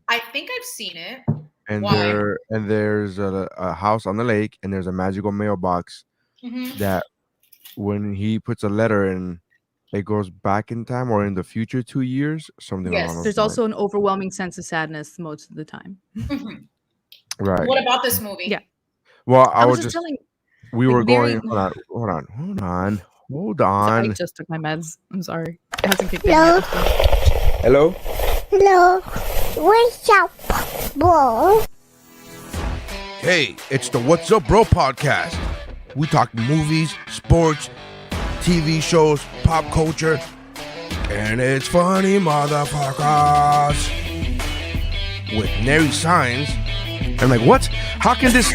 I think I've seen it. And Why? there's a house on the lake, and there's a magical mailbox that when he puts a letter in, it goes back in time or in the future 2 years, something along Yes. those There's lines. also an overwhelming sense of sadness most of the time. Right. What about this movie? Yeah. Well, I was just telling. we like, were very- going. Hold I on. just took my meds. I'm sorry. It hasn't kicked in yet. Hello. Hello, what's up, bro? Hey, it's the What's Up Bro podcast. We talk movies, sports, TV shows, pop culture, and it's funny, motherfuckers. With nary signs. I'm like, what? How can this...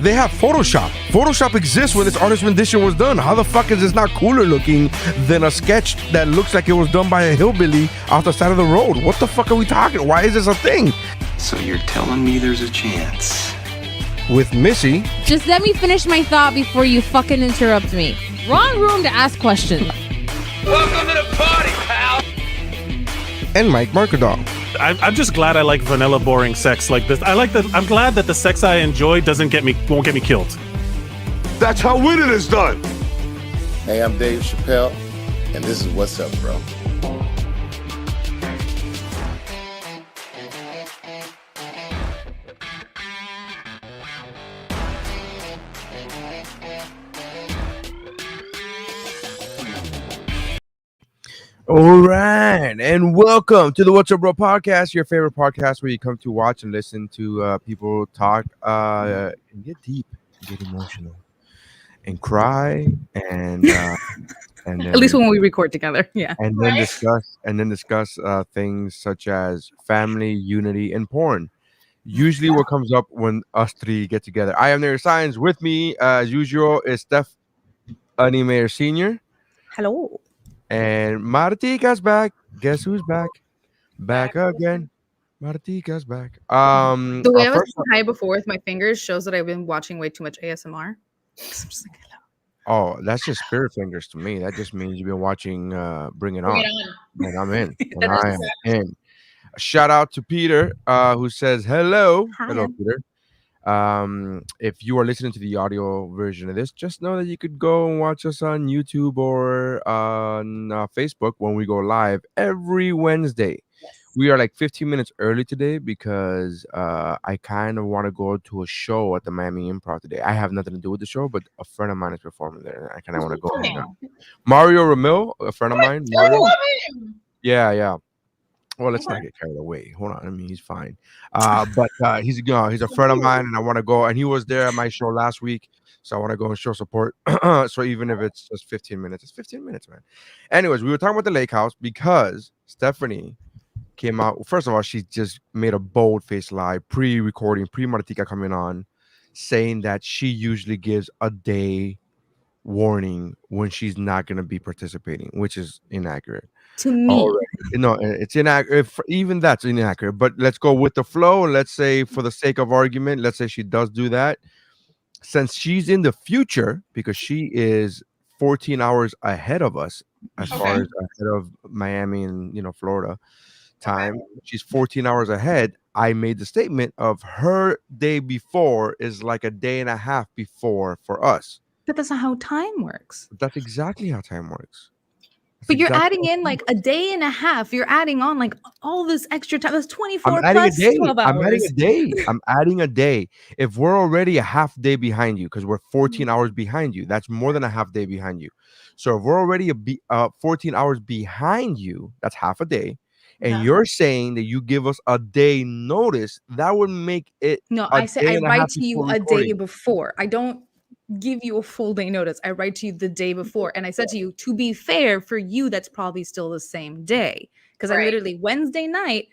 They have Photoshop. Photoshop exists when this artist rendition was done. How the fuck is this not cooler looking than a sketch that looks like it was done by a hillbilly off the side of the road? What the fuck are we talking? Why is this a thing? So you're telling me there's a chance? With Missy Just let me finish my thought before you fucking interrupt me. Wrong room to ask questions. Welcome to the party, pal! and Mike Markadal. I'm just glad I like vanilla boring sex like this. I'm glad that the sex I enjoy won't get me killed. That's how winning is done. Hey, I'm Dave Chappelle, and this is What's Up, Bro. All right, and welcome to the What's Up Bro podcast, your favorite podcast where you come to watch and listen to people talk and get deep, get emotional, and cry, and and then, At least when we record together. Yeah. and then discuss things such as family, unity, and porn. Usually, what comes up when us three get together. I am their signs. With me, as usual, is Steph Animator Senior. Hello. And Martica's back. Guess who's back? Back again. Martica's back. The way I was first- saying hi before with my fingers shows that I've been watching way too much ASMR. I'm just like, hello. oh, that's just spirit fingers to me. That just means you've been watching Bring It Bring On. it on. And I'm in. And I am in. A shout out to Peter, who says hello. Hello, Hi. Peter. If you are listening to the audio version of this, just know that you could go and watch us on YouTube or on Facebook when we go live every Wednesday. We are like 15 minutes early today because I kind of want to go to a show at the Miami Improv today. I have nothing to do with the show, but a friend of mine is performing there, and I kind of want to go hang out. Mario Ramil, a friend of mine. I Mario, love him. yeah. Well, let's not get carried away. Hold on. I mean, he's fine. But he's a friend of mine, and I want to go. And he was there at my show last week, so I want to go and show support. So even if it's just 15 minutes, it's 15 minutes, man. Anyways, we were talking about the lake house because Stephanie came out. First of all, she just made a bold-faced lie, pre-recording, pre-Martica coming on, saying that she usually gives a day warning when she's not going to be participating, which is inaccurate. To me. Already. No, it's inaccurate. Even that's inaccurate. But let's go with the flow. Let's say, for the sake of argument, let's say she does do that. Since she's in the future, because she is 14 hours ahead of us, as far as ahead of Miami and Florida time, she's 14 hours ahead. I made the statement of her day before is like a day and a half before for us. But that's not how time works. That's exactly how time works. But you're adding in like a day and a half. You're adding on like all this extra time. That's 24 I'm adding plus a day. 12 hours. I'm adding a day. I'm adding a day. If we're already a half day behind you, because we're 14 hours behind you, that's more than a half day behind you. So if we're already 14 hours behind you, that's half a day. And you're saying that you give us a day notice, that would make it. No, I say I write to you a day before. I don't give you a full day notice. I write to you the day before. And I said to you, to be fair, for you, that's probably still the same day. Because I literally, Wednesday night,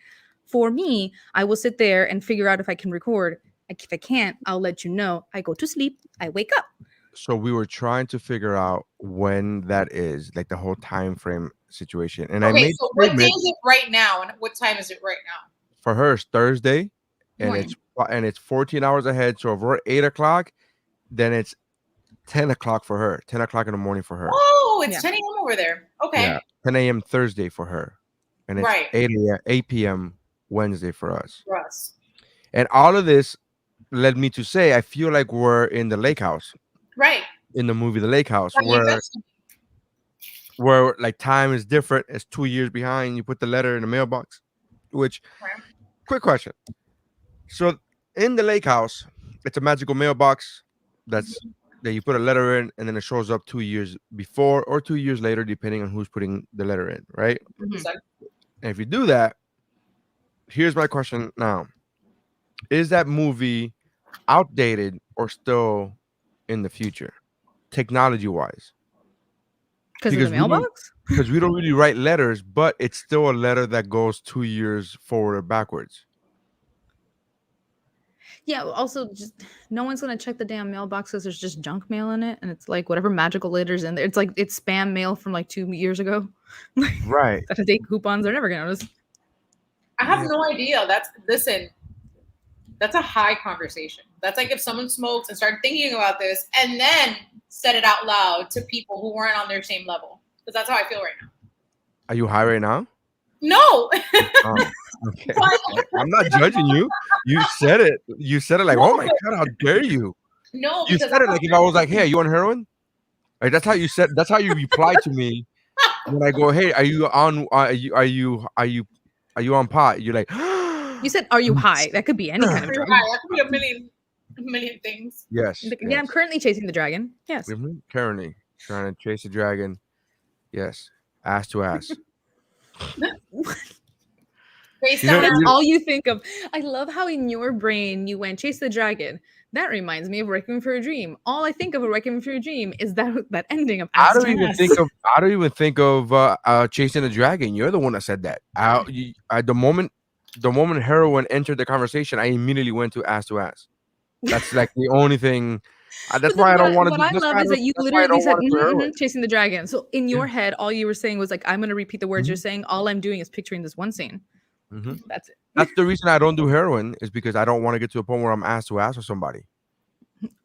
for me, I will sit there and figure out if I can record. If I can't, I'll let you know. I go to sleep. I wake up. So we were trying to figure out when that is, like the whole time frame situation. And I made so what day is it right now, and what time is it right now? For her, it's Thursday, and Morning. it's 14 hours ahead. So if we're 8 o'clock, then it's 10 o'clock for her. 10 o'clock in the morning for her. Oh, it's 10 a.m. over there. Okay. Yeah, 10 a.m. Thursday for her, and it's Right. 8 p.m. Wednesday for us. For us. And all of this led me to say, I feel like we're in the lake house. Right. In the movie The Lake House, Right, where like time is different. It's 2 years behind. You put the letter in the mailbox. Which, quick question. So in the lake house, it's a magical mailbox that you put a letter in, and then it shows up 2 years before or 2 years later, depending on who's putting the letter in, right? Mm-hmm. And if you do that, here's my question now. Is that movie outdated or still in the future, technology-wise? Because of the mailbox? Because we don't really write letters, but it's still a letter that goes 2 years forward or backwards. Yeah, also, just no one's gonna check the damn mailbox because there's just junk mail in it, and it's like whatever magical letter's in there. It's like it's spam mail from like 2 years ago. Right. That take coupons. They're never gonna notice. I have no idea. That's a high conversation. That's like if someone smokes and started thinking about this and then said it out loud to people who weren't on their same level. Because that's how I feel right now. Are you high right now? No. Oh, okay. I'm not judging you. You said it. You said it like, oh my God, how dare you? No. You said it like if I was like, hey, are you on heroin? Like that's how you said. That's how you replied to me when I go, hey, are you on? Are you on pot? You're like, you said, are you high? That could be any kind of drug. That could be a million things. Yes. Yeah, I'm currently chasing the dragon. Yes. Mm-hmm. Currently trying to chase the dragon. Yes. Ass to ass. That's all you think of. I love how in your brain you went chase the dragon. That reminds me of Requiem for a Dream. All I think of a Requiem for a Dream is that ending of ass I don't even think of chasing the dragon. You're the one that said that. The moment heroin entered the conversation, I immediately went to ass. That's like the only thing. That's why I don't want to. What I love is that you literally said chasing the dragon. So in your head, all you were saying was like, I'm going to repeat the words you're saying. All I'm doing is picturing this one scene. Mm-hmm. That's it. That's the reason I don't do heroin, is because I don't want to get to a point where I'm ass to ass with somebody.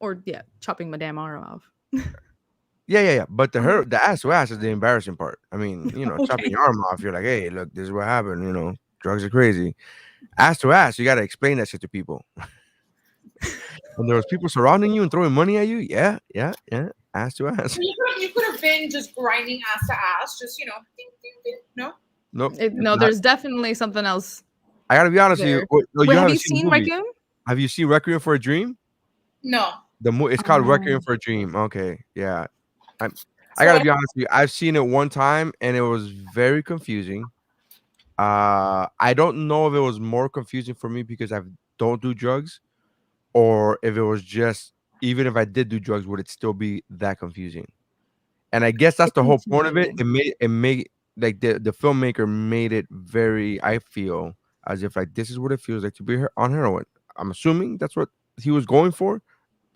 Or chopping my damn arm off. Yeah. But the ass to ass is the embarrassing part. I mean, chopping your arm off, you're like, hey, look, this is what happened. Drugs are crazy. Ass to ass, you got to explain that shit to people. When there was people surrounding you and throwing money at you, yeah, ass to ass. You could have been just grinding ass to ass, just ding, ding, ding. No. Nope. No, there's definitely something else. I gotta be honest with you. Wait, have you seen Requiem? Have you seen Requiem for a Dream? No. It's called Requiem for a Dream. Okay, yeah. I gotta be honest with you. I've seen it one time and it was very confusing. I don't know if it was more confusing for me because I don't do drugs, or if it was just, even if I did do drugs, would it still be that confusing? And I guess that's the whole point of it. It made like the filmmaker made it very, I feel, as if like this is what it feels like to be on heroin. I'm assuming that's what he was going for.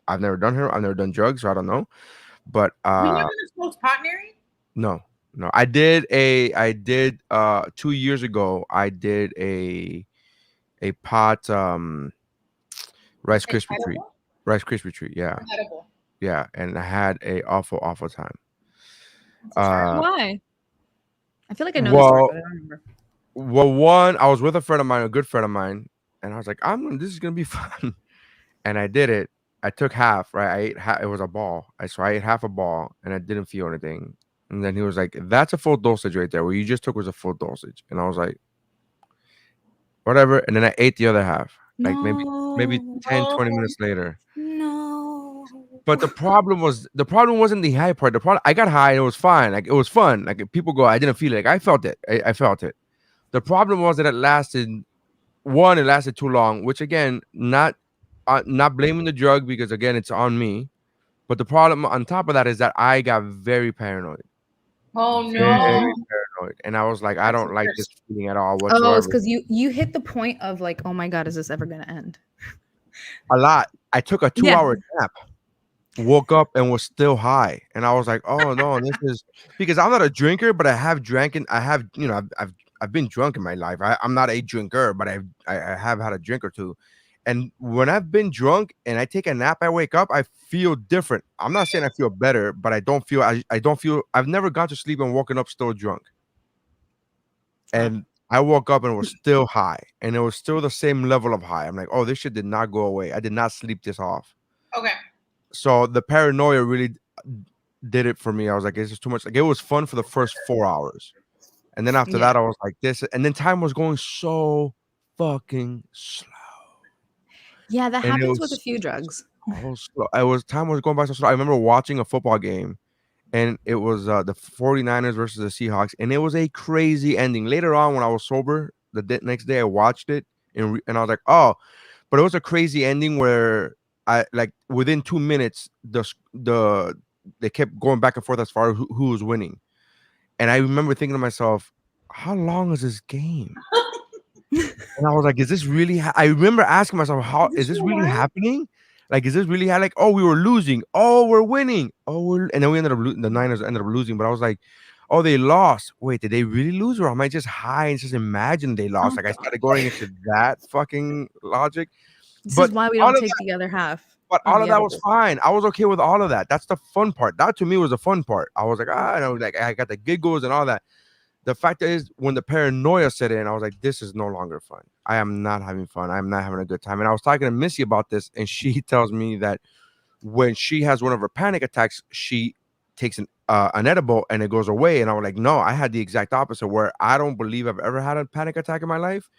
I've never done heroin. I've never done drugs, so I don't know. But you never smoked pot, Neri? No. I did 2 years ago. I did a pot Rice Krispie treat. Rice Krispie treat, yeah. Edible. Yeah, and I had a awful time. Why? I feel like I know this story, but I don't remember. Well, one, I was with a friend of mine, a good friend of mine, and I was like, this is gonna be fun. And I did it. I took half, right? I ate half. It was a ball. So I ate half a ball and I didn't feel anything. And then he was like, that's a full dosage right there. What you just took was a full dosage. And I was like, whatever. And then I ate the other half, like maybe 10, 20 minutes later. No. But the problem wasn't the high part. The problem, I got high and it was fine. Like it was fun. Like if people go, I didn't feel it. Like I felt it. I felt it. The problem was that it lasted too long, which again, not blaming the drug, because again, it's on me. But the problem on top of that is that I got very paranoid. Oh no! Very paranoid, and I was like, I don't like this feeling at all whatsoever. Oh, it's because you hit the point of like, oh my God, is this ever gonna end? A lot. I took a 2-hour nap, woke up and was still high, and I was like, oh no, this is because I'm not a drinker, but I have drank and I have, I've been drunk in my life. I'm not a drinker, but I have had a drink or two. And when I've been drunk and I take a nap, I wake up, I feel different. I'm not saying I feel better, but I don't feel, I've never gone to sleep and woken up still drunk. And I woke up and it was still high, and it was still the same level of high. I'm like, oh, this shit did not go away. I did not sleep this off. Okay. So the paranoia really did it for me. I was like, it's just too much. Like, it was fun for the first 4 hours, and then after that, I was like, this. And then time was going so fucking slow. Yeah, that happens with a few drugs. Time was going by so slow. I remember watching a football game, and it was the 49ers versus the Seahawks, and it was a crazy ending. Later on, when I was sober, next day I watched it, and I was like, oh, but it was a crazy ending where I like within 2 minutes they kept going back and forth as far as who was winning, and I remember thinking to myself, how long is this game? And I was like, is this really? I remember asking myself, how is this really happening? Like, is this really like, oh, we were losing, oh, we're winning, and then we ended up the Niners ended up losing. But I was like, oh, they lost. Wait, did they really lose, or am I just high and just imagine they lost? Like, I started going into that fucking logic. This is why we don't take the other half. But all of that was fine. I was okay with all of that. That's the fun part. That to me was the fun part. I was like, I know, like I got the giggles and all that. The fact is, when the paranoia set in, I was like, this is no longer fun. I am not having fun. I'm not having a good time. And I was talking to Missy about this, and she tells me that when she has one of her panic attacks, she takes an edible and it goes away. And I was like, no, I had the exact opposite, where I don't believe I've ever had a panic attack in my life.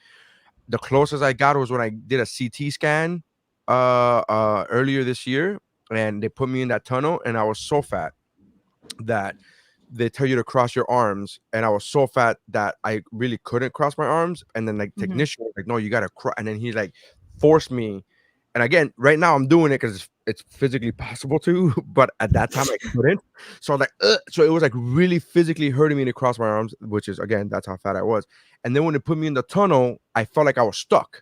The closest I got was when I did a CT scan earlier this year, and they put me in that tunnel, and I was so fat that they tell you to cross your arms, and I was so fat that I really couldn't cross my arms. And then like technician was like, no, you gotta cross. And then he like forced me. And again, right now I'm doing it because it's physically possible to, but at that time I couldn't. So I was like, ugh. So it was like really physically hurting me to cross my arms, which is, again, that's how fat I was. And then when they put me in the tunnel, I felt like I was stuck.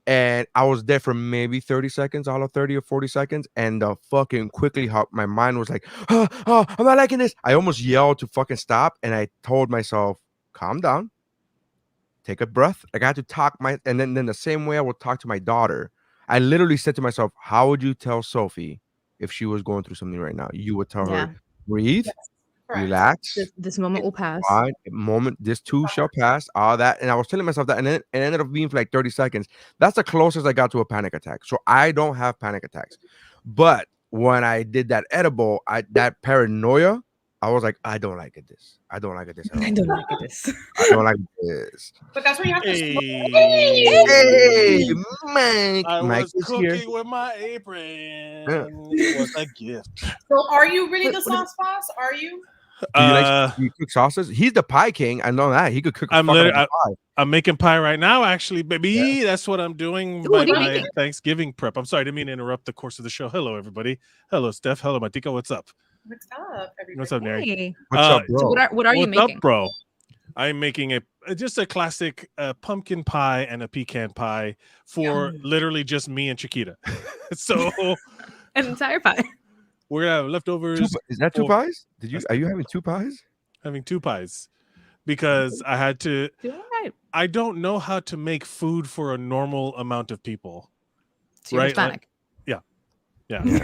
And I was there for maybe 30 seconds, all of 30 or 40 seconds. And fucking quickly, my mind was like, oh, I'm not liking this. I almost yelled to fucking stop. And I told myself, calm down, take a breath. Like, I had to talk and then the same way I would talk to my daughter. I literally said to myself, how would you tell Sophie if she was going through something right now? You would tell her, breathe. Yes. Relax. This moment will pass. This too shall pass. All that. And I was telling myself that, and then it ended up being for like 30 seconds. That's the closest I got to a panic attack. So I don't have panic attacks. But when I did that edible, that paranoia, I was like, I don't like this. I don't like this. I don't like this. I don't like this. But that's when you have to smoke. Hey, Mike. I Mike was cooking with my apron. It was a gift. So are you really the sauce boss? Are you? Do you cook sauces? He's the pie king. I know that. He could cook. I'm making pie right now, actually, baby. Yeah. That's what I'm doing. My Thanksgiving prep. I'm sorry, I didn't mean to interrupt the course of the show. Hello, everybody. Hello, Steph. Hello, Matika. What's up? What's up, everybody? What's up, Nary? Hey. What's up, bro? So what are you making? What's up, bro? I'm making just a classic pumpkin pie and a pecan pie for literally just me and Chiquita. So an entire pie. We're gonna have leftovers. Is that two pies? Are you having two pies? Having two pies because I had to. I don't know how to make food for a normal amount of people. So you're Hispanic. Yeah.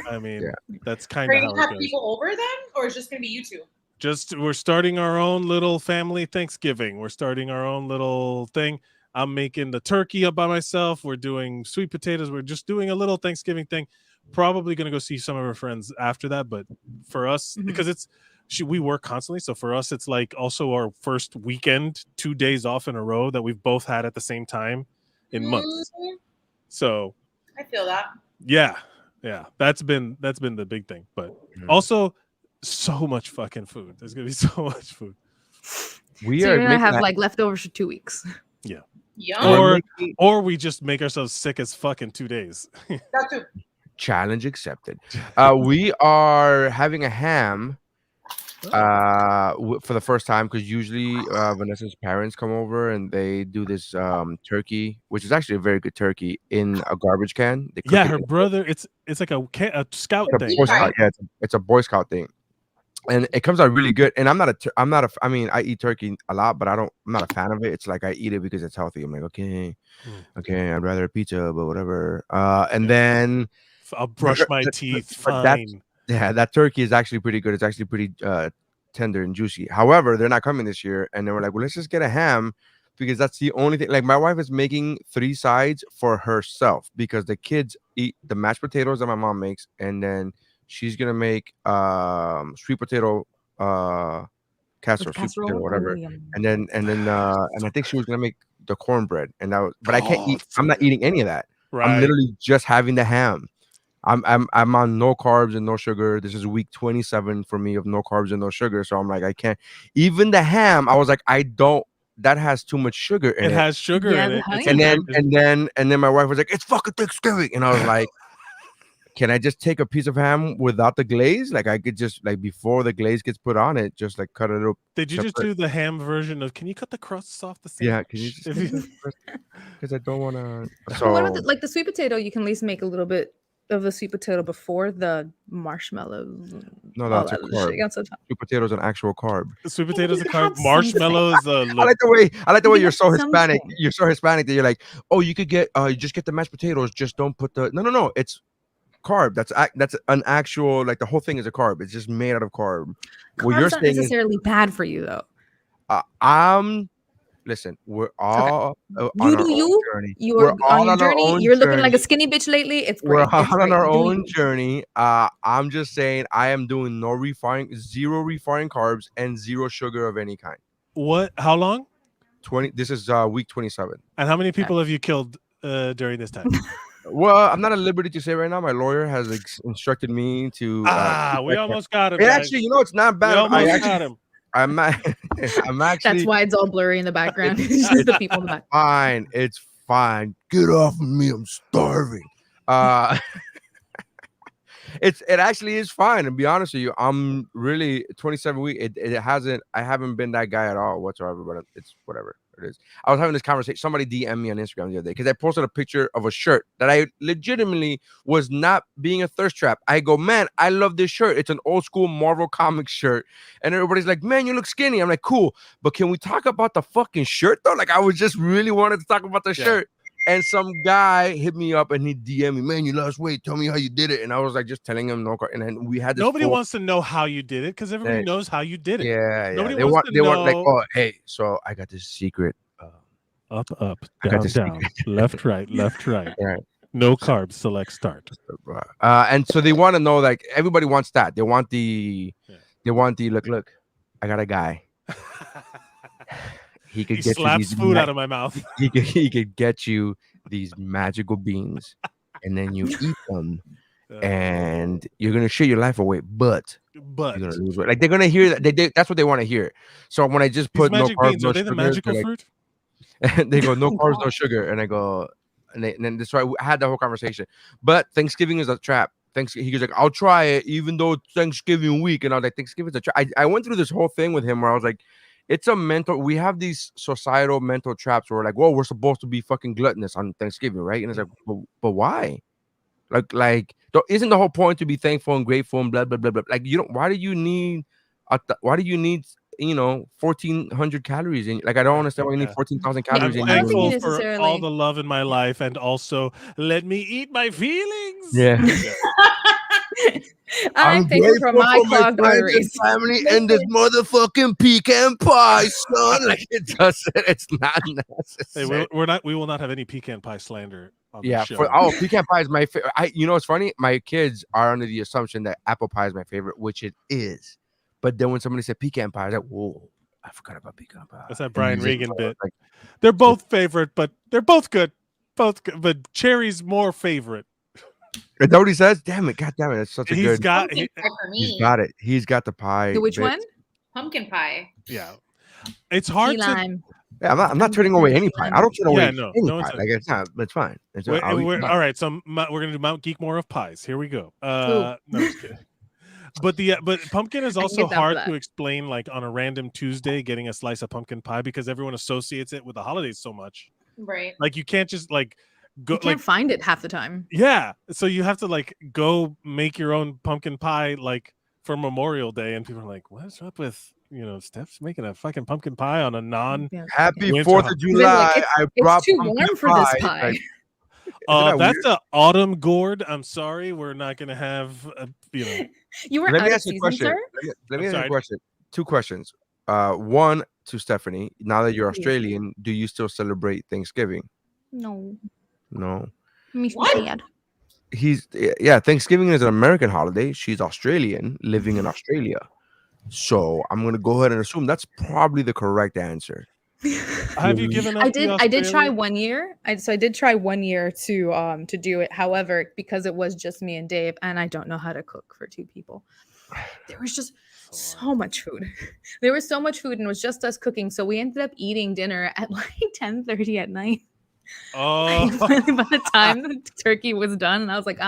I mean, that's kind of. Are you how gonna have it goes. people over then, or is it just gonna be you two? We're starting our own little family Thanksgiving. We're starting our own little thing. I'm making the turkey up by myself. We're doing sweet potatoes. We're just doing a little Thanksgiving thing. Probably going to go see some of our friends after that. But for us, because we work constantly. So for us, it's like also our first weekend, 2 days off in a row that we've both had at the same time in months. So I feel that. Yeah. That's been the big thing. But also so much fucking food. There's going to be so much food. You're going to have like leftovers for 2 weeks. Yeah. Yum. Or we just make ourselves sick as fuck in 2 days. That too. Challenge accepted. We are having a ham for the first time because usually Vanessa's parents come over and they do this turkey, which is actually a very good turkey, in a garbage can. Her brother. It's like a scout thing. It's a Boy Scout thing, and it comes out really good. And I mean, I eat turkey a lot, but I'm not a fan of it. It's like I eat it because it's healthy. I'm like, okay, I'd rather a pizza, but whatever. And then I'll brush my teeth. Fine. That turkey is actually pretty good. It's actually pretty tender and juicy. However, they're not coming this year, and they were like, "Well, let's just get a ham because that's the only thing. Like my wife is making 3 sides for herself because the kids eat the mashed potatoes that my mom makes, and then she's gonna make sweet potato casserole, sweet potato, whatever. And I think she was gonna make the cornbread, and that was, but I can't eat. I'm not eating any of that. Right. I'm literally just having the ham. I'm on no carbs and no sugar. This is week 27 for me of no carbs and no sugar. So I'm like, I can't. Even the ham, I was like, I don't. That has too much sugar in it. It has sugar in it. And then my wife was like, it's fucking Thanksgiving, and I was like, can I just take a piece of ham without the glaze? Like I could just like before the glaze gets put on it, just like cut it up. Did you just do the ham version of? Can you cut the crusts off the sandwich? Yeah, can you just? Because I don't want to. So what about like the sweet potato? You can at least make a little bit of the sweet potato before the marshmallows. No, that's a carb. Sweet potato is an actual carb. Sweet potato is a carb. Marshmallow is a. I like the way you're so Hispanic. You're so Hispanic that you're like, oh, you could get you just get the mashed potatoes. Just don't put the no. It's carb. That's an actual, like the whole thing is a carb. It's just made out of carb. Carbs aren't necessarily bad for you though. Listen, we're all on our own journey. You're on your journey. You're looking like a skinny bitch lately. It's great. We're all on our own journey. I'm just saying I am doing zero refined carbs and zero sugar of any kind. What? How long? 20. This is week 27. And how many people have you killed during this time? Well, I'm not at liberty to say right now. My lawyer has instructed me to. We almost got him. Actually, it's not bad. We almost got him. I'm actually. That's why it's all blurry in the background. It's just the people in the back. Fine, it's fine. Get off of me! I'm starving. It actually is fine. To be honest with you, I'm really 27 weeks. I haven't been that guy at all whatsoever. But it's whatever it is. I was having this conversation. Somebody DM'd me on Instagram the other day because I posted a picture of a shirt that I legitimately was not being a thirst trap. I go, man, I love this shirt. It's an old school Marvel Comics shirt, and everybody's like, man, you look skinny. I'm like, cool, but can we talk about the fucking shirt though? Like, I was just really wanted to talk about the shirt. And some guy hit me up and he DM'd me, man, you lost weight. Tell me how you did it. And I was like, just telling him no. And then we had this. Nobody wants to know how you did it because everybody knows how you did it. Yeah. Nobody They wants to know. want like, oh, hey, so I got this secret. Up, down, left, right. Right. No carbs. Select start. And so they want to know, like, everybody wants that. They want the look. I got a guy. He could get slaps you these food out of my mouth. He could get you these magical beans, and then you eat them, and you're gonna share your life away. But you're gonna lose weight. Like they're gonna hear that. That's what they want to hear. So when I just put no carbs, beans, no are they sugar, the magical fruit? And they go no carbs, no sugar, and I go, and then that's why I had the whole conversation. But Thanksgiving is a trap. He goes like, I'll try it, even though it's Thanksgiving week, and I was like, Thanksgiving's a trap. I went through this whole thing with him where I was like, it's a mental. We have these societal mental traps where we're like, well, we're supposed to be fucking gluttonous on Thanksgiving, right? And it's like, but why? Like, isn't the whole point to be thankful and grateful and blah blah blah blah? Like, you don't. Why do you need 1,400 calories in? Like, I don't understand why you need 14,000 calories. I'm thankful for all the love in my life, and also let me eat my feelings. Yeah. I'm thankful for my clogged arteries. Family and this motherfucking pecan pie, son. Like, it's not necessary. Hey, we will not have any pecan pie slander on the show. Pecan pie is my favorite. It's funny. My kids are under the assumption that apple pie is my favorite, which it is. But then when somebody said pecan pie, I was like, whoa, I forgot about pecan pie. That's that Brian Regan bit. Like, they're both favorite, but they're both good. But cherry's more favorite. Is that what he says? Damn it. God damn it. It's such a good. He's got it. He's got the pie. Which one? Pumpkin pie. Yeah. It's hard to. Yeah, I'm not turning away any pie. I don't turn away any pie. Like, it's fine. All right. So we're going to do Mount Geekmore of pies. Here we go. No, just kidding. But pumpkin is also hard to explain, like on a random Tuesday, getting a slice of pumpkin pie because everyone associates it with the holidays so much. Right. Like you can't just like go. You can't find it half the time. Yeah. So you have to like go make your own pumpkin pie like for Memorial Day, and people are like, "What's up with Steph's making a fucking pumpkin pie on a Happy 4th of July." I brought it's too warm for this pie. That's the autumn gourd. I'm sorry, we're not gonna have You were Let me out of ask you a season, question. sir? Let me ask you a question. 2 questions. One to Stephanie. Now that you're Australian, do you still celebrate Thanksgiving? No. No. Makes me sad. Thanksgiving is an American holiday. She's Australian, living in Australia. So I'm gonna go ahead and assume that's probably the correct answer. Have you given up? I did try 1 year. I did try 1 year to do it. However, because it was just me and Dave, and I don't know how to cook for 2 people, there was just so much food. There was so much food, and it was just us cooking. So we ended up eating dinner at like 10:30 at night. Oh, By the time the turkey was done, and I was like,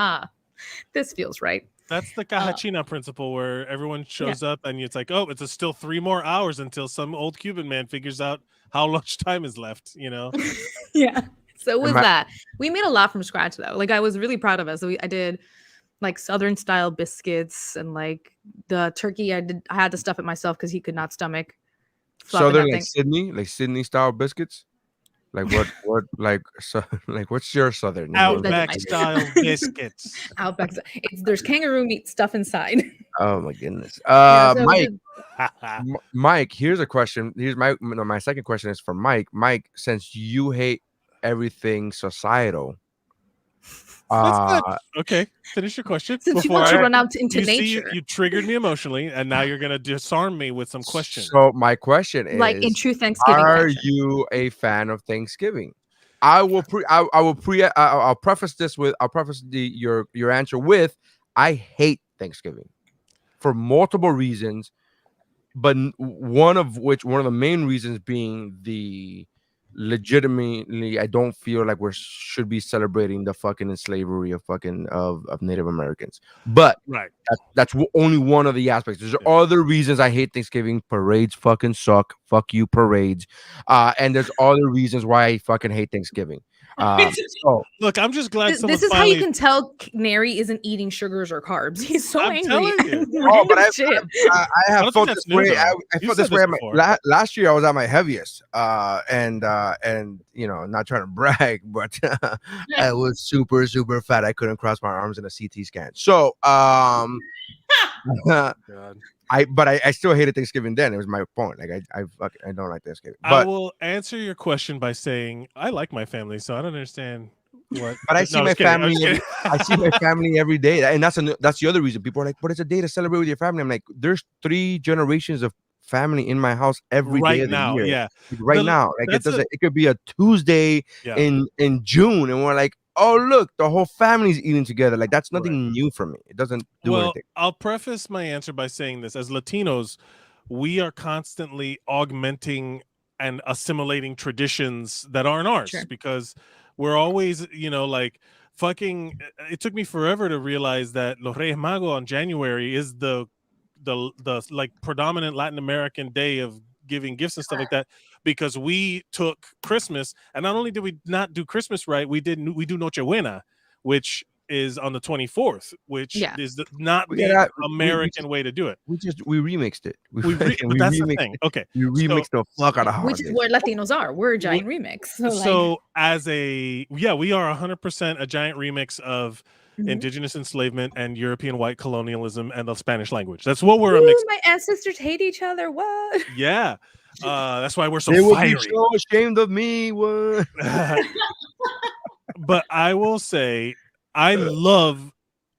this feels right. That's the Cajachina principle, where everyone shows up and it's like, oh, it's still 3 more hours until some old Cuban man figures out how much time is left, Yeah. So it was that. We made a lot from scratch though. Like I was really proud of us. So I did like Southern style biscuits, and like the turkey I had to stuff it myself because he could not stomach Southern, like Sydney style biscuits. Like what like what's your Southern? Outback style biscuits. Outback. There's kangaroo meat stuff inside. Oh my goodness. So Mike, here's a question. Here's my second question is for Mike. Mike, since you hate everything societal, okay, finish your question. Since you want to run out into nature. You triggered me emotionally, and now you're gonna disarm me with some questions. So my question is, like in true Thanksgiving are fashion, you a fan of Thanksgiving? I'll preface your answer with, I hate Thanksgiving for multiple reasons, but one of the main reasons being the legitimately, I don't feel like we should be celebrating the fucking slavery of Native Americans. But right, that's only one of the aspects. There's other reasons I hate Thanksgiving. Parades fucking suck. Fuck you, parades. And there's other reasons why I fucking hate Thanksgiving. Look, I'm just glad this is how you can tell Neri isn't eating sugars or carbs. He's so angry. But I have felt this way. I felt this way last year. I was at my heaviest, and not trying to brag, but I was super fat. I couldn't cross my arms in a CT scan. So I still hated Thanksgiving then. It was my point. Like I don't like Thanksgiving. But I will answer your question by saying I like my family, so I don't understand what. But I see my family. I see my family every day, and that's the other reason people are like, "But it's a day to celebrate with your family." I'm like, there's 3 generations of family in my house every day of the year. Yeah, right now, like it could be a Tuesday in June, and we're like, oh look, the whole family's eating together. Like that's nothing new for me. It doesn't do anything. I'll preface my answer by saying this: as Latinos, we are constantly augmenting and assimilating traditions that aren't ours because we're always, like fucking. It took me forever to realize that Los Reyes Magos on January is the like predominant Latin American day of giving gifts and stuff like that, because we took Christmas, and not only did we not do Christmas right, we do Noche Buena, which is on the 24th, which is not the American way to do it. We remixed it. But that's the thing. Okay, we remixed the fuck out of holidays. Which is where Latinos are. We're a giant remix. So we are 100% a giant remix of indigenous enslavement and European white colonialism and the Spanish language. That's what we're a mix. My ancestors hate each other. What? Yeah. That's why we're so fiery. They would be so ashamed of me. What? But I will say, I love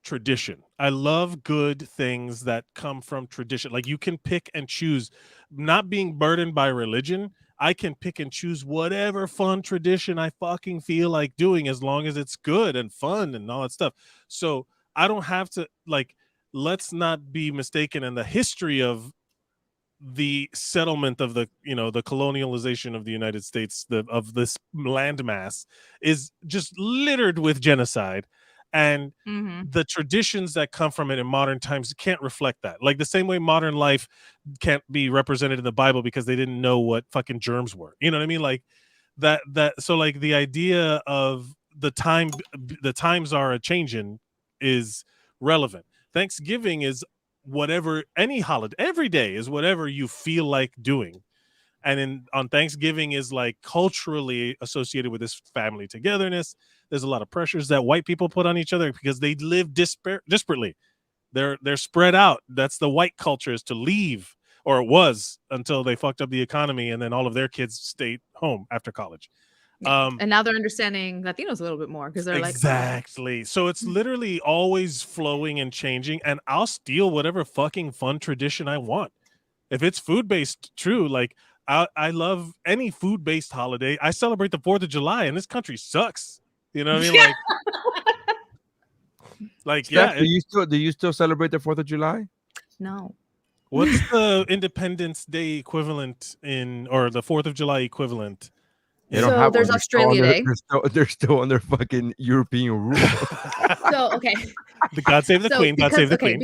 tradition. I love good things that come from tradition. Like you can pick and choose, not being burdened by religion. I can pick and choose whatever fun tradition I fucking feel like doing, as long as it's good and fun and all that stuff. So I don't have to, like, let's not be mistaken in the history of the settlement of the colonialization of the United States, of this landmass is just littered with genocide. And the traditions that come from it in modern times can't reflect that. Like the same way modern life can't be represented in the Bible because they didn't know what fucking germs were. You know what I mean? Like that. So like the idea of the times are a changing is relevant. Thanksgiving is whatever, any holiday, every day is whatever you feel like doing. And on Thanksgiving is like culturally associated with this family togetherness. There's a lot of pressures that white people put on each other because they live disparately. They're spread out. That's the white culture, is to leave or it was until they fucked up the economy, and then all of their kids stayed home after college. And now they're understanding Latinos a little bit more because they're exactly. So it's literally always flowing and changing, and I'll steal whatever fucking fun tradition I want. If it's food-based, true, like I love any food-based holiday. I celebrate the 4th of July, and this country sucks. You know what I mean? Like Steph, yeah. Do you still celebrate the 4th of July? No. What's the Independence Day equivalent or the 4th of July equivalent? They don't have there's Australia Day. They're still on their fucking European rule. So okay. God save the Queen. God save the Queen.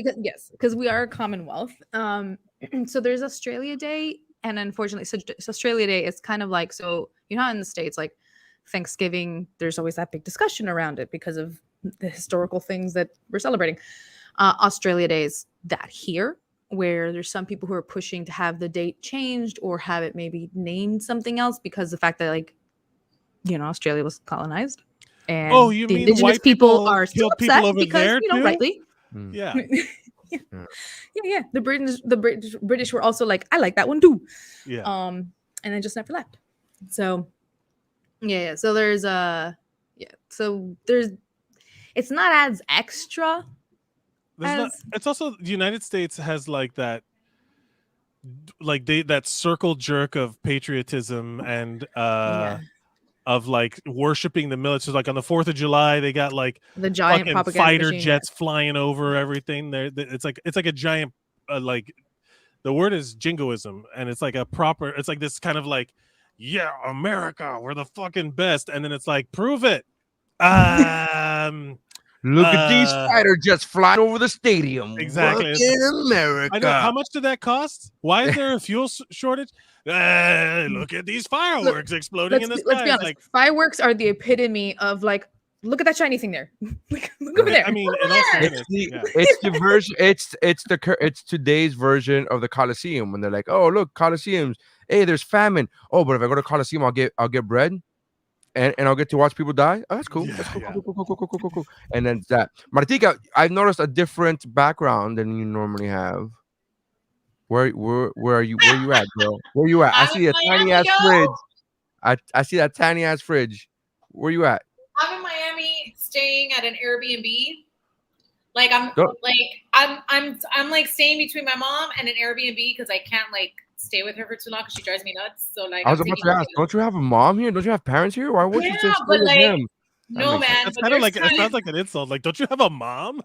Because we are a Commonwealth. So there's Australia Day, and unfortunately, so Australia Day is kind of like, so you know how in the States, like Thanksgiving, there's always that big discussion around it because of the historical things that we're celebrating. Australia Day is that here, where there's some people who are pushing to have the date changed or have it maybe named something else because the fact that, like, you know, Australia was colonized, and you the mean indigenous people are still upset over because, there you know, too? rightly. Yeah. Yeah. The British were also like, I like that one too. Yeah. And then just never left. So yeah. So there's So there's, it's not as extra. It's also the United States has like that, like that circle jerk of patriotism and of like worshiping the military. Like on the 4th of July, they got like the giant propaganda fighter machine, jets flying over everything. There, it's like a giant like, the word is jingoism, and it's like it's like this kind of like, yeah, America, we're the fucking best, and then it's like, prove it. Look at these fighter jets flying over the stadium. Exactly. In America. I know. How much did that cost? Why is there a fuel shortage? Look at these fireworks exploding in the sky. Let's be honest. Like, fireworks are the epitome of like, look at that shiny thing there. Look over there. I mean, it's the version. It's today's version of the Coliseum when they're like, oh look, Coliseums. Hey, there's famine. Oh, but if I go to Coliseum, I'll get bread. And I'll get to watch people die. Oh, that's cool. That's cool. Cool. And then that. Martika, I've noticed a different background than you normally have. Where are you? Where you at, girl? Where you at? I see a tiny ass fridge. I see that tiny ass fridge. Where you at? I'm in Miami, staying at an Airbnb. Like I'm like staying between my mom and an Airbnb because I can't like stay with her for too long because she drives me nuts. So like, I was about to ask, don't you have a mom here? Don't you have parents here? Why would you just stay with them? No, man. It's kind of like, it sounds like an insult. Like, don't you have a mom?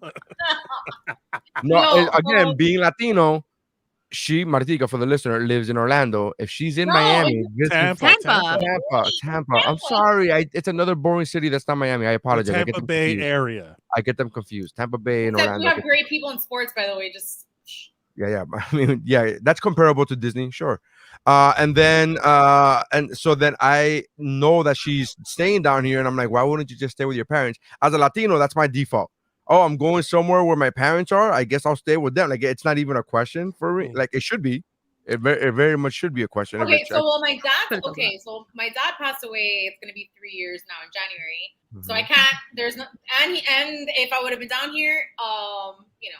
No, again, being Latino, Martika, for the listener, lives in Orlando. If she's in Miami, Tampa. I'm sorry. It's another boring city that's not Miami. I apologize. Tampa Bay area. I get them confused. Tampa Bay and Orlando. We have great people in sports, by the way. Just yeah. I mean, yeah, that's comparable to Disney, sure. And so then I know that she's staying down here, and I'm like, why wouldn't you just stay with your parents? As a Latino, that's my default. Oh, I'm going somewhere where my parents are. I guess I'll stay with them. Like, it's not even a question for me. Like, it should be. It very much should be a question. Okay, so my dad passed away. It's gonna be 3 years now in January. Mm-hmm. So I can't. There's no and if I would have been down here, you know.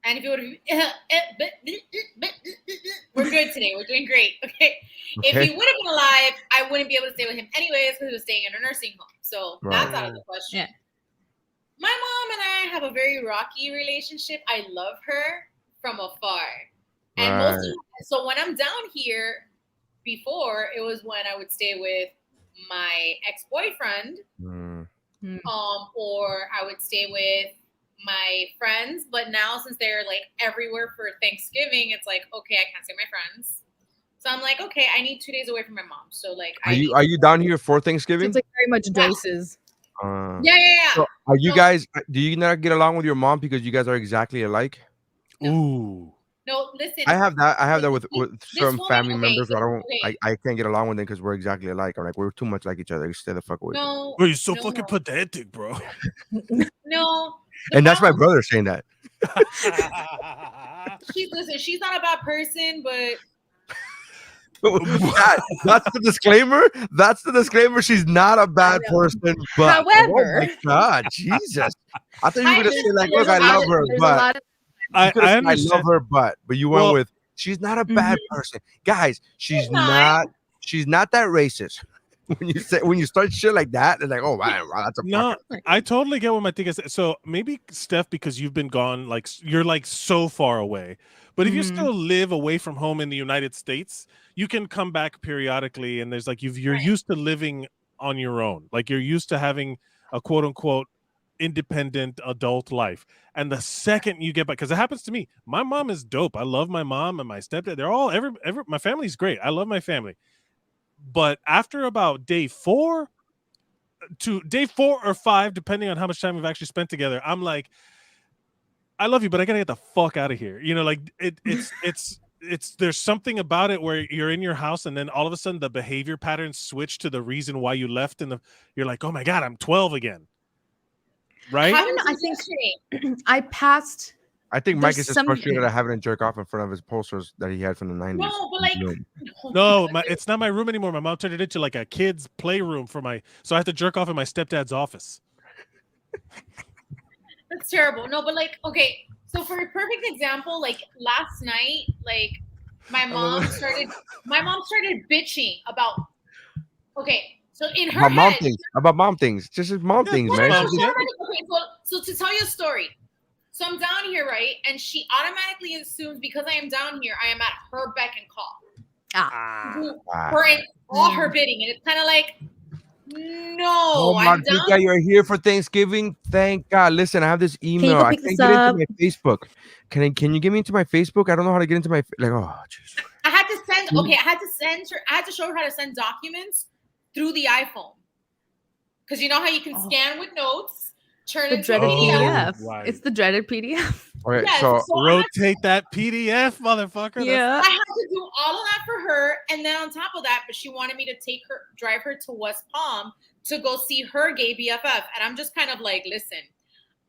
And if you would have, we're good today. We're doing great. Okay. If he would have been alive, I wouldn't be able to stay with him anyways because he was staying in a nursing home. So that's out of the question. Yeah. My mom and I have a very rocky relationship. I love her from afar. And so when I'm down here, before it was when I would stay with my ex-boyfriend, or I would stay with my friends, but now since they're like everywhere for Thanksgiving, it's like, okay, I can't see my friends. So I'm like, okay, I need 2 days away from my mom. So like, are you down here for Thanksgiving? So it's like very much doses. Yeah. So are you guys? Do you not get along with your mom because you guys are exactly alike? Ooh. No, listen. I have that with some family members. I can't get along with them because we're exactly alike. I'm like, we're too much like each other. Stay the fuck away. No, you're so fucking pedantic, bro. No. And that's my brother saying that. She's not a bad person, but that's the disclaimer. That's the disclaimer. She's not a bad person, but however, oh my god, Jesus! I thought you were gonna say like, look, I love her, but I I understand. love her, but you went with she's not a bad person, guys. She's not. She's not that racist. When you start shit like that, it's like, oh wow, that's a no. I totally get what my thing is. So maybe Steph, because you've been gone, like you're like so far away. But if you still live away from home in the United States, you can come back periodically, and there's like you're used to living on your own, like you're used to having a quote unquote independent adult life. And the second you get back, because it happens to me, my mom is dope. I love my mom and my stepdad. They're all my family's great. I love my family. But after about day 4 or 5, depending on how much time we've actually spent together, I'm like, I love you, but I gotta get the fuck out of here. You know, like it's there's something about it where you're in your house and then all of a sudden the behavior patterns switch to the reason why you left, and you're like, oh my god, I'm 12 again. Right? I think I passed. I think Mike is just frustrated at having to jerk off in front of his posters that he had from the 90s. No, but like, no, it's not my room anymore. My mom turned it into like a kid's playroom so I have to jerk off in my stepdad's office. That's terrible. No, but like, okay, so for a perfect example, like last night, like my mom started bitching about. Okay, so in her head, about mom things, just mom things, man. Okay, so to tell you a story. So I'm down here, right? And she automatically assumes because I am down here, I am at her beck and call. All her bidding. And it's kind of like, no. Oh, Martika, you're here for Thanksgiving? Thank God. Listen, I have this email. I can't get into my Facebook. Can you get me into my Facebook? I don't know how to get into my jeez. I had to show her how to send documents through the iPhone. Because you know how you can scan with notes. Turn the dreaded PDF. Right. It's the dreaded PDF. Okay, yes, so rotate that PDF, motherfucker. Yeah. I had to do all of that for her, and then on top of that, but she wanted me to drive her to West Palm to go see her gay BFF, and I'm just kind of like, listen,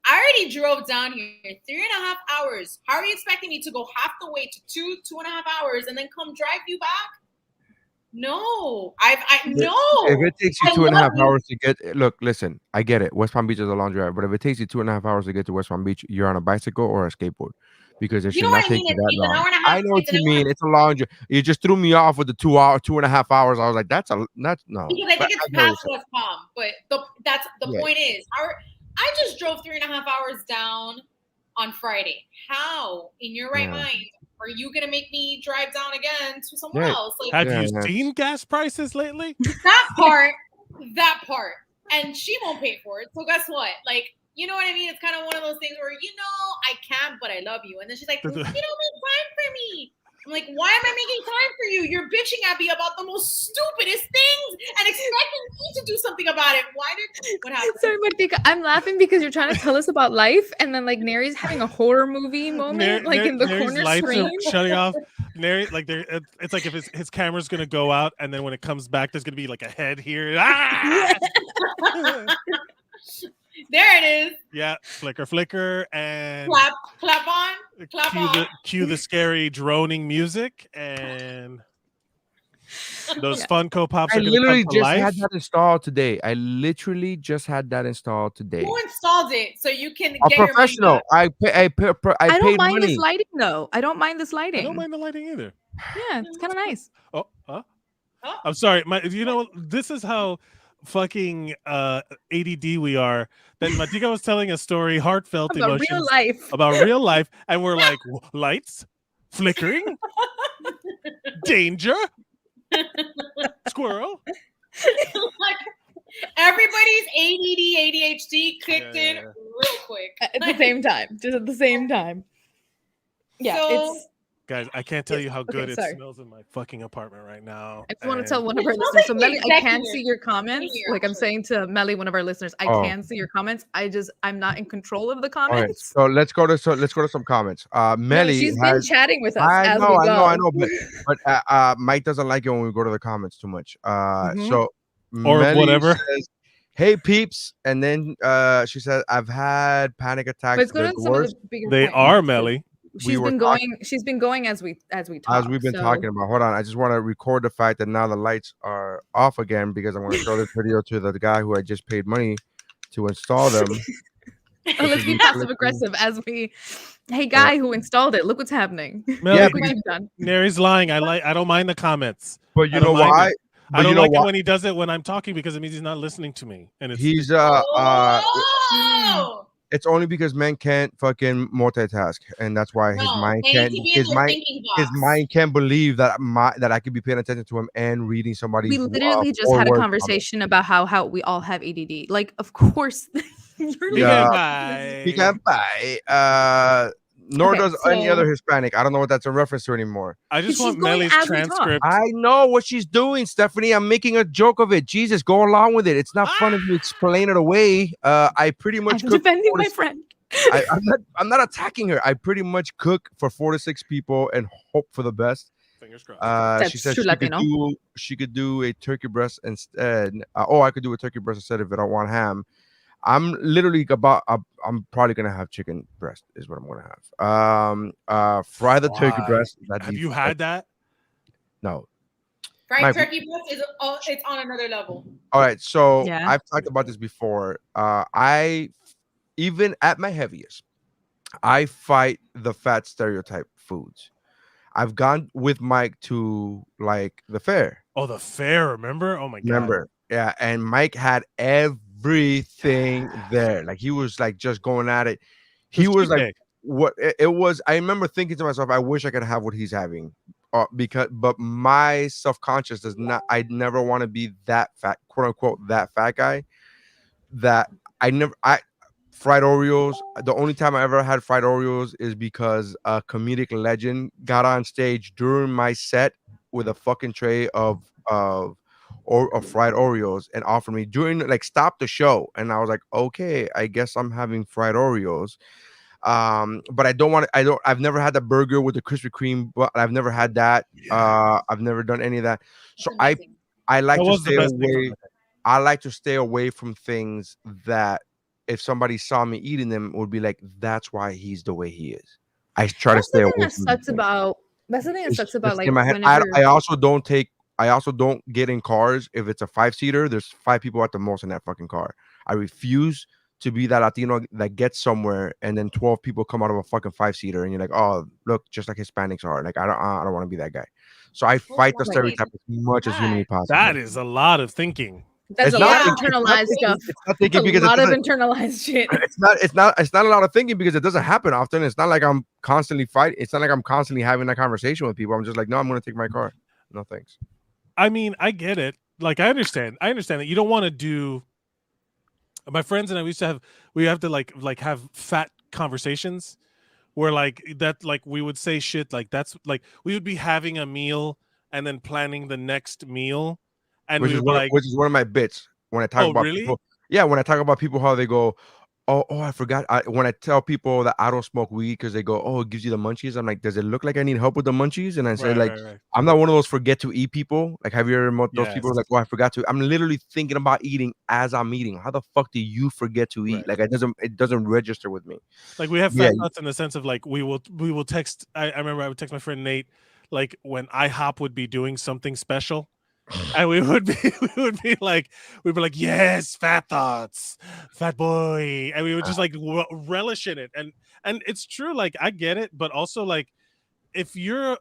I already drove down here 3.5 hours. How are you expecting me to go half the way to 2.5 hours, and then come drive you back? No, no. If it takes you 2.5 hours to get, listen, I get it. West Palm Beach is a long drive, but if it takes you 2.5 hours to get to West Palm Beach, you're on a bicycle or a skateboard, because it should not take you that long. I know what you mean. It's a long drive. You just threw me off with the 2.5 hours. I was like, that's no. Because I think it's past West Palm, but that's the point is, I just drove 3.5 hours down on Friday. How, in your right mind, are you gonna make me drive down again to somewhere else? Like, have you seen gas prices lately? That part, and she won't pay for it. So guess what? Like, you know what I mean? It's kind of one of those things where I can't, but I love you. And then she's like, you don't make time for me. I'm like, why am I making time for you? You're bitching at me about the most stupidest things and expecting me to do something about it. What happened? Sorry, Martika, I'm laughing because you're trying to tell us about life, and then like Neri's having a horror movie moment, in the Neri's corner lights screen. are shutting off. Neri, like it's like if his camera's gonna go out, and then when it comes back, there's gonna be like a head here. There it is. Yeah, flicker, and clap on. Cue the scary droning music, and those Funko Pops are literally come to just life. had that installed today. I literally just had that installed today. Who installed it so you can a get professional? Your money back? I don't mind money. this lighting though. I don't mind this lighting. I don't mind the lighting either. Yeah, it's kind of nice. I'm sorry. This is how fucking ADD we are. That Martika was telling a story, heartfelt about emotions about real life, and we're like, lights flickering, danger, squirrel. Like, everybody's ADD, ADHD kicked in real quick at the same time, just at the same time. Yeah, it's. Guys, I can't tell you how good it smells in my fucking apartment right now. I just want to tell one of our listeners. So Melly, I can see your comments. Like I'm saying to Melly, one of our listeners, I can see your comments. I'm not in control of the comments. All right, so let's go to some comments. Melly, she's been chatting with us. I know, but Mike doesn't like it when we go to the comments too much. So or Melly whatever. Says, hey peeps, and then she said, I've had panic attacks. Let's go to some of the bigger they points. are Melly. She's been going as we talk. As we've been talking about. Hold on, I just want to record the fact that now the lights are off again because I'm going to show this video to the guy who I just paid money to install them. Let's be passive aggressive as we. Hey, guy who installed it, look what's happening. Melly, Look what you've done. Mary's lying. I don't mind the comments. But you know why? I don't like it when he does it when I'm talking because it means he's not listening to me. And it's it's only because men can't fucking multitask, and that's why his mind can't. His mind can't believe that I could be paying attention to him and reading somebody. We literally just had a conversation about how we all have ADD. Like, of course, he can't buy. Nor does any other Hispanic. I don't know what that's a reference to anymore. I just want Melly's transcript. I know what she's doing, Stephanie. I'm making a joke of it. Jesus, go along with it. It's not fun if you explain it away. I pretty much I'm defending my friend. I'm not attacking her. I pretty much cook for 4 to 6 people and hope for the best. Fingers crossed. She said she could do a turkey breast instead. I could do a turkey breast instead if I don't want ham. I'm literally I'm probably gonna have chicken breast is what I'm gonna have. Fry the turkey breast. Have you had that? No. Fried turkey breast it's on another level. All right, so I've talked about this before. I even at my heaviest, I fight the fat stereotype foods. I've gone with Mike to like the fair. Oh, the fair, remember? Oh my god. Remember. Yeah, and Mike had everything there. Like he was like just going at it. He was like what it was. I remember thinking to myself, I wish I could have what he's having. But my self-conscious does not. I never want to be that fat, quote unquote, that fat guy. That fried Oreos. The only time I ever had fried Oreos is because a comedic legend got on stage during my set with a fucking tray of fried Oreos and offered me during stop the show, and I was like, okay, I guess I'm having fried Oreos. But I've never had the burger with the Krispy Kreme, but I've never had that. I've never done any of that. So I like to stay away. I like to stay away from things that if somebody saw me eating them would be like, that's why he's the way he is. I try to stay away from that's the thing that sucks about like in my head. I also don't get in cars if it's a 5-seater. There's 5 people at the most in that fucking car. I refuse to be that Latino that gets somewhere and then 12 people come out of a fucking 5-seater and you're like, oh, look, just like Hispanics are. Like I don't want to be that guy. So I fight the stereotype as much as humanly possible. That is a lot of thinking. That's a lot of internalized stuff. It's not thinking because a lot of internalized shit. It's not a lot of thinking because it doesn't happen often. It's not like I'm constantly fighting. It's not like I'm constantly having that conversation with people. I'm just like, no, I'm going to take my car. No thanks. I mean, I get it. Like, I understand that you don't want to do. My friends and I we have to have fat conversations where we would say shit like that's like we would be having a meal and then planning the next meal. And which is one of my bits when I talk about people. Yeah, when I talk about people, how they go, oh, I forgot. When I tell people that I don't smoke weed because they go, oh, it gives you the munchies. I'm like, does it look like I need help with the munchies? And I say right. I'm not one of those forget to eat people. Like, have you ever met those people like, oh, I forgot to? I'm literally thinking about eating as I'm eating. How the fuck do you forget to eat? Like, it doesn't register with me. Like we have fat nuts in the sense of like we will text. I remember I would text my friend Nate like when IHOP would be doing something special. And we would be like, yes, fat thoughts, fat boy, and we would just like relish in it, and it's true. Like I get it, but also like if you're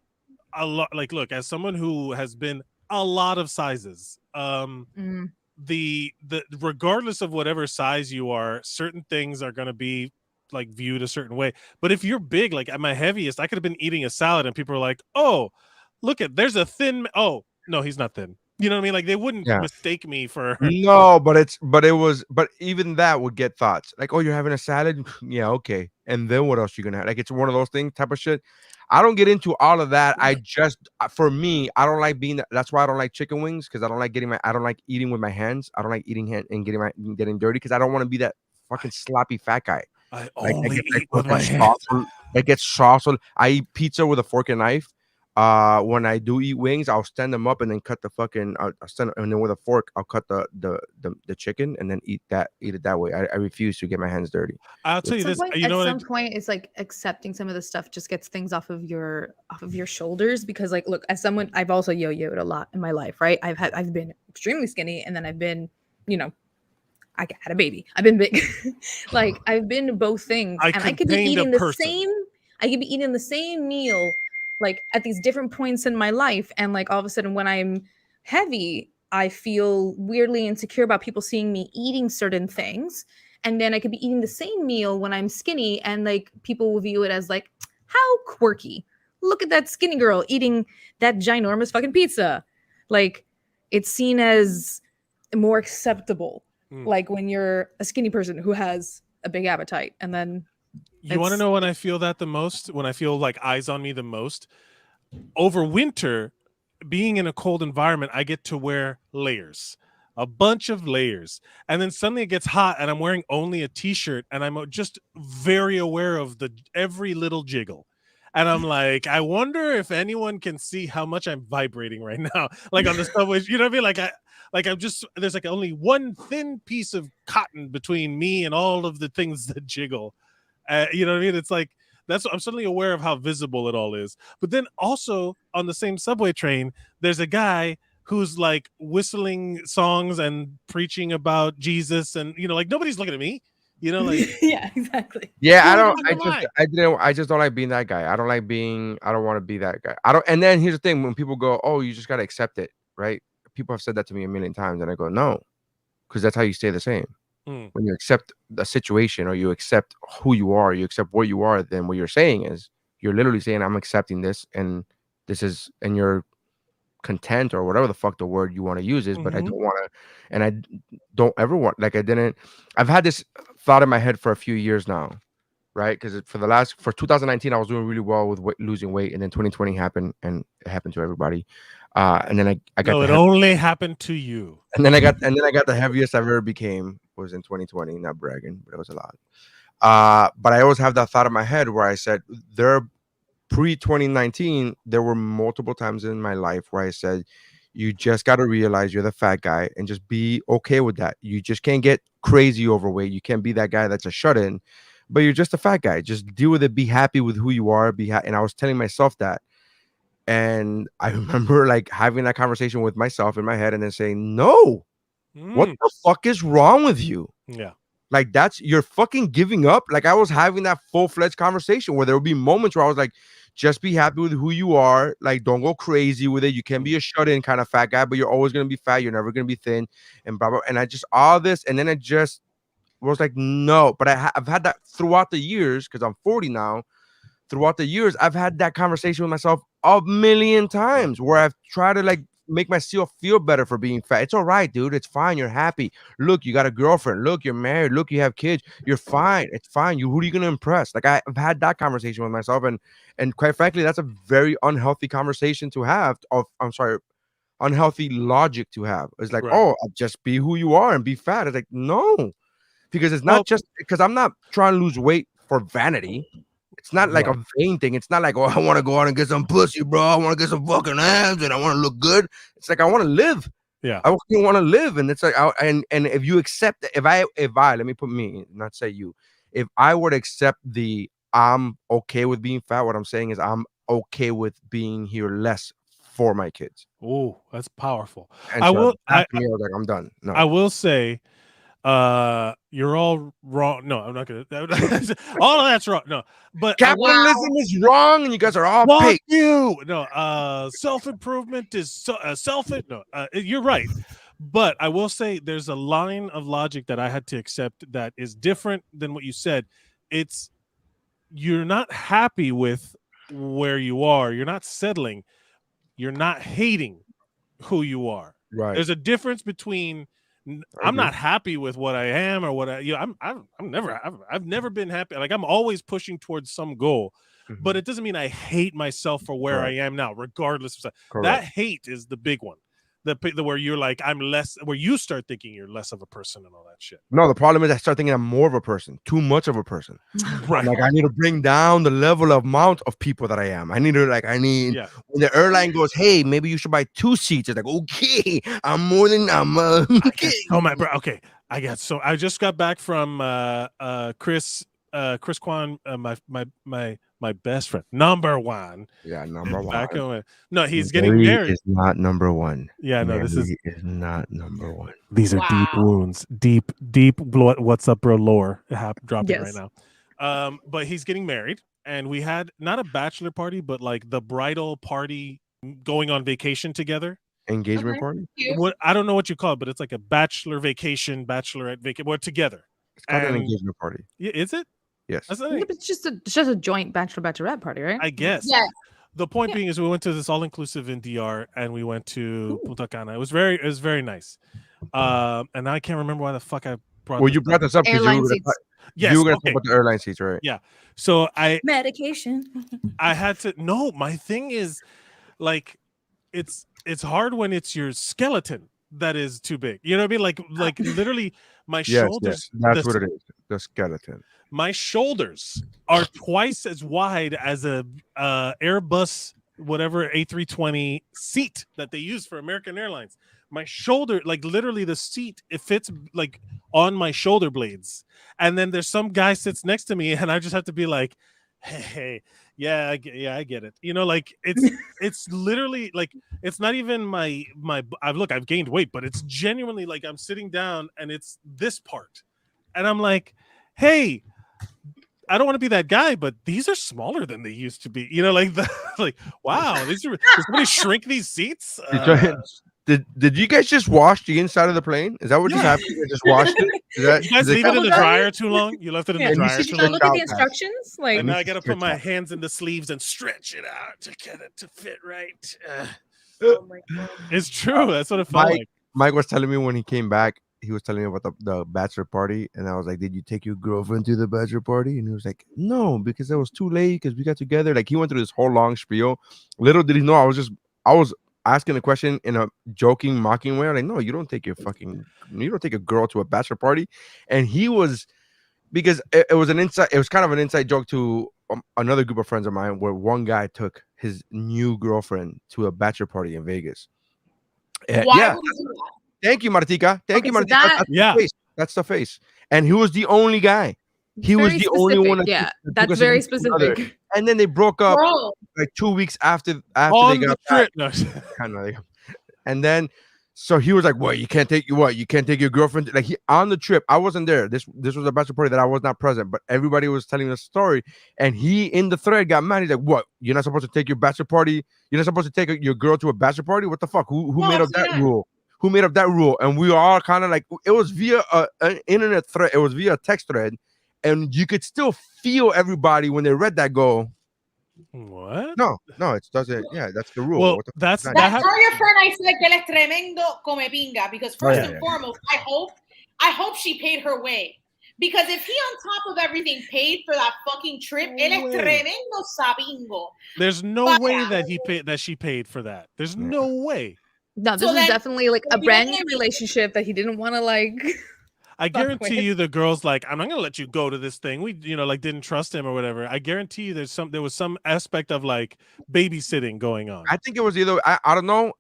a lot, like look, as someone who has been a lot of sizes, the regardless of whatever size you are, certain things are gonna be like viewed a certain way. But if you're big, like at my heaviest, I could have been eating a salad, and people are like, oh, look there's a thin. Oh. No, he's not thin. You know what I mean? Like they wouldn't mistake me for no, but even that would get thoughts like, oh, you're having a salad? Yeah, okay. And then what else you gonna have? Like it's one of those things type of shit. I don't get into all of that. I just for me, I don't like being that's why I don't like chicken wings because I don't like eating with my hands. I don't like eating and getting dirty because I don't want to be that fucking sloppy fat guy. I only eat with my hands. I get sauce. I eat pizza with a fork and knife. When I do eat wings, I'll stand them up and then cut the fucking. I'll stand and then with a fork, I'll cut the chicken and then eat it that way. I refuse to get my hands dirty. I'll tell you this. At some point, it's like accepting some of the stuff just gets things off of your shoulders because, like, look, as someone, I've also yo-yoed a lot in my life, right? I've been extremely skinny and then I've been, I had a baby. I've been big. Like I've been both things. And I could be eating the same. I could be eating the same meal, like at these different points in my life. And like all of a sudden when I'm heavy, I feel weirdly insecure about people seeing me eating certain things. And then I could be eating the same meal when I'm skinny, and like people will view it as like, how quirky. Look at that skinny girl eating that ginormous fucking pizza. Like it's seen as more acceptable. Like when you're a skinny person who has a big appetite. And then you want to know when I feel that the most? When I feel like eyes on me the most? Over winter, being in a cold environment, I get to wear layers. A bunch of layers, and then suddenly it gets hot and I'm wearing only a t-shirt, and I'm just very aware of every little jiggle, and I'm like, I wonder if anyone can see how much I'm vibrating right now, like on the subway. You know what I mean? Like I'm just, there's like only one thin piece of cotton between me and all of the things that jiggle. You know what I mean? It's like I'm suddenly aware of how visible it all is. But then also on the same subway train, there's a guy who's like whistling songs and preaching about Jesus, and like nobody's looking at me, like yeah, exactly. Yeah, I just don't like being that guy. I don't want to be that guy. And then here's the thing, when people go, oh, you just got to accept it, right? People have said that to me a million times, and I go, no, because that's how you stay the same. When you accept the situation, or you accept who you are, you accept where you are, then what you're saying is, you're literally saying, I'm accepting this, and this is, and you're content, or whatever the fuck the word you want to use is. But I don't want to, and I don't ever want, like I've had this thought in my head for a few years now, right? Because for 2019 I was doing really well with losing weight, and then 2020 happened, and it happened to everybody, and then I got it only happened to you, and then I got the heaviest I've ever became was in 2020. Not bragging, but it was a lot. But I always have that thought in my head where I said, pre-2019, there were multiple times in my life where I said, you just got to realize you're the fat guy and just be okay with that. You just can't get crazy overweight. You can't be that guy that's a shut-in, but you're just a fat guy. Just deal with it. Be happy with who you are. And I was telling myself that. And I remember like having that conversation with myself in my head, and then saying, no, what the fuck is wrong with you? Yeah. Like you're fucking giving up. Like I was having that full-fledged conversation where there would be moments where I was like, just be happy with who you are. Like, don't go crazy with it. You can be a shut-in kind of fat guy, but you're always going to be fat. You're never going to be thin, and blah, blah. And I just, all this. And then I just was like, no, but I've had that throughout the years, because I'm 40 now. Throughout the years, I've had that conversation with myself a million times where I've tried to like make myself feel better for being fat. It's all right, dude. It's fine. You're happy. Look, you got a girlfriend. Look, you're married. Look, you have kids. You're fine. It's fine. Who are you gonna impress? Like I've had that conversation with myself, and quite frankly, that's a very unhealthy conversation to have. Unhealthy logic to have. It's like, oh, just be who you are and be fat. It's like, no, because it's not just because I'm not trying to lose weight for vanity. It's not like a vain thing. It's not like, oh, I want to go out and get some pussy, bro. I want to get some fucking abs, and I want to look good. It's like I want to live. Yeah, I want to live, and it's like, and if you accept, if I let me put me, not say you, if I were to accept I'm okay with being fat, what I'm saying is I'm okay with being here less for my kids. Oh, that's powerful. And I was like, I'm done. No, I will say, you're all wrong. No, I'm not gonna. All of that's wrong. No, but capitalism is wrong, and you guys are all paid. You no. Self-improvement is No, you're right. But I will say there's a line of logic that I had to accept that is different than what you said. It's you're not happy with where you are. You're not settling. You're not hating who you are. Right. There's a difference between I'm not happy with what I am or what I've never been happy. Like I'm always pushing towards some goal, but it doesn't mean I hate myself for where I am now, regardless of stuff. That hate is the big one. The where you're like, I'm less, where you start thinking you're less of a person and all that shit. No, the problem is I start thinking I'm more of a person, too much of a person. Right. Like I need to bring down the level of amount of people that I am. I need when the airline goes, hey, maybe you should buy 2 seats. It's like, okay, I'm more than okay. Oh my bro. Okay. I just got back from Chris Kwan, my My best friend, number one. Yeah, number one. No, he's getting married. Is not number one. Yeah, no, this is not number one. These are deep wounds, deep what's up, bro? Lore dropping right now. But he's getting married, and we had not a bachelor party, but like the bridal party, going on vacation together. Engagement party. What I don't know what you call it, but it's like a bachelor vacation, bachelorette vacation. We're together. It's called an engagement party. Yeah, is it? Yes. It's just a joint bachelorette party, right? I guess. Yes. The point being is we went to this all-inclusive in DR, and we went to Punta Cana. It was very nice. And I can't remember why the fuck I brought. Well, you brought this up because you were going to talk about the airline seats, right? Yeah. So medication. I had to. No, my thing is, like, it's hard when it's your skeleton that is too big. You know what I mean? Like literally, my shoulders. Yes. That's what it is. The skeleton. My shoulders are twice as wide as a Airbus, whatever A320 seat that they use for American Airlines. My shoulder, like literally the seat, it fits like on my shoulder blades. And then there's some guy sits next to me, and I just have to be like, hey, yeah, I get it. You know, like it's literally like, it's not even I've gained weight, but it's genuinely like I'm sitting down and it's this part. And I'm like, hey, I don't want to be that guy, but these are smaller than they used to be. You know, like wow, did somebody shrink these seats? Did you guys just wash the inside of the plane? Is that what just happened? You just washed it? You guys leave it in the dryer too long? You left it in the dryer too long? Look at the instructions. Like, and now I got to put my hands in the sleeves and stretch it out to get it to fit right. Oh my God. It's true. That's what it felt like. Mike was telling me when he came back, he was telling me about the bachelor party, and I was like, did you take your girlfriend to the bachelor party? And he was like, no, because it was too late because we got together. Like, he went through this whole long spiel. Little did he know I was asking a question in a joking, mocking way. I'm like, no, you don't take a girl to a bachelor party. And he was, because it was kind of an inside joke to another group of friends of mine, where one guy took his new girlfriend to a bachelor party in Vegas. Why would you do that? Thank you, Martika. Thank you, Martika. That's the face. And he was the only guy. He was the only one. That's very specific. And then they broke up like 2 weeks after they got back. And then, so he was like, "What? You can't take your girlfriend?" Like, on the trip, I wasn't there. This was a bachelor party that I was not present, but everybody was telling the story. And he, in the thread, got mad. He's like, "What? You're not supposed to take your bachelor party? You're not supposed to take your girl to a bachelor party? What the fuck? Who made up that rule? Who made up that rule?" And we were all kind of like, it was via an internet thread. It was via a text thread. And you could still feel everybody when they read that go, what? No, it doesn't. Yeah, that's the rule. Well, that's your friend. I said que él es tremendo come pinga, because first and foremost, I hope she paid her way. Because if he on top of everything paid for that fucking trip, él es tremendo sabingo. There's no way that she paid for that. There's no way. No, this is definitely like a brand new relationship that he didn't want to like. I guarantee you the girl's like, I'm not gonna let you go to this thing. We, like, didn't trust him or whatever. I guarantee you there was some aspect of like babysitting going on. I think it was either I don't know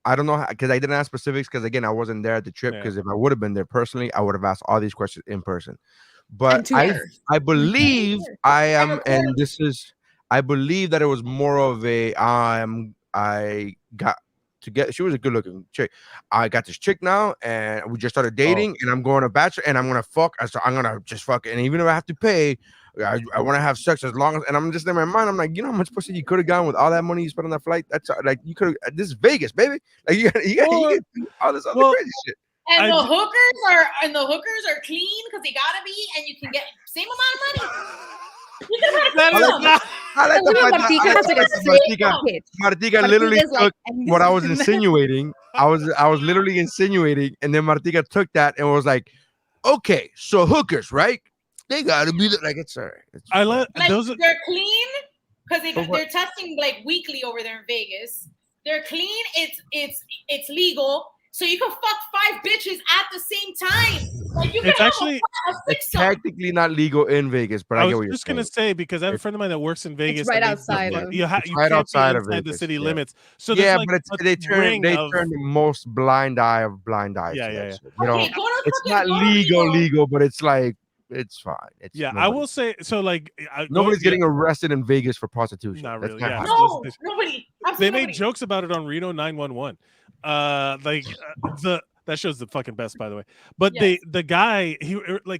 because I didn't ask specifics, because again I wasn't there at the trip, because if I would have been there personally, I would have asked all these questions in person. But I believe I believe that it was more of a I got to get, she was a good looking chick. I got this chick now, and we just started dating, and I'm going to bachelor, and I'm gonna fuck. So I'm gonna just fuck, and even if I have to pay, I want to have sex as long as. And I'm just in my mind, I'm like, you know how much pussy you could have gotten with all that money you spent on that flight? That's like, you could have. This is Vegas, baby. Like you got do all this other crazy shit. And the hookers are clean because they gotta be, and you can get same amount of money. Martika literally took what I was insinuating. I was literally insinuating, and then Martika took that and was like, "Okay, so hookers, right? They gotta be like it's all right." They're clean because they're testing like weekly over there in Vegas. They're clean. It's legal. So you can fuck 5 bitches at the same time. Like it's technically not legal in Vegas, but I get what you're just gonna say, because I have a friend of mine that works in Vegas. It's right outside of the city limits. So but they turn the most blind eye of blind eyes. Yeah. You know, it's not legal, but it's like it's fine. It's I will say so. Like nobody's getting arrested in Vegas for prostitution. Not really. No, nobody. They made jokes about it on Reno 911. That show's the fucking best, by the way. But the guy,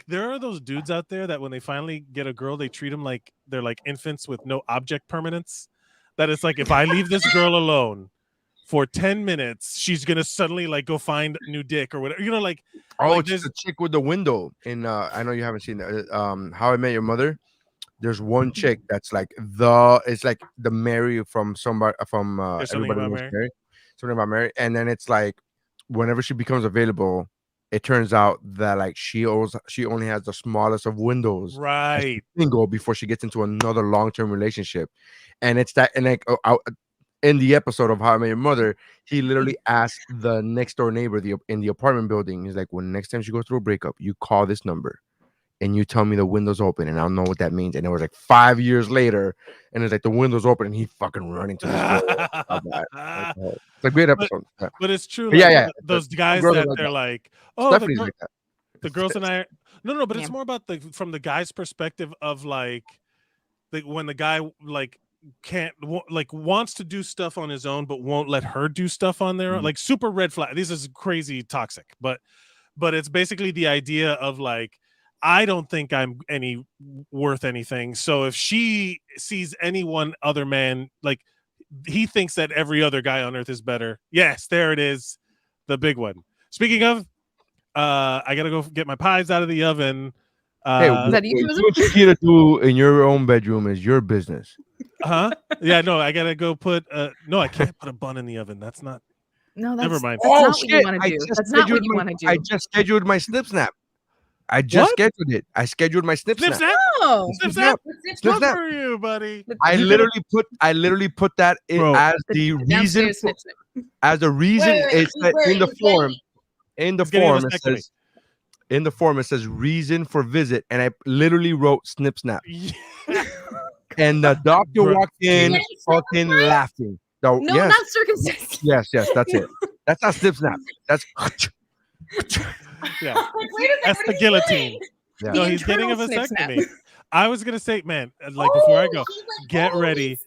there are those dudes out there that when they finally get a girl, they treat them like they're like infants with no object permanence. That it's like, if I leave this girl alone for 10 minutes, she's gonna suddenly like go find new dick or whatever. Like it's the chick with the window in I know you haven't seen that. How I Met Your Mother. There's one chick that's like it's like the Mary from somebody from Everybody Knows Mary. Something about Mary, and then it's like whenever she becomes available, it turns out that like she only has the smallest of windows, right? Single before she gets into another long-term relationship, and it's that, and like in the episode of How I Met Your Mother, he literally asked the next door neighbor in the apartment building. He's like, "When next time she goes through a breakup, you call this number, and you tell me the window's open, and I'll know what that means." And it was like 5 years later, and it's like the window's open, and he fucking running to the door. It's a great episode. But it's true. Like, those guys that they're like, oh, the girls and I. No. But it's more about from the guy's perspective of like when the guy like wants to do stuff on his own, but won't let her do stuff on their own. Like super red flag. This is crazy toxic, but it's basically the idea of like, I don't think I'm worth anything. So if she sees any one other man, like he thinks that every other guy on earth is better. Yes, there it is. The big one. Speaking of, I got to go get my pies out of the oven. What you to do in your own bedroom is your business. Yeah, no, I got to go put, no, I can't put a bun in the oven. That's not. No, never mind. That's not what you want to do. That's not what you want to do. I just scheduled my snip snap. I just scheduled it. I scheduled my snip snap. Oh, snip snap for you, buddy. I literally put that in as the reason. As a reason, it's in the form. In the form, it says reason for visit, and I literally wrote snip snap. And the doctor walked in, fucking laughing. No, not circumcision. Yes, that's it. That's not snip snap. That's. Yeah, that's the guillotine. Yeah. No, he's getting a vasectomy. I was gonna say, man, like before I go, get ready.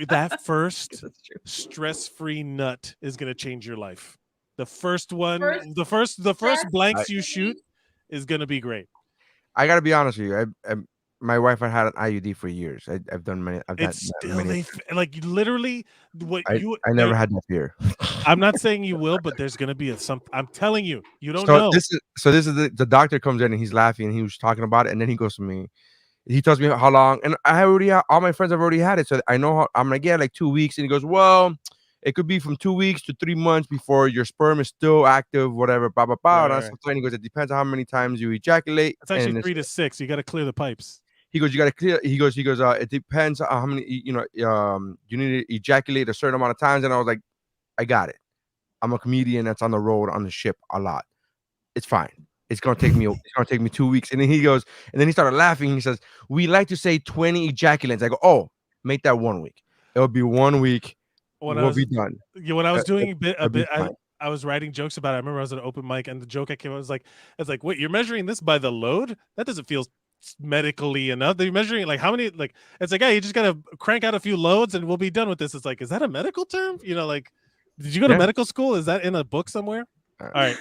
That first stress-free nut is gonna change your life. The first one, the first blanks you shoot is gonna be great. I gotta be honest with you. My wife had an IUD for years. I've done many. Like literally what I never had that fear. I'm not saying you will, but there's gonna be I'm telling you, you don't know. This is the doctor comes in and he's laughing and he was talking about it, and then he goes to me. He tells me how long, and all my friends have already had it, so I know how. I'm like, yeah, like 2 weeks, and he goes, well, it could be from 2 weeks to 3 months before your sperm is still active, whatever, blah blah blah. Right. And he goes, it depends on how many times you ejaculate. It's actually 3 to 6. You got to clear the pipes. He goes, you got to clear. He goes, it depends on how many, you need to ejaculate a certain amount of times. And I was like, I got it. I'm a comedian that's on the road on the ship a lot. It's fine. It's gonna take me 2 weeks. And then he goes, and then he started laughing. He says, we like to say 20 ejaculants. I go, oh, make that 1 week. It'll be 1 week. We'll be done. Yeah, when I was doing a bit, I was writing jokes about it. I remember I was at an open mic, and the joke I came out was like, wait, you're measuring this by the load? That doesn't feel medically enough. They're measuring like how many, like it's like, hey, you just gotta crank out a few loads and we'll be done with this. It's like, is that a medical term? Like, did you go to medical school? Is that in a book somewhere? All right,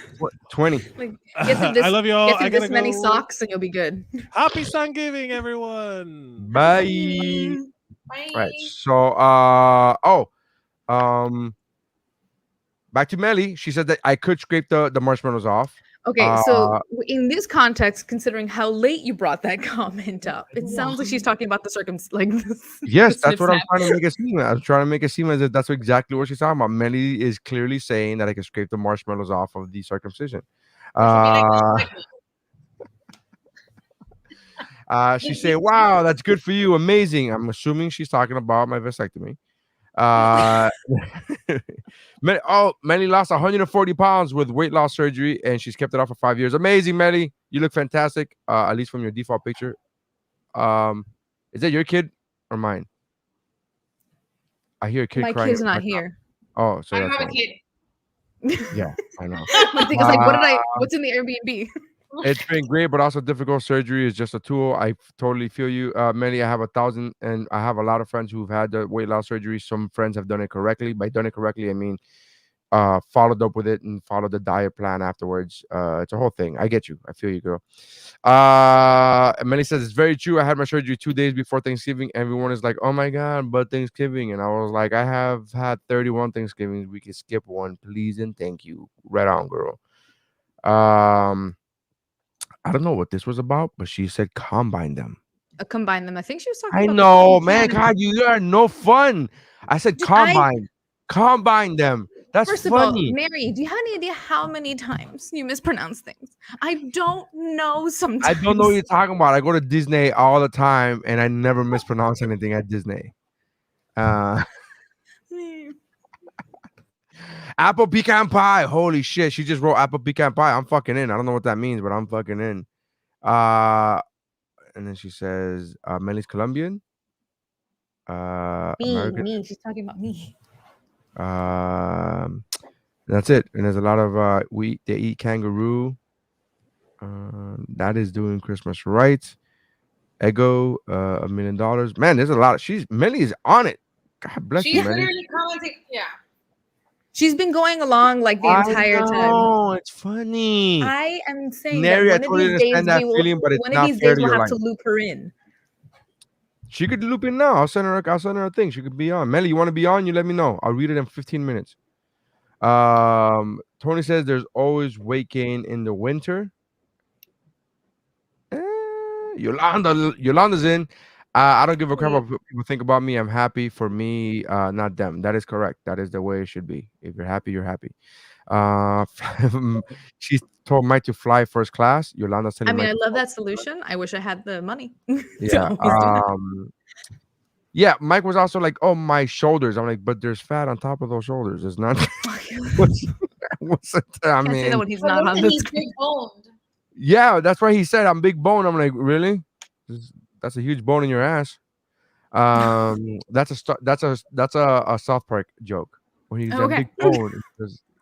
20. Like, I love you all. Get through this many socks and you'll be good. Happy Thanksgiving, everyone. Bye. Bye. Right. So back to Melly. She said that I could scrape the marshmallows off. Okay, so in this context, considering how late you brought that comment up, it sounds like she's talking about the Yes, that's what I'm trying to make it seem. I'm trying to make it seem as if that's exactly what she's talking about. Melly is clearly saying that I can scrape the marshmallows off of the circumcision. She said, "Wow, that's good for you, amazing." I'm assuming she's talking about my vasectomy. Melly lost 140 pounds with weight loss surgery, and she's kept it off for 5 years. Amazing, Melly. You look fantastic. At least from your default picture. Is that your kid or mine? I hear a kid crying. My kid's not here. Oh, so I don't have a kid. Yeah, I know. I think it's like, what's in the Airbnb? It's been great, but also difficult. Surgery is just a tool. I totally feel you, Melly. I have 1,000, and I have a lot of friends who've had the weight loss surgery. Some friends have done it correctly. By done it correctly, I mean followed up with it and followed the diet plan afterwards. It's a whole thing. I get you. I feel you, girl. Melly says it's very true. I had my surgery 2 days before Thanksgiving. Everyone is like, "Oh my god, but Thanksgiving," and I was like, "I have had 31 Thanksgivings. We can skip one, please and thank you." Right on, girl. I don't know what this was about, but she said combine them. Combine them. I think she was talking I about know, man. God, you are no fun. I said combine. Combine them. That's First funny. of all, Mary, do you have any idea how many times you mispronounce things? I don't know sometimes. I don't know what you're talking about. I go to Disney all the time, and I never mispronounce anything at Disney. Apple pecan pie. Holy shit. She just wrote apple pecan pie. I'm fucking in. I don't know what that means, but I'm fucking in. And then she says, Melly's Colombian. American. Me. She's talking about me. That's it. And there's a lot of they eat kangaroo. That is doing Christmas right. Ego, $1 million. Man, there's a lot of Melly is on it. God bless you, She's Melly. literally commenting. Yeah. She's been going along like the entire time. Oh, it's funny. I am saying Neri, that I totally understand that feeling, but it's not fair to your we'll have life. to loop her in. She could loop in now. I'll send her a thing. She could be on. Melly, you want to be on? You let me know. I'll read it in 15 minutes. Tony says there's always weight gain in the winter. Yolanda's in. I don't give a crap what people think about me. I'm happy for me, not them. That is correct. That is the way it should be. If you're happy, you're happy. She told Mike to fly first class. Yolanda's telling Mike. I love that solution. I wish I had the money. Yeah. Yeah. Mike was also like, "Oh, my shoulders." I'm like, "But there's fat on top of those shoulders. It's not." what's it? I mean, say that when he's not on the screen. Big boned. Yeah, that's why he said I'm big bone. I'm like, really? That's a huge bone in your ass. That's a South Park joke. When he's a big bone.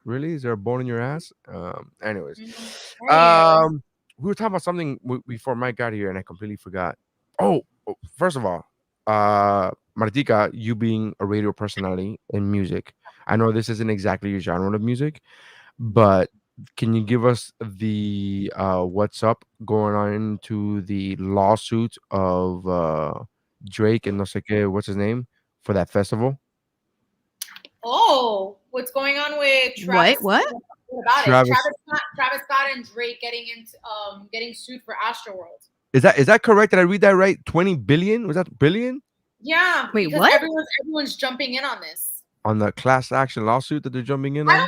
Really? Is there a bone in your ass? Anyways. We were talking about something before Mike got here and I completely forgot. Oh, first of all, Martika, you being a radio personality in music, I know this isn't exactly your genre of music, but can you give us the what's up going on into the lawsuit of Drake and no sé qué, what's his name, for that festival? Oh, what's going on with Travis? What? What about Travis Scott and Drake getting sued for Astroworld. Is that correct? Did I read that right? 20 billion? Was that billion? Yeah. Wait, what? Everyone's jumping in on this. On the class action lawsuit that they're jumping in on? I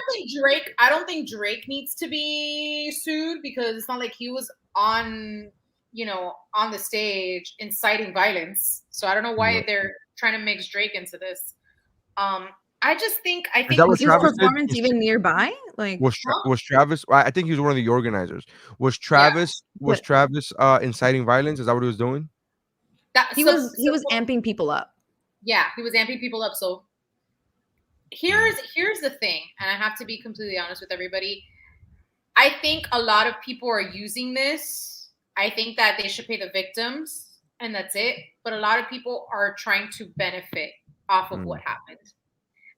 don't think Drake needs to be sued because it's not like he was on the stage inciting violence. So I don't know why they're trying to mix Drake into this. I think was his performance even nearby? Like was Travis? I think he was one of the organizers. Was Travis inciting violence? Is that what he was doing? He was amping people up. Yeah, he was amping people up. So here's the thing, and I have to be completely honest with everybody. I think a lot of people are using this. I think that they should pay the victims, and that's it. But a lot of people are trying to benefit off of what happened.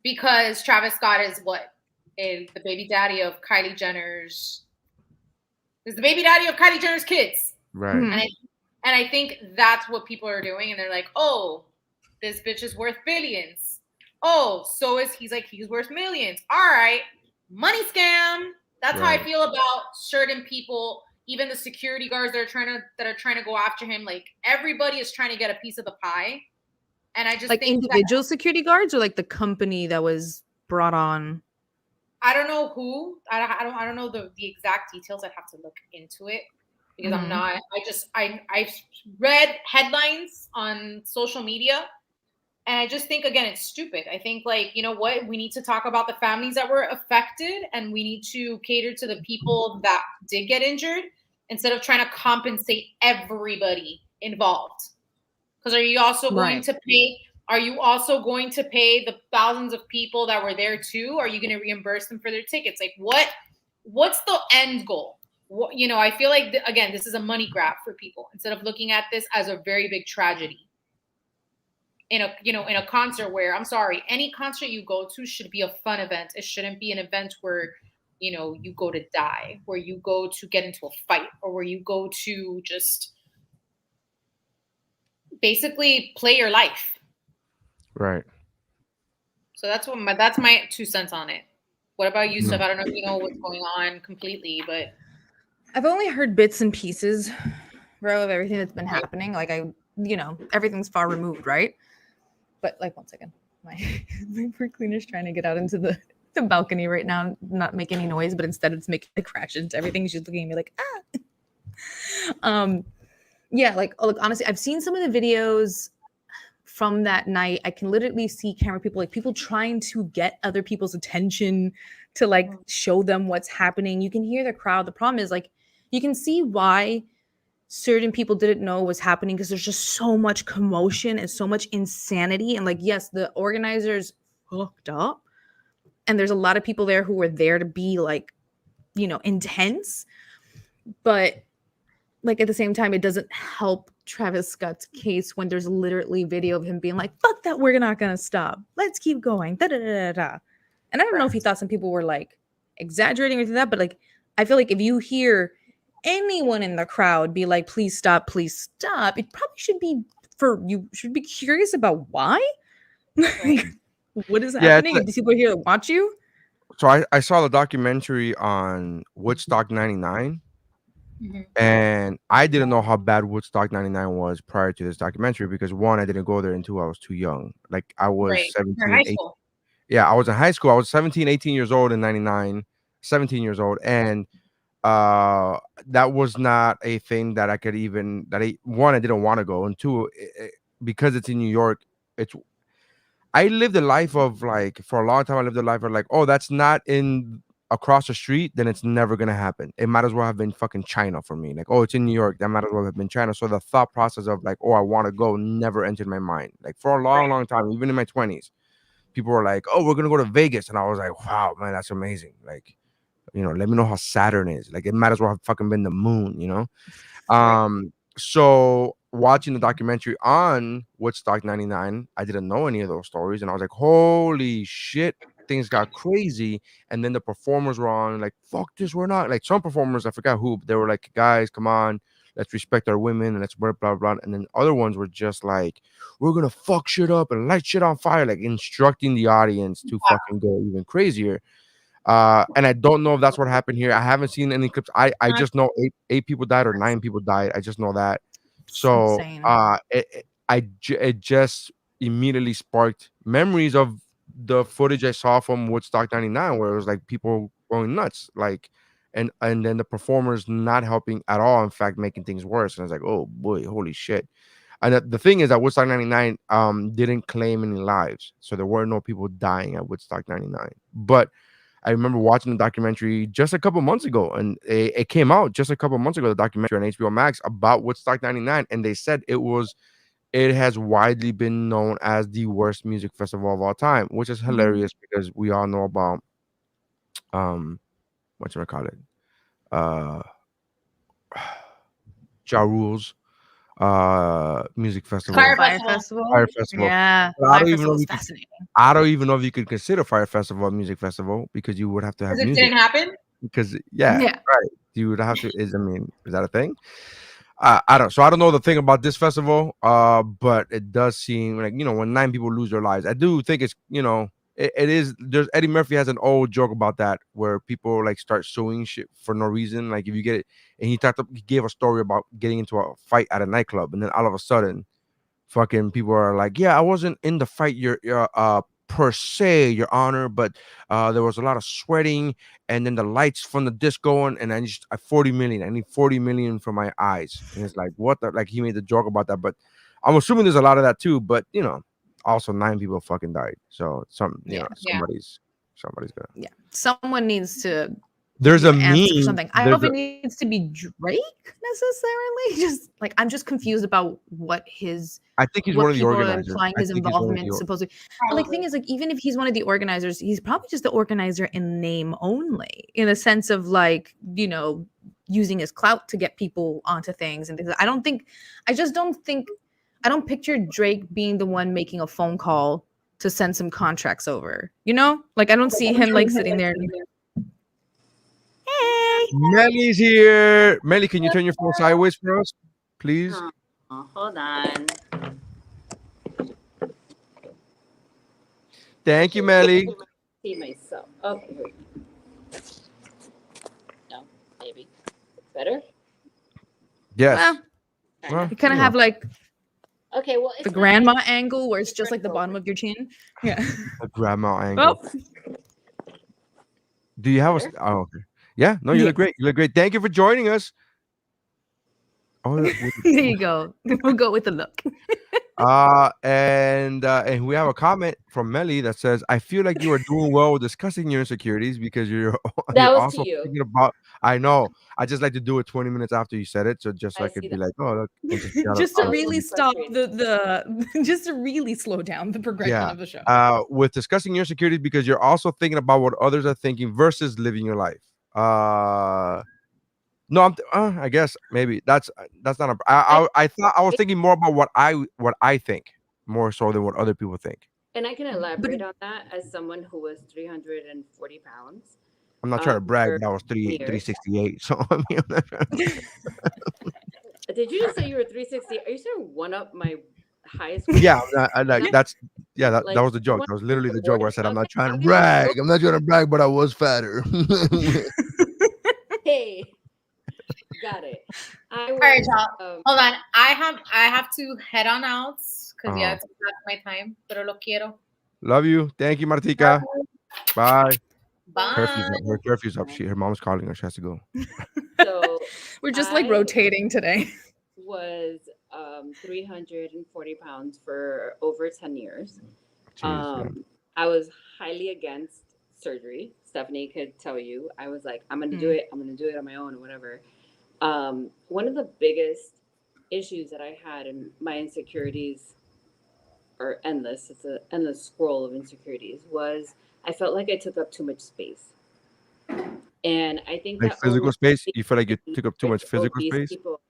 Because Travis Scott is the baby daddy of Kylie Jenner's. Is the baby daddy of Kylie Jenner's kids, right? And I think that's what people are doing, and they're like, "Oh, this bitch is worth billions. Oh, so he's worth millions. All right, money scam." That's how I feel about certain people, even the security guards that are trying to go after him. Like everybody is trying to get a piece of the pie. And I just think individual security guards or like the company that was brought on. I don't know who. I don't know the exact details. I'd have to look into it because I'm not. I read headlines on social media, and I just think again it's stupid. I think you know what, we need to talk about the families that were affected, and we need to cater to the people that did get injured instead of trying to compensate everybody involved. Because are you also going to pay? Are you also going to pay the thousands of people that were there too? Are you going to reimburse them for their tickets? Like what's the end goal? you know, I feel like again, this is a money grab for people instead of looking at this as a very big tragedy. In a concert where, I'm sorry, any concert you go to should be a fun event. It shouldn't be an event where, you know, you go to die, where you go to get into a fight, or where you go to just basically play your life. Right. So that's my 2 cents on it. What about you, Steph? I don't know if you know what's going on completely, but I've only heard bits and pieces, bro, of everything that's been happening. Like everything's far removed, right? But like, one second, my poor cleaner's trying to get out into the balcony right now, not make any noise, but instead it's making a crash into everything. She's looking at me like, yeah, like, look, honestly, I've seen some of the videos from that night. I can literally see camera people, like people trying to get other people's attention to like show them what's happening. You can hear the crowd. The problem is, like, you can see why certain people didn't know what was happening, because there's just so much commotion and so much insanity. And like, yes, the organizers fucked up, and there's a lot of people there who were there to be like, intense, but like at the same time, it doesn't help Travis Scott's case when there's literally video of him being like, fuck that, we're not gonna stop, let's keep going, da da da da. And I don't know if he thought some people were like exaggerating or that, but like, I feel like if you hear anyone in the crowd be like, please stop, it probably should be you should be curious about why. Like, what is happening? These people here that watch you. So I saw the documentary on Woodstock 99. And I didn't know how bad Woodstock 99 was prior to this documentary, because one, I didn't go there, and two, I was too young. Like I was 17, 18. Yeah, I was in high school. I was 17, 18 years old in 99, 17 years old. And that was not a thing that I could even, one, I didn't want to go. And two, because it's in New York, I lived a life of like, for a long time, I lived a life of like, oh, that's not in across the street, then it's never gonna happen. It might as well have been fucking China for me. Like, oh, it's in New York, that might as well have been China. So the thought process of like, oh, I want to go, never entered my mind. Like for a long time, even in my 20s, people were like, oh, we're gonna go to Vegas, and I was like, wow, man, that's amazing. Like, let me know how Saturn is. Like, it might as well have fucking been the moon, So watching the documentary on Woodstock 99, I didn't know any of those stories, and I was like, holy shit, things got crazy. And then the performers were on like, fuck this, we're not, like, some performers, I forgot who, they were like, guys, come on, let's respect our women, and let's blah blah blah. And then other ones were just like, we're gonna fuck shit up and light shit on fire, like instructing the audience to fucking go even crazier. And I don't know if that's what happened here. I haven't seen any clips. I just know eight people died or 9 people died. I just know that. So it just immediately sparked memories of the footage I saw from Woodstock 99, where it was like people going nuts, like, and then the performers not helping at all, in fact making things worse. And I was like, oh boy, holy shit. And the thing is that Woodstock 99 didn't claim any lives, so there were no people dying at Woodstock 99. But I remember watching the documentary just a couple months ago, and it came out just a couple months ago, the documentary on HBO Max about Woodstock 99, and they said it has widely been known as the worst music festival of all time, which is hilarious because we all know about whatchamacallit, Ja Rule's music festival. Fire Festival. Yeah. Fire Festival is fascinating. I don't even know if you could consider Fire Festival a music festival, because you would have to have music. It didn't happen? Because right. You would have to, is that a thing? I don't know the thing about this festival, but it does seem like, when 9 people lose their lives, I do think it's, it is, there's, Eddie Murphy has an old joke about that, where people like start suing shit for no reason. Like if you get it, and he gave a story about getting into a fight at a nightclub, and then all of a sudden fucking people are like, yeah, I wasn't in the fight, your per se, your honor, but there was a lot of sweating, and then the lights from the disc going, and I need 40 million. I need 40 million for my eyes. And it's like, what the, like, he made the joke about that, but I'm assuming there's a lot of that too. But also 9 people fucking died. So somebody's gonna. Someone needs to. There's a meme. Something. I don't know if it needs to be Drake necessarily. Just like, I'm just confused about what his. I think he's one of the organizers. Implying his involvement supposedly. But like, thing is, like, even if he's one of the organizers, he's probably just the organizer in name only, in a sense of like, using his clout to get people onto things and things. I don't picture Drake being the one making a phone call to send some contracts over. You know? Like I don't see him like sitting there. Hey, Melly's here. Melly, can you turn your phone sideways for us, please? Hold on. Thank you, Melly. See myself. Okay, here we go. No, maybe. Better? Yes. Well, you kind of have like okay, well, the grandma angle where it's just like the bottom of your chin. Yeah. A grandma angle. Oh. Do you have a? Oh, okay. Yeah. No, you look great. You look great. Thank you for joining us. Oh, there you go. We'll go with the look. And we have a comment from Melly that says, "I feel like you are doing well with discussing your insecurities because you're also thinking about." I know. I just like to do it 20 minutes after you said it, so just so I could be like, "Oh, look." Just to really stop just to really slow down the progression of the show. With discussing your insecurities because you're also thinking about what others are thinking versus living your life. No, I guess maybe that's not I thought I was thinking more about what I think more so than what other people think. And I can elaborate on that as someone who was 340 pounds. I'm not trying to brag, but I was 368. So I mean, I'm not trying to... Did you just say you were 360? Are you trying to one up my highest? Yeah, that was the joke. That was literally the joke where I said I'm not trying to brag. I'm not trying to brag, but I was fatter. Hey. Got it. All right, y'all. Hold on. I have to head on out because it's past my time. Pero lo quiero. Love you. Thank you, Martika. Bye. Bye. Her curfew's up. Her mom's calling her. She has to go. So we're just like rotating today. Was 340 pounds for over 10 years. I was highly against surgery. Stephanie could tell you. I was like, I'm gonna do it. I'm gonna do it on my own or whatever. One of the biggest issues that I had in my insecurities are endless. It's an endless scroll of insecurities. Was I felt like I took up too much space, and I think like that physical space. You feel like you took up too much physical space. People,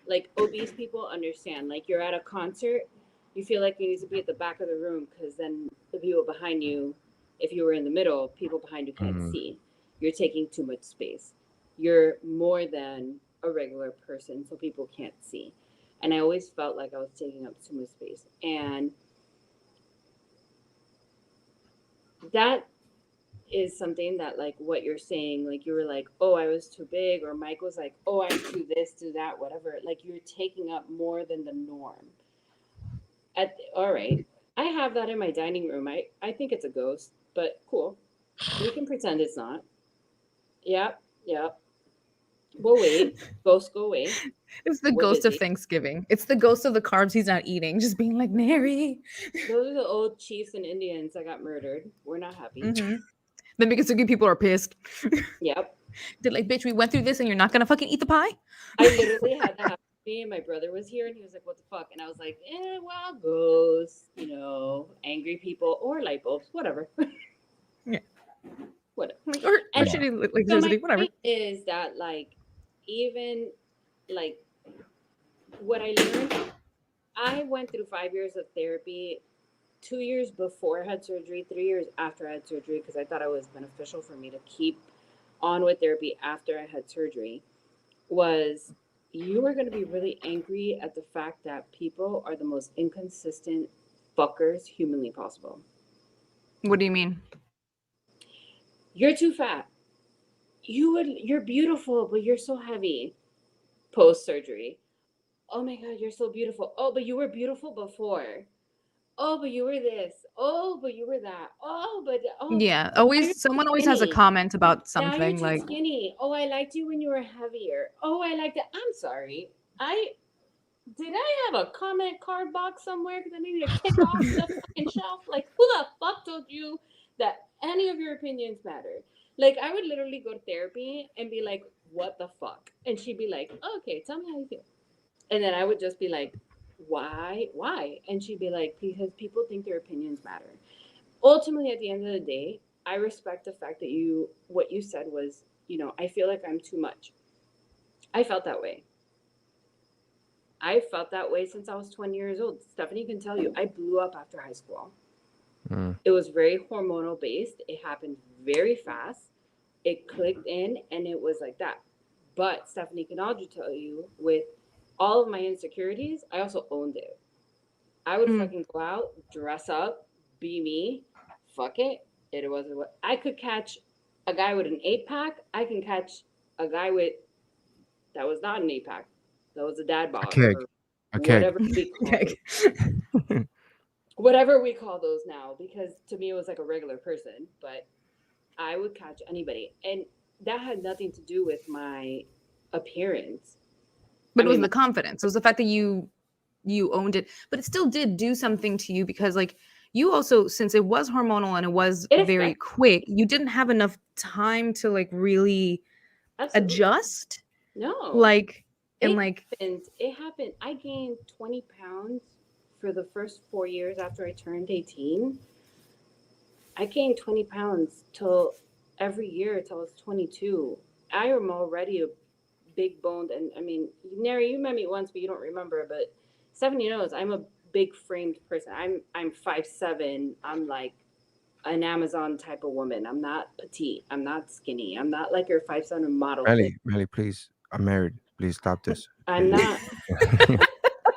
like obese people understand. Like you're at a concert, you feel like you need to be at the back of the room because then the people behind you, if you were in the middle, people behind you can't see. You're taking too much space. You're more than a regular person, so people can't see. And I always felt like I was taking up too much space. And that is something that, like what you're saying, like you were like, oh, I was too big, or Mike was like, oh, I'm too this, too that, whatever. Like you're taking up more than the norm. All right. I have that in my dining room. I think it's a ghost, but cool. We can pretend it's not. Yep. We'll wait. Ghosts go away. It's the ghost of Thanksgiving. It's the ghost of the carbs he's not eating, just being like, Mary. Those are the old chiefs and Indians that got murdered. We're not happy. Mm-hmm. The Miccosukee people are pissed. Yep. They're like, bitch, we went through this and you're not gonna fucking eat the pie? I literally had that happen to me, and my brother was here and he was like, what the fuck? And I was like, well, ghosts, angry people or light bulbs, whatever. Yeah. Whatever. Or actually, electricity, whatever. Is that like, even like what I learned, I went through 5 years of therapy, 2 years before I had surgery, 3 years after I had surgery, because I thought it was beneficial for me to keep on with therapy after I had surgery. Was you are going to be really angry at the fact that people are the most inconsistent fuckers humanly possible. What do you mean? You're too fat. You're beautiful, but you're so heavy. Post-surgery. Oh my God, you're so beautiful. Oh, but you were beautiful before. Oh, but you were this. Oh, but you were that. Yeah, someone always has a comment about something. Now you're too like skinny. Oh, I liked you when you were heavier. Oh, I liked it. I'm sorry. Did I have a comment card box somewhere because I needed to kick off the fucking shelf? Like, who the fuck told you that any of your opinions mattered? Like, I would literally go to therapy and be like, what the fuck? And she'd be like, oh, okay, tell me how you feel. And then I would just be like, why? And she'd be like, because people think their opinions matter. Ultimately, at the end of the day, I respect the fact that what you said was, I feel like I'm too much. I felt that way. I felt that way since I was 20 years old. Stephanie can tell you, I blew up after high school. It was very hormonal based. It happened very fast. It clicked in and it was like that. But Stephanie can also tell you, with all of my insecurities, I also owned it. I would fucking go out, dress up, be me, fuck it. It wasn't what I could catch a guy with an 8-pack. I can catch a guy with that was not an 8-pack. That was a dad bod. A keg. Whatever we call those now, because to me it was like a regular person, but I would catch anybody. And that had nothing to do with my appearance. But it was the confidence. It was the fact that you owned it. But it still did do something to you because like you also, since it was hormonal and it was very quick, you didn't have enough time to like really adjust. No. Like, it happened. I gained 20 pounds for the first 4 years after I turned 18. I gained 20 pounds till every year till I was 22. I am already a big boned, and I mean, Neri, you met me once, but you don't remember. But Stephanie knows I'm a big framed person. I'm 5'7". I'm like an Amazon type of woman. I'm not petite. I'm not skinny. I'm not like your 5'7" model. Melly, please. I'm married. Please stop this. I'm not.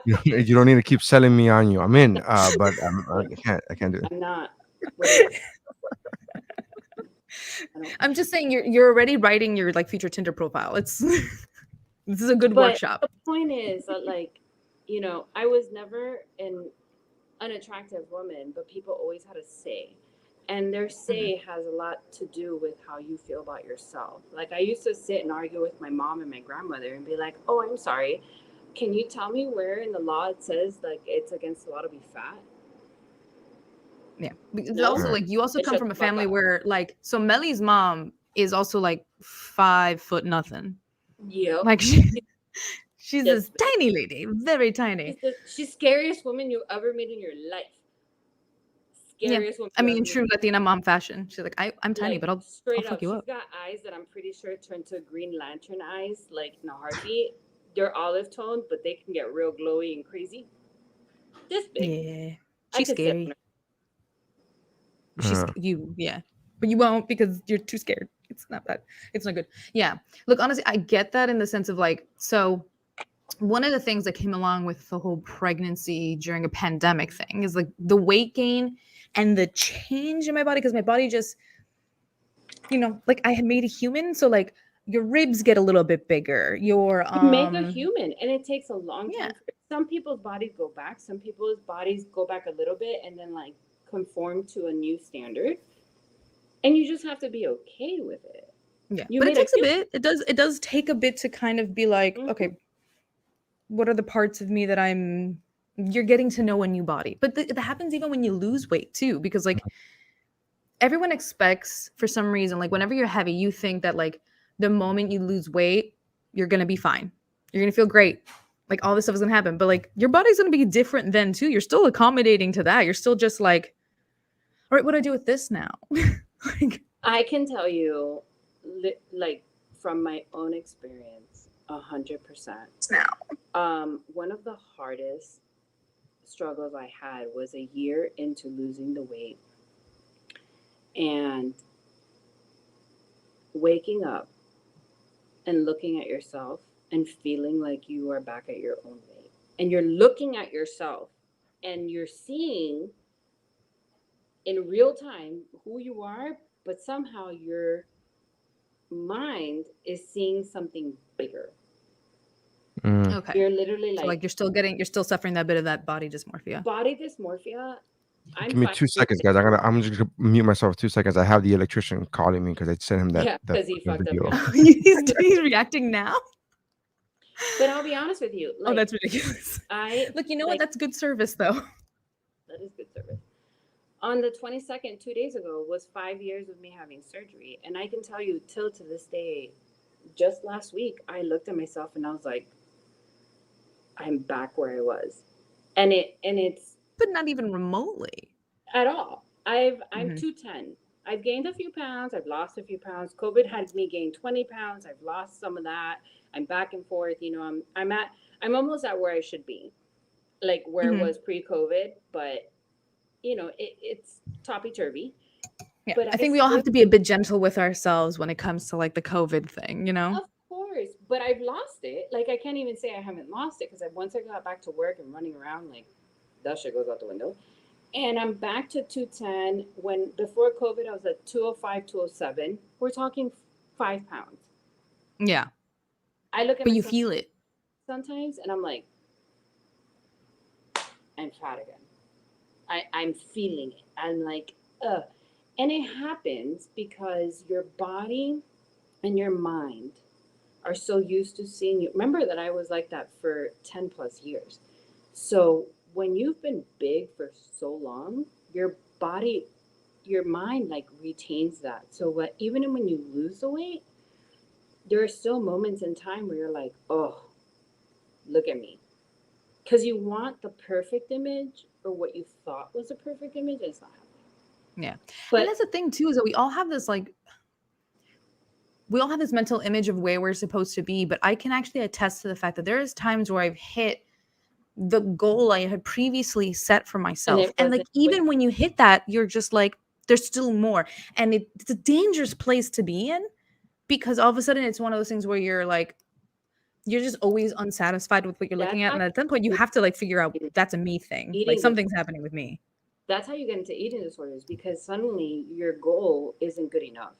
You don't need to keep selling me on you. I'm in, but I can't do it. I'm not. I'm just saying you're already writing your like future Tinder profile. This is a good workshop. The point is that, like, you know, I was never an unattractive woman, but people always had a say. And their say has a lot to do with how you feel about yourself. Like, I used to sit and argue with my mom and my grandmother and be like, oh, I'm sorry. Can you tell me where in the law it says, like, it's against the law to be fat? Yeah. Because also, like, you also come from a family where, like, so Melly's mom is also, like, 5 foot nothing. Yeah. Like, she's this tiny lady, very tiny. She's the scariest woman you ever met in your life. Scariest woman. I mean, in true Latina mom fashion. She's like, I'm tiny, but I'll fuck you up. She's got eyes that I'm pretty sure turn to Green Lantern eyes, like in a heartbeat. They're olive toned, but they can get real glowy and crazy. This big. Yeah. She's scary. But you won't because you're too scared. It's not that. It's not good. Yeah. Look, honestly, I get that in the sense of like, so one of the things that came along with the whole pregnancy during a pandemic thing is like the weight gain and the change in my body, because my body just, you know, like I had made a human. So like your ribs get a little bit bigger. You make a human, and it takes a long time. Some people's bodies go back. Some people's bodies go back a little bit and then like conform to a new standard. And you just have to be okay with it. Yeah, but it takes a bit. It does take a bit to kind of be like, okay, what are the parts of me that you're getting to know a new body. But that happens even when you lose weight too, because like everyone expects for some reason, like whenever you're heavy, you think that like the moment you lose weight, you're going to be fine. You're going to feel great. Like all this stuff is going to happen, but like your body's going to be different then too. You're still accommodating to that. You're still just like, all right, what do I do with this now? Like, I can tell you like from my own experience, 100% now. One of the hardest struggles I had was a year into losing the weight and waking up and looking at yourself and feeling like you are back at your own weight. And you're looking at yourself and you're seeing in real time who you are, but somehow your mind is seeing something bigger. Okay. You're literally like you're still suffering that bit of that body dysmorphia. Give me 2 seconds, guys. I'm just gonna mute myself 2 seconds. I have the electrician calling me because I sent him that. Yeah, because he fucked video. up. He's reacting now. But I'll be honest with you. Like, that's ridiculous. Look, you know what? That's good service, though. That is good service. On the 22nd, 2 days ago, was 5 years of me having surgery, and I can tell you, till to this day, just last week, I looked at myself and I was like, I'm back where I was, and it's but not even remotely at all. I'm 210. I've gained a few pounds. I've lost a few pounds. COVID had me gain 20 pounds. I've lost some of that. I'm back and forth. You know, I'm almost at where I should be, like where it was pre-COVID. But you know, it's topsy-turvy. Yeah, but I think we all have to be a bit gentle with ourselves when it comes to like the COVID thing, you know? Of course, but I've lost it. Like I can't even say I haven't lost it because once I got back to work and running around, like that shit goes out the window. And I'm back to 210. When before COVID, I was at 205, 207. We're talking 5 pounds. Yeah. I look at but you feel it sometimes, and I'm like, I'm fat again. I'm feeling it. I'm like, ugh. And it happens because your body and your mind are so used to seeing you. Remember that I was like that for 10 plus years. So when you've been big for so long, your body, your mind like retains that. So even when you lose the weight, there are still moments in time where you're like, oh, look at me. Because you want the perfect image or what you thought was a perfect image, and it's not happening. Yeah. But and that's the thing too, is that we all have this mental image of where we're supposed to be. But I can actually attest to the fact that there is times where I've hit the goal I had previously set for myself. And like, even when you hit that, you're just like, there's still more. And it's a dangerous place to be in, because all of a sudden it's one of those things where you're like, you're just always unsatisfied with what you're looking at. And at that point you have to like figure out that's a me thing. Like something's happening with me. That's how you get into eating disorders, because suddenly your goal isn't good enough.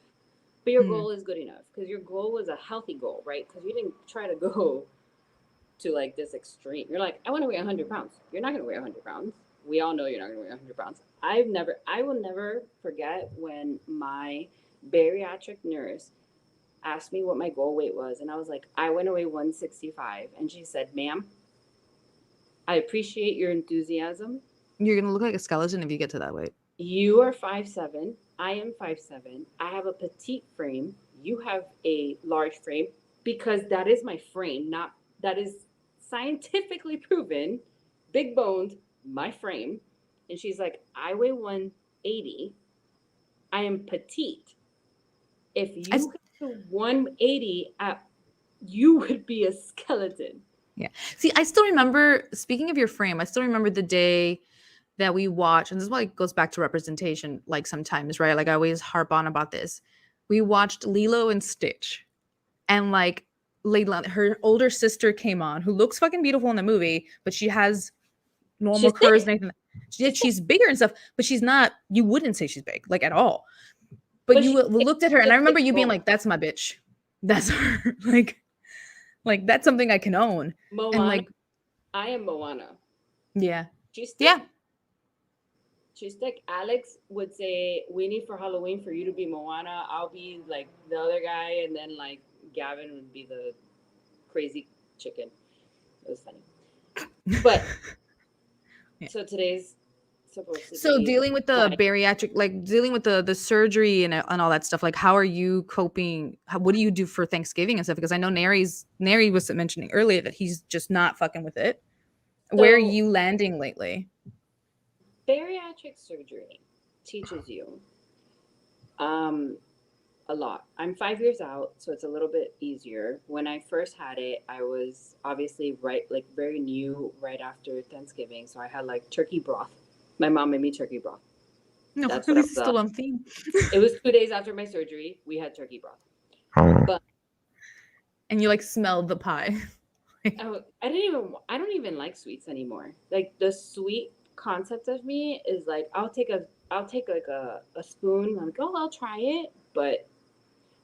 But your goal is good enough because your goal was a healthy goal, right? Because you didn't try to go to like this extreme. You're like, I want to weigh 100 pounds. You're not going to weigh 100 pounds. We all know you're not going to weigh 100 pounds. I will never forget when my bariatric nurse asked me what my goal weight was. And I was like, I want to weigh 165. And she said, ma'am, I appreciate your enthusiasm. You're going to look like a skeleton if you get to that weight. You are 5'7". I am 5'7". I have a petite frame. You have a large frame, because that is my frame. That is scientifically proven. Big boned, my frame. And she's like, I weigh 180. I am petite. If you get to 180, you would be a skeleton. Yeah. See, I still remember, speaking of your frame, I still remember the day that we watched, and this is why it goes back to representation, like sometimes, right? Like I always harp on about this. We watched Lilo and Stitch, and like Layla, her older sister, came on, who looks fucking beautiful in the movie, but she has normal curves and anything. She's bigger and stuff, but she's not, you wouldn't say she's big, like at all. But you looked at her, and I remember you being like, that's my bitch. That's her. like that's something I can own. Moana. And like, I am Moana. Yeah. She's thick. Yeah. She's thick. Alex would say, we need for Halloween for you to be Moana. I'll be like the other guy, and then like Gavin would be the crazy chicken. It was funny. But yeah. So today's supposed to so be dealing with the bariatric, like dealing with the surgery and all that stuff, like how are you coping? What do you do for Thanksgiving and stuff? Because I know Neri was mentioning earlier that he's just not fucking with it. So, where are you landing lately? Bariatric surgery teaches you a lot. I'm 5 years out, so it's a little bit easier. When I first had it, I was obviously very new right after Thanksgiving, so I had like turkey broth. My mom made me turkey broth. No, that's what I was still on theme. It was 2 days after my surgery. We had turkey broth. And you like smelled the pie. I don't even like sweets anymore. Like the sweet concept of me is like, I'll take like a spoon. I'm like, oh, I'll try it. But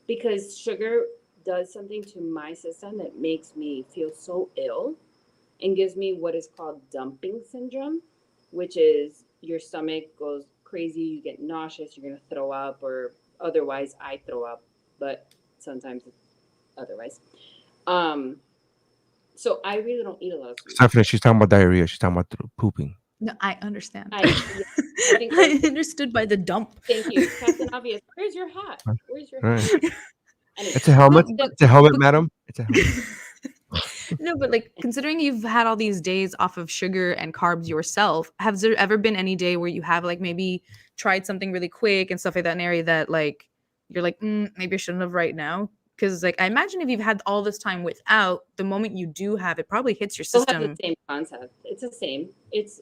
because sugar does something to my system that makes me feel so ill and gives me what is called dumping syndrome, which is your stomach goes crazy, you get nauseous, you're going to throw up, or otherwise I throw up, but sometimes otherwise. So I really don't eat a lot of sweets. Stephanie, she's talking about diarrhea. She's talking about pooping. No, I understand. I understood by the dump. Thank you. Captain Obvious. Where's your hat? Where's your hat? Right. It's a helmet. It's a helmet, madam. It's a helmet. No, but like considering you've had all these days off of sugar and carbs yourself, has there ever been any day where you have like maybe tried something really quick and stuff like that in an area that like you're like maybe I shouldn't have right now? Because like I imagine if you've had all this time without, the moment you do have it probably hits your system. Still have the same concept. It's the same. It's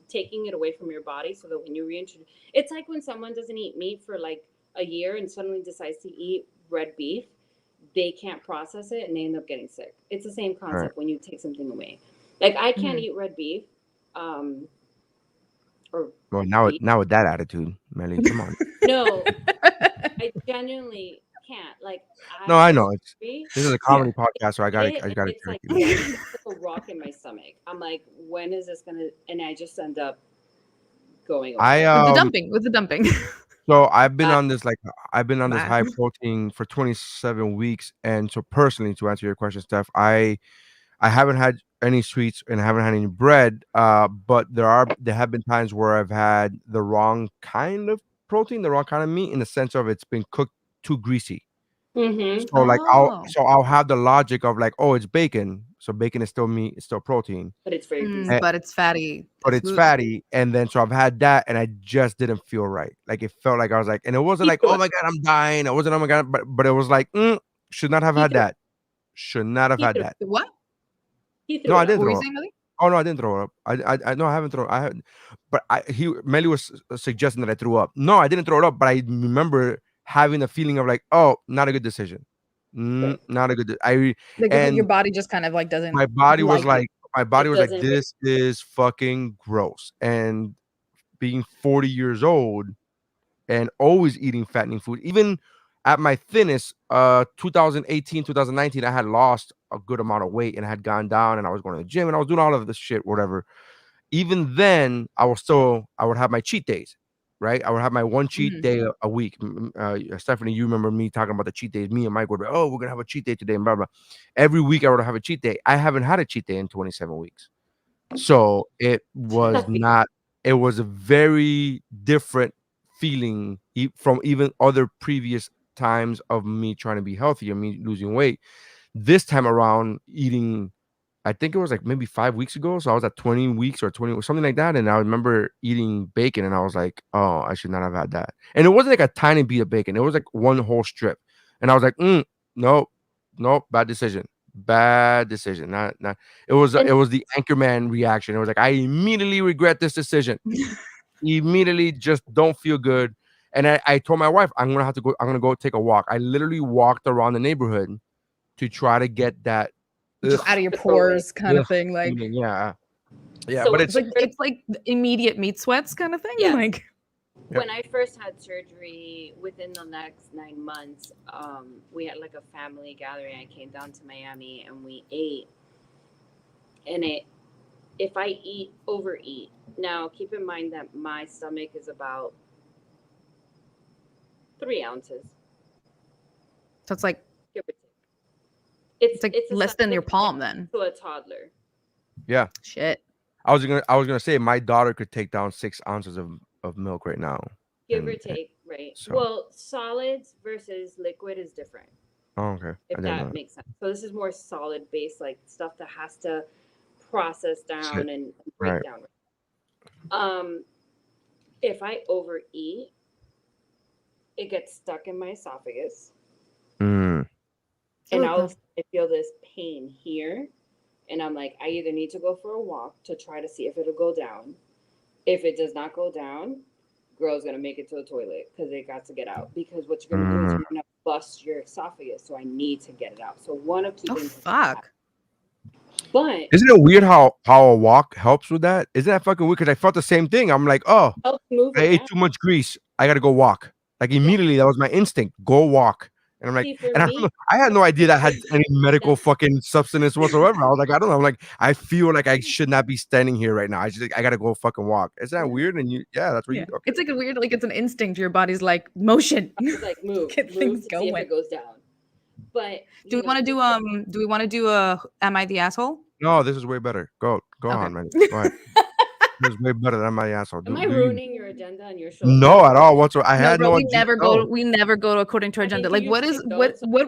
taking it away from your body so that when you reintroduce, it's like when someone doesn't eat meat for like a year and suddenly decides to eat red beef, they can't process it and they end up getting sick. It's the same concept when you take something away. Like I can't eat red beef. Or now with that attitude, Melly, come on. No, I genuinely can't. Like no, I know this is a comedy podcast, so I got it's like a rock in my stomach. I'm like, when is this gonna? And I just end up going away. With the dumping. So I've been on this this high protein for 27 weeks, and so personally, to answer your question, Steph, I haven't had any sweets and I haven't had any bread. But there have been times where I've had the wrong kind of protein, the wrong kind of meat, in the sense of it's been cooked too greasy. Mm-hmm. So like I'll have the logic of like, oh, it's bacon, so bacon is still meat, it's still protein, but it's very greasy. But it's fatty. It's fatty, and then so I've had that, and I just didn't feel right. Like it felt like I was like, and it wasn't like, oh my god, I'm dying. It wasn't, oh my god, but it was like, should not have had that. Should not have had that. What? No, I didn't throw up. Oh no, I didn't throw up. I no, I haven't thrown. But Melly was suggesting that I threw up. No, I didn't throw it up, but I remember having a feeling of like, oh, not a good decision. Not a good. And your body just kind of like doesn't. My body was like, this is fucking gross. And being 40 years old and always eating fattening food, even at my thinnest, 2018, 2019, I had lost a good amount of weight and I had gone down, and I was going to the gym and I was doing all of this shit, whatever. Even then, I would have my cheat days. Right, I would have my one cheat day a week. Stephanie, you remember me talking about the cheat days. Me and Mike would be, oh, we're gonna have a cheat day today, and blah blah. Every week I would have a cheat day. I haven't had a cheat day in 27 weeks, so it was not. It was a very different feeling from even other previous times of me trying to be healthy or me losing weight. This time around, eating. I think it was like maybe 5 weeks ago. So I was at 20 weeks or 20 or something like that. And I remember eating bacon and I was like, oh, I should not have had that. And it wasn't like a tiny bit of bacon. It was like one whole strip. And I was like, nope, bad decision. Bad decision. Not it was the Anchorman reaction. It was like, I immediately regret this decision. Immediately just don't feel good. And I told my wife, I'm going to go take a walk. I literally walked around the neighborhood to try to get that out of your pores kind of thing, like yeah so but it's like immediate meat sweats kind of thing. Like when I first had surgery, within the next 9 months, we had like a family gathering. I came down to Miami and we ate, and if I overeat, now keep in mind that my stomach is about 3 ounces, so it's like it's like less than your palm then. To a toddler. Yeah. Shit. I was gonna say my daughter could take down 6 ounces of milk right now. Give or take, right? So. Well, solids versus liquid is different. Oh, okay. If that makes sense. So this is more solid based, like stuff that has to process down and break down. If I overeat, it gets stuck in my esophagus. And I feel this pain here. And I'm like, I either need to go for a walk to try to see if it'll go down. If it does not go down, girl's going to make it to the toilet because it got to get out. Because what you're going to do is you're going to bust your esophagus. So I need to get it out. So one of two things. Fuck. But isn't it weird how a walk helps with that? Isn't that fucking weird? Because I felt the same thing. I'm like, oh, I ate too much grease. I got to go walk. Like immediately, that was my instinct. Go walk. And I'm like, I had no idea that I had any medical fucking substance whatsoever. I was like, I don't know. I'm like, I feel like I should not be standing here right now. I gotta go fucking walk. Isn't that weird? And that's what you do. It's like a weird, like it's an instinct. Your body's like motion. It's like move, get things going. See if it goes down. But do we want to do a Am I the Asshole? No, this is way better. Go on, man. Go ahead. This is way better than my asshole. Am I ruining your agenda on your show? No, at all. Whatsoever. I had no we never go according to our agenda. Like, what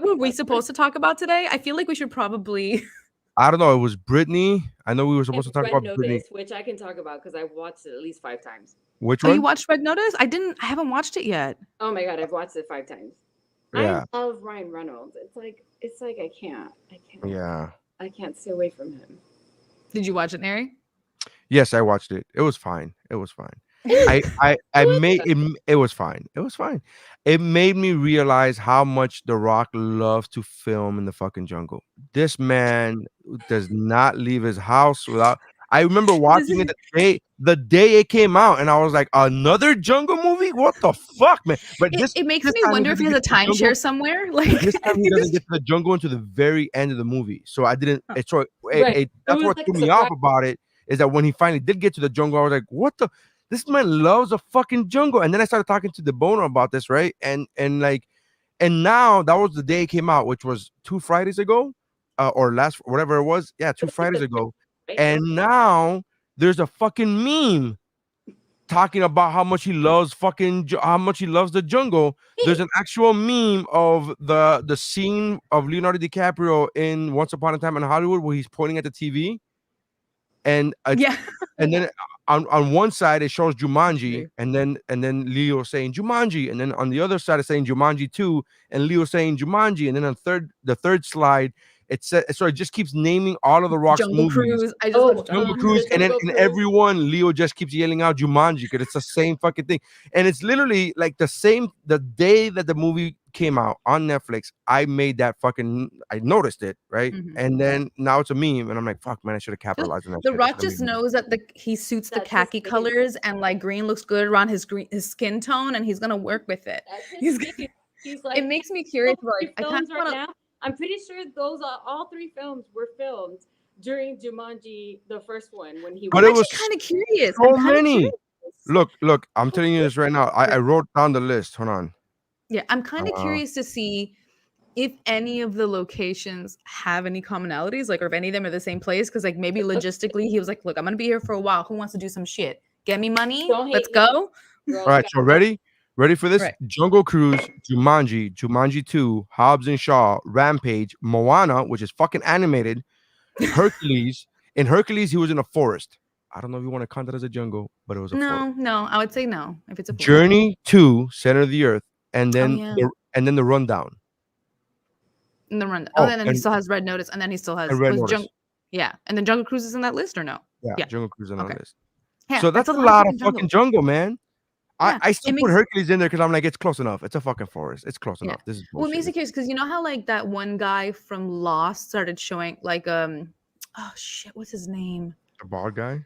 were we supposed to talk about today? I feel like we should probably I don't know. It was Britney. I know we were supposed to talk Red about Notice, Britney. which I can talk about because I've watched it at least 5 times. Which Oh, one? you watched Red Notice? I haven't watched it yet. Oh my god, I've watched it 5 times. Yeah. I love Ryan Reynolds. It's like I can't. Yeah. I can't stay away from him. Did you watch it, Neri? Yes, I watched it. It was fine. It was fine. I made it. It was fine. It was fine. It made me realize how much The Rock loves to film in the fucking jungle. This man does not leave his house without. I remember watching it the day it came out, and I was like, "Another jungle movie? What the fuck, man!" But it makes me wonder if he has a timeshare somewhere. Like this time, he doesn't get to the jungle until the very end of the movie. So I didn't. That's what threw me off about it. Is that when he finally did get to the jungle, I was like, "What the." This man loves a fucking jungle. And then I started talking to the Boner about this, right? And now that was the day it came out, which was 2 Fridays ago, or last whatever it was. Yeah, 2 Fridays ago. And now there's a fucking meme talking about how much he loves the jungle. There's an actual meme of the scene of Leonardo DiCaprio in Once Upon a Time in Hollywood where he's pointing at the TV. And and then on one side it shows Jumanji, and then Leo saying Jumanji, and then on the other side it's saying Jumanji 2, and Leo saying Jumanji, and then on the third slide it just keeps naming all of the Rock's Jungle movies. Cruise. Jungle Cruise, and then in everyone Leo just keeps yelling out Jumanji because it's the same fucking thing, and it's literally like the day that the movie came out on Netflix. I noticed it, right? And then now it's a meme, and I'm like, fuck, man, I should have capitalized on that. The Rock just knows that he suits the khaki colors, and like green looks good around his skin tone, and he's gonna work with it. He's like, it makes me curious. Like, I kind of want to. I'm pretty sure those are all 3 films were filmed during Jumanji, the first one, when he. But it was kind of curious. So many. Look, I'm telling you this right now. I wrote down the list. Hold on. Yeah, I'm kind of curious to see if any of the locations have any commonalities, like, or if any of them are the same place. Because, like, maybe logistically, he was like, "Look, I'm gonna be here for a while. Who wants to do some shit? Get me money. Let's go." All right, so ready for this? Right. Jungle Cruise, Jumanji 2, Hobbs and Shaw, Rampage, Moana, which is fucking animated, Hercules. In Hercules, he was in a forest. I don't know if you want to count that as a jungle, but it was a forest. No, I would say no if it's a forest. Journey 2, Center of the Earth, and then the Rundown. And the Rundown. And then he still has Red Notice, and then he still has Red Notice. And then Jungle Cruise is in that list or no? Yeah. Jungle Cruise is on that list. Yeah, so that's a lot of fucking jungle, man. Yeah, I still put Hercules in there because I'm like, it's close enough. It's a fucking forest. It's close enough. This is bullshit. Well, it makes me curious because you know how like that one guy from Lost started showing like what's his name? The bald guy?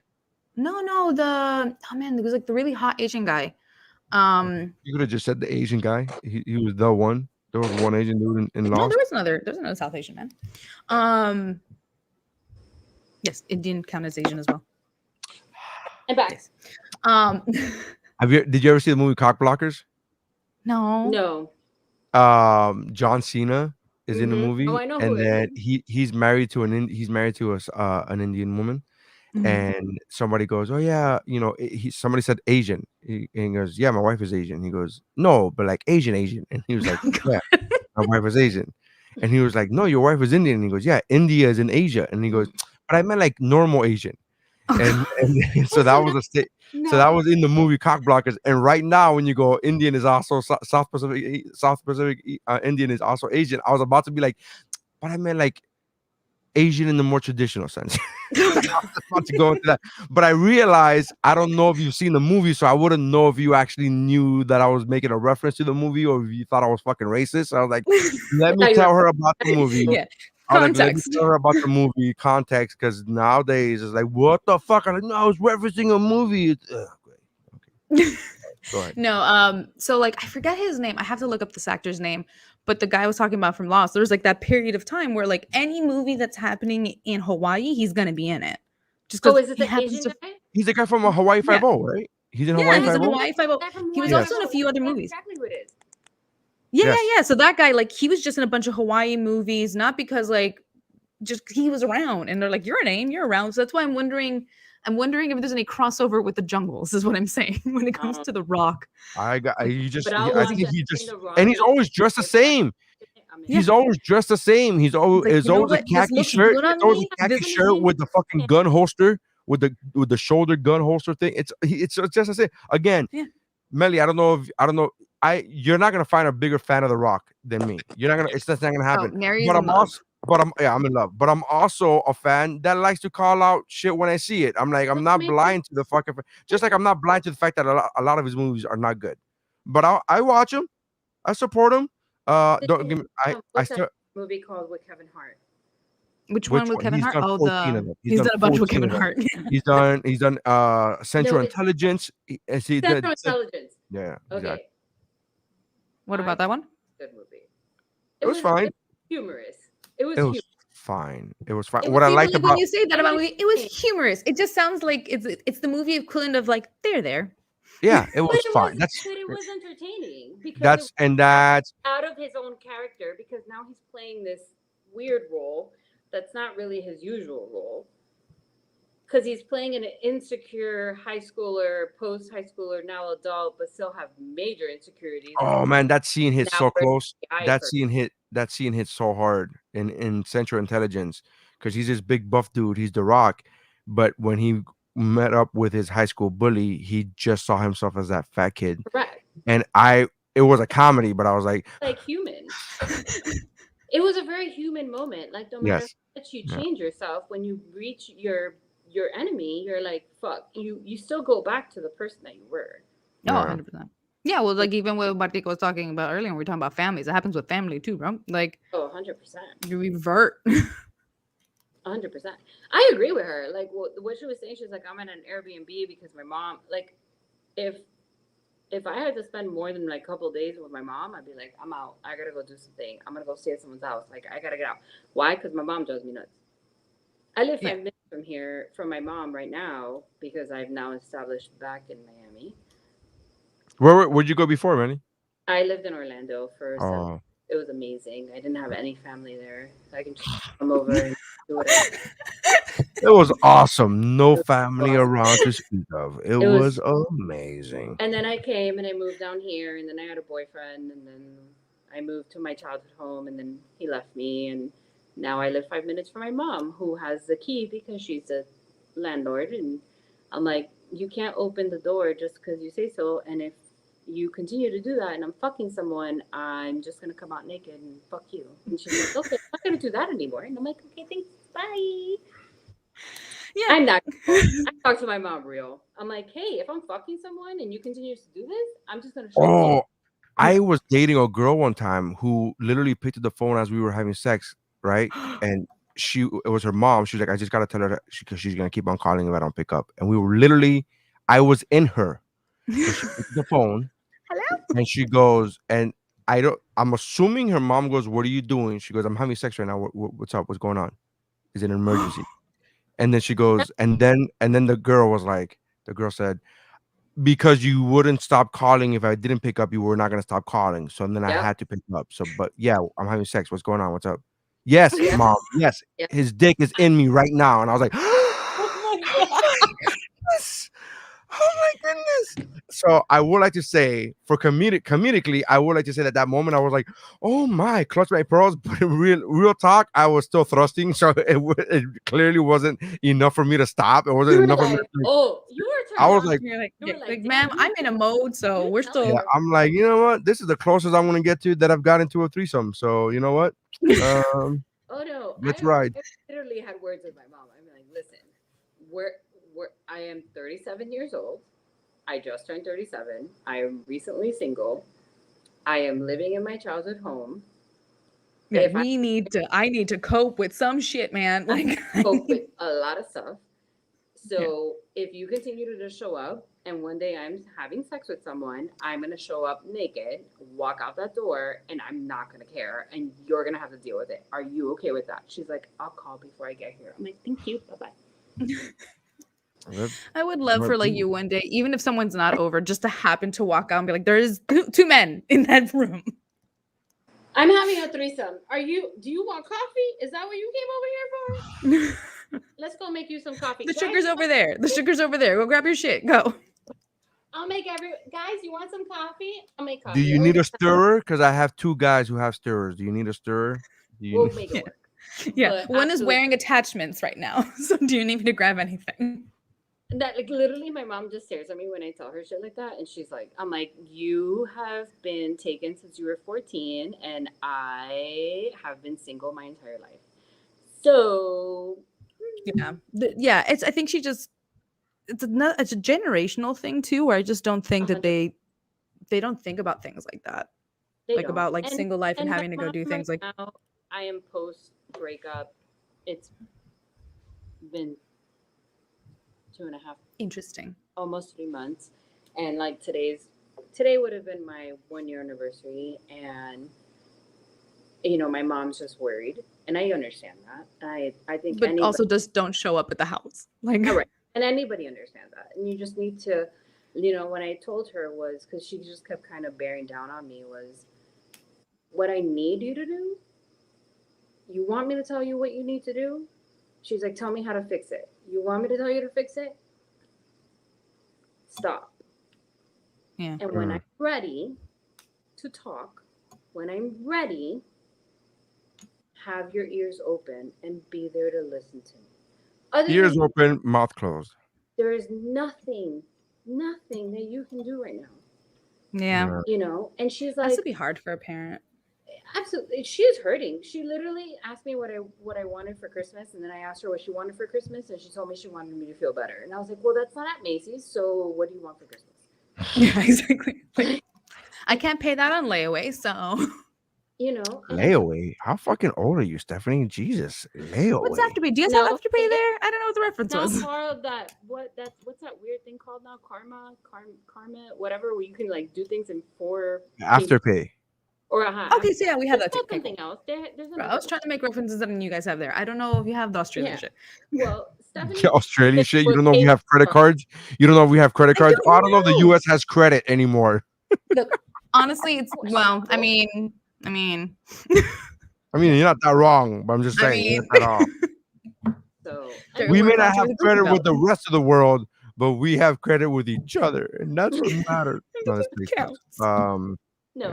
No, it was like the really hot Asian guy. You could have just said the Asian guy. He was the one. There was one Asian dude in Lost. No, there's another South Asian man. Yes, Indian count as Asian as well. And back. Yes. Did you ever see the movie Cock Blockers? No. John Cena is in the movie, I know and then he's married to an Indian woman, and somebody goes, "Oh yeah, somebody said Asian," and he goes, "Yeah, my wife is Asian." He goes, "No, but like Asian," and he was like, "Yeah, my wife is Asian," and he was like, "No, your wife is Indian," and he goes, "Yeah, India is in Asia," and he goes, "But I meant like normal Asian." And so that was so that was in the movie Cock Blockers. And right now, when you go, Indian is also South Pacific Indian is also Asian. I was about to be like, but I meant like Asian in the more traditional sense. I was about to go into that, but I realized I don't know if you've seen the movie, so I wouldn't know if you actually knew that I was making a reference to the movie or if you thought I was fucking racist. So I was like, let me tell her about the movie. Yeah. Like, let me tell her about the movie context, because nowadays it's like, what the fuck? I'm like, no, I was referencing a movie. Okay. Go ahead. No, so like I forget his name. I have to look up this actor's name, but the guy I was talking about from Lost, there was like that period of time where like any movie that's happening in Hawaii, he's gonna be in it. Just because is it the Asian guy? He's the guy from Hawaii Five-0, right? He's in Hawaii Five-0. He's in Hawaii Five-0. He was also in a few other movies. Exactly who it is. Yeah. So that guy, like, he was just in a bunch of Hawaii movies, not because like just he was around, and they're like, "You're a name, you're around." So that's why I'm wondering if there's any crossover with the Jungles, is what I'm saying when it comes to The Rock. And he's always dressed the same. He's always dressed the same. He's always always a khaki shirt. It's always a khaki shirt with the fucking gun holster, with the shoulder gun holster thing. It's just the same. Again, Melly, I don't know. You're not gonna find a bigger fan of The Rock than me. You're not gonna. It's just not gonna happen. I'm in love. But I'm also a fan that likes to call out shit when I see it. I'm like, I'm not blind to the fucking. Just like I'm not blind to the fact that a lot of his movies are not good. But I watch him. I support him. Don't give me. I still movie called with Kevin Hart. Which one with Kevin Hart? He's done a bunch with Kevin Hart. He's done Central Intelligence. Central Intelligence. Yeah. Okay. Exactly. What about that one? Good movie. It was fine. Humorous. It was fine. It was fine. What I liked about when you say that about movie, it was humorous. It just sounds like it's the movie equivalent of like they're there. Yeah, it was fine. But it was entertaining because that's out of his own character, because now he's playing this weird role that's not really his usual role. Because he's playing an insecure high schooler, post high schooler, now adult, but still have major insecurities. Oh man, that scene hit so close. That scene hit so hard in Central Intelligence because he's this big buff dude. He's The Rock, but when he met up with his high school bully, he just saw himself as that fat kid. Correct. And it was a comedy, but I was like human. It was a very human moment. Like no matter how much you change yourself, when you reach your enemy, you're like, fuck, you still go back to the person that you were. No, 100%. Yeah, well, like even what Martika was talking about earlier, when we were talking about families, it happens with family too, bro. Like, 100%. You revert. 100%. I agree with her. Like what she was saying, she's like, I'm in an Airbnb because my mom, like, if I had to spend more than like a couple of days with my mom, I'd be like, I'm out. I gotta go do something. I'm gonna go stay at someone's house. Like, I gotta get out. Why? Because my mom drives me nuts. I live 5 minutes from my mom right now because I've now established back in Miami. Where'd you go before, Manny? I lived in Orlando for it was amazing. I didn't have any family there. I can just come over and do whatever. It was awesome. No family around to speak of. It was amazing. And then I came and I moved down here, and then I had a boyfriend, and then I moved to my childhood home, and then he left me, and now I live 5 minutes from my mom, who has the key because she's a landlord. And I'm like, you can't open the door just because you say so. And if you continue to do that and I'm fucking someone, I'm just going to come out naked and fuck you. And she's like, okay, I'm not going to do that anymore. And I'm like, okay, thanks. Bye. Yeah. I'm not. I talk to my mom real. I'm like, hey, if I'm fucking someone and you continue to do this, I'm just going to show you. I was dating a girl one time who literally picked up the phone as we were having sex. Right, and it was her mom. She was like, I just gotta tell her because she's gonna keep on calling if I don't pick up. And we were literally, I was in her. So she picked the phone. Hello. And she goes, and I'm assuming her mom goes, what are you doing? She goes, I'm having sex right now. What's up? What's going on? Is it an emergency? And then she goes, and then the girl said, because you wouldn't stop calling if I didn't pick up, you were not gonna stop calling. So then I had to pick up. So, but yeah, I'm having sex. What's going on? What's up? Yes, mom. Yes, his dick is in me right now, and I was like, "Oh my goodness!" So I would like to say, for comedically, I would like to say that moment I was like, "Oh my!" Clutch my pearls. But in real talk, I was still thrusting, so it clearly wasn't enough for me to stop. It wasn't enough for me. You were. I was like, ma'am, I'm in a mode, so we're still. Yeah, I'm like, you know what? This is the closest I'm gonna get to that I've gotten to a threesome. So you know what? Oh no, let's ride. I literally had words with my mom. I'm like, listen, I am 37 years old. I just turned 37. I am recently single. I am living in my childhood home. Yeah, I need to cope with some shit, man. Like cope with a lot of stuff. So if you continue to just show up, and one day I'm having sex with someone, I'm going to show up naked, walk out that door, and I'm not going to care. And you're going to have to deal with it. Are you okay with that? She's like, I'll call before I get here. I'm like, thank you. Bye-bye. I would love for like you one day, even if someone's not over, just to happen to walk out and be like, there's two men in that room. I'm having a threesome. Do you want coffee? Is that what you came over here for? Let's go make you some coffee. The sugar's over there. The sugar's over there. Go grab your shit. Go. I'll make guys. You want some coffee? I'll make coffee. Do you need a stirrer? Because I have 2 guys who have stirrers. Do you need a stirrer? We'll make it work. Yeah, one is wearing attachments right now. So do you need me to grab anything? That like literally, my mom just stares at me when I tell her shit like that, and she's like, "I'm like, you have been taken since you were 14, and I have been single my entire life." So yeah, I think she just it's a generational thing too, where I just don't think that they don't think about things like that, about like single life and having to go do things like. Now, I am post breakup. It's been 2.5 interesting, almost 3 months, and like today would have been my 1-year anniversary, and my mom's just worried, and I understand that. I think, but also just don't show up at the house, like. Right. And anybody understands that, and you just need to, when I told her was because she just kept kind of bearing down on me was, what I need you to do. You want me to tell you what you need to do? She's like, tell me how to fix it. You want me to tell you to fix it? Stop. Yeah. And when I'm ready to talk, when I'm ready, have your ears open and be there to listen to me. Ears open, mouth closed. There is nothing that you can do right now. Yeah. And she's like, this would be hard for a parent. Absolutely. She is hurting. She literally asked me what I wanted for Christmas, and then I asked her what she wanted for Christmas, and she told me she wanted me to feel better. And I was like, well, that's not at Macy's, so what do you want for Christmas? Yeah, exactly. Like, I can't pay that on layaway, so. Layaway? How fucking old are you, Stephanie? Jesus, layaway. What's Afterpay? Do you guys have Afterpay there? I don't know what the reference was. What's that weird thing called now? Karma, whatever, where you can like do things in 4 Afterpay. Or okay, so yeah, we have that too. Something else. There's I was trying to make references that you guys have there. I don't know if you have the Australian shit. Well, Stephanie, Australian shit. You don't know if we have credit cards. You don't know if we have credit cards. I don't know if the U.S. has credit anymore. Look, honestly, it's I mean, you're not that wrong, but I'm just saying. We may not have credit with the rest of the world, but we have credit with each other, and that's what matters. But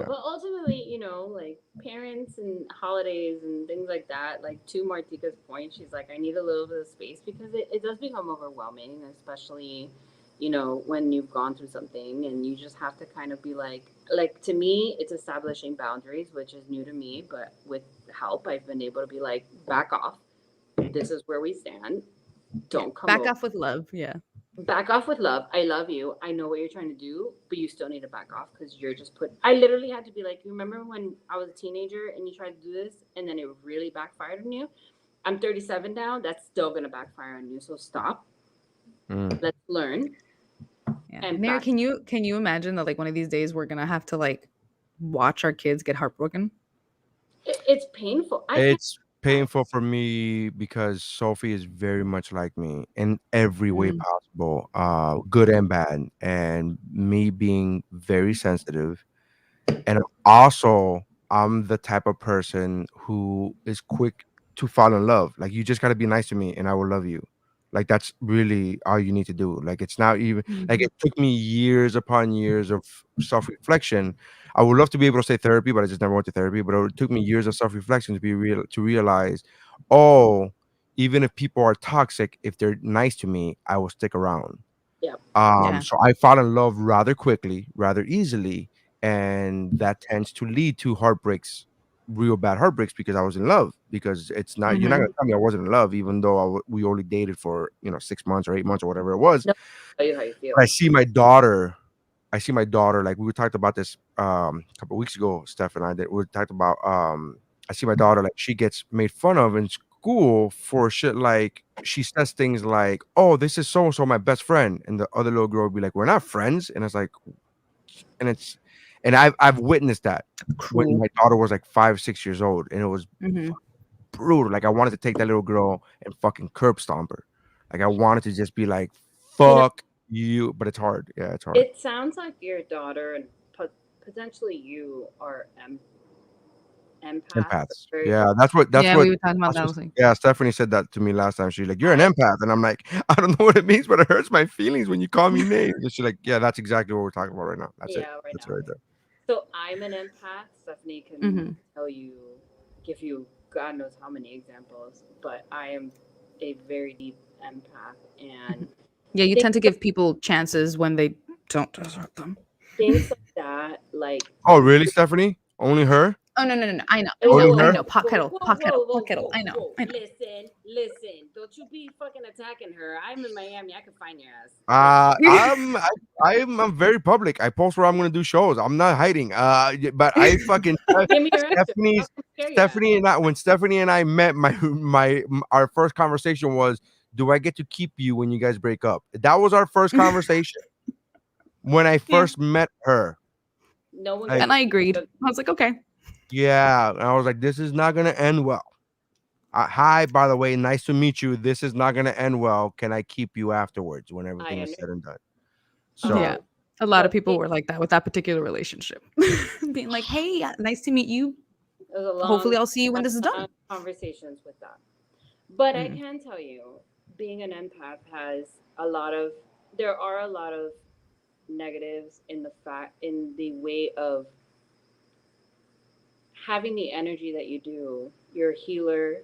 ultimately, like parents and holidays and things like that, like to Martika's point, she's like, I need a little bit of space because it does become overwhelming, especially, when you've gone through something and you just have to kind of be like to me, it's establishing boundaries, which is new to me, but with help, I've been able to be like, back off. This is where we stand. Don't come back off with love. Yeah. Back off with love. I love you. I know what you're trying to do, but you still need to back off because you're just I literally had to be like, you remember when I was a teenager and you tried to do this and then it really backfired on you? I'm 37 now. That's still going to backfire on you. So stop. Let's learn. Yeah. And Mary, can you imagine that like one of these days we're going to have to like watch our kids get heartbroken? It's painful. It's painful for me because Sophie is very much like me in every way possible, good and bad, and me being very sensitive. And also, I'm the type of person who is quick to fall in love. Like, you just got to be nice to me and I will love you. Like, that's really all you need to do. Like, it's not even like it took me years upon years of self-reflection. I would love to be able to say therapy, but I just never went to therapy. But it took me years of self-reflection to realize, even if people are toxic, if they're nice to me, I will stick around. Yeah. So I fall in love rather quickly, rather easily, and that tends to lead to heartbreaks. Real bad heartbreaks because I was in love. Because it's not you're not gonna tell me I wasn't in love, even though we only dated for 6 months or 8 months or whatever it was. No, tell you how you feel. I see my daughter. Like we talked about this a couple of weeks ago. Steph and I did. We talked about I see my daughter, like she gets made fun of in school for shit. Like she says things like, "Oh, this is so and so my best friend," and the other little girl would be like, "We're not friends," and it's like, and I've witnessed that when my daughter was like 5, 6 years old, and it was brutal. Like I wanted to take that little girl and fucking curb stomp her. Like I wanted to just be like, fuck you, but it's hard. Yeah, it's hard. It sounds like your daughter and potentially you are empaths. Yeah, that's what we were talking about that. Yeah, Stephanie said that to me last time. She's like, "You're an empath," and I'm like, "I don't know what it means, but it hurts my feelings when you call me names." And she's like, "Yeah, that's exactly what we're talking about right now. That's it. That's right there." So I'm an empath. Stephanie can tell you, give you God knows how many examples, but I am a very deep empath, and yeah, you tend to give people chances when they don't deserve them. Things like that, like. Oh, really, Stephanie? Only her? Oh no! I know. Only I know. Pot kettle. I know. Listen. Don't you be fucking attacking her. I'm in Miami. I can find your ass. I'm very public. I post where I'm gonna do shows. I'm not hiding. But I fucking Stephanie and I, when Stephanie and I met, our first conversation was, do I get to keep you when you guys break up? That was our first conversation when I first met her. No one, and I agreed. I was like, okay. Yeah, and I was like, this is not gonna end well. Hi, by the way, nice to meet you. This is not gonna end well. Can I keep you afterwards when everything is said and done? So yeah, a lot of people were like that with that particular relationship, being like, "Hey, nice to meet you. Hopefully, I'll see you when this is done." Conversations with that, but I can tell you, being an empath there are a lot of negatives in the way of having the energy that you do. You're a healer,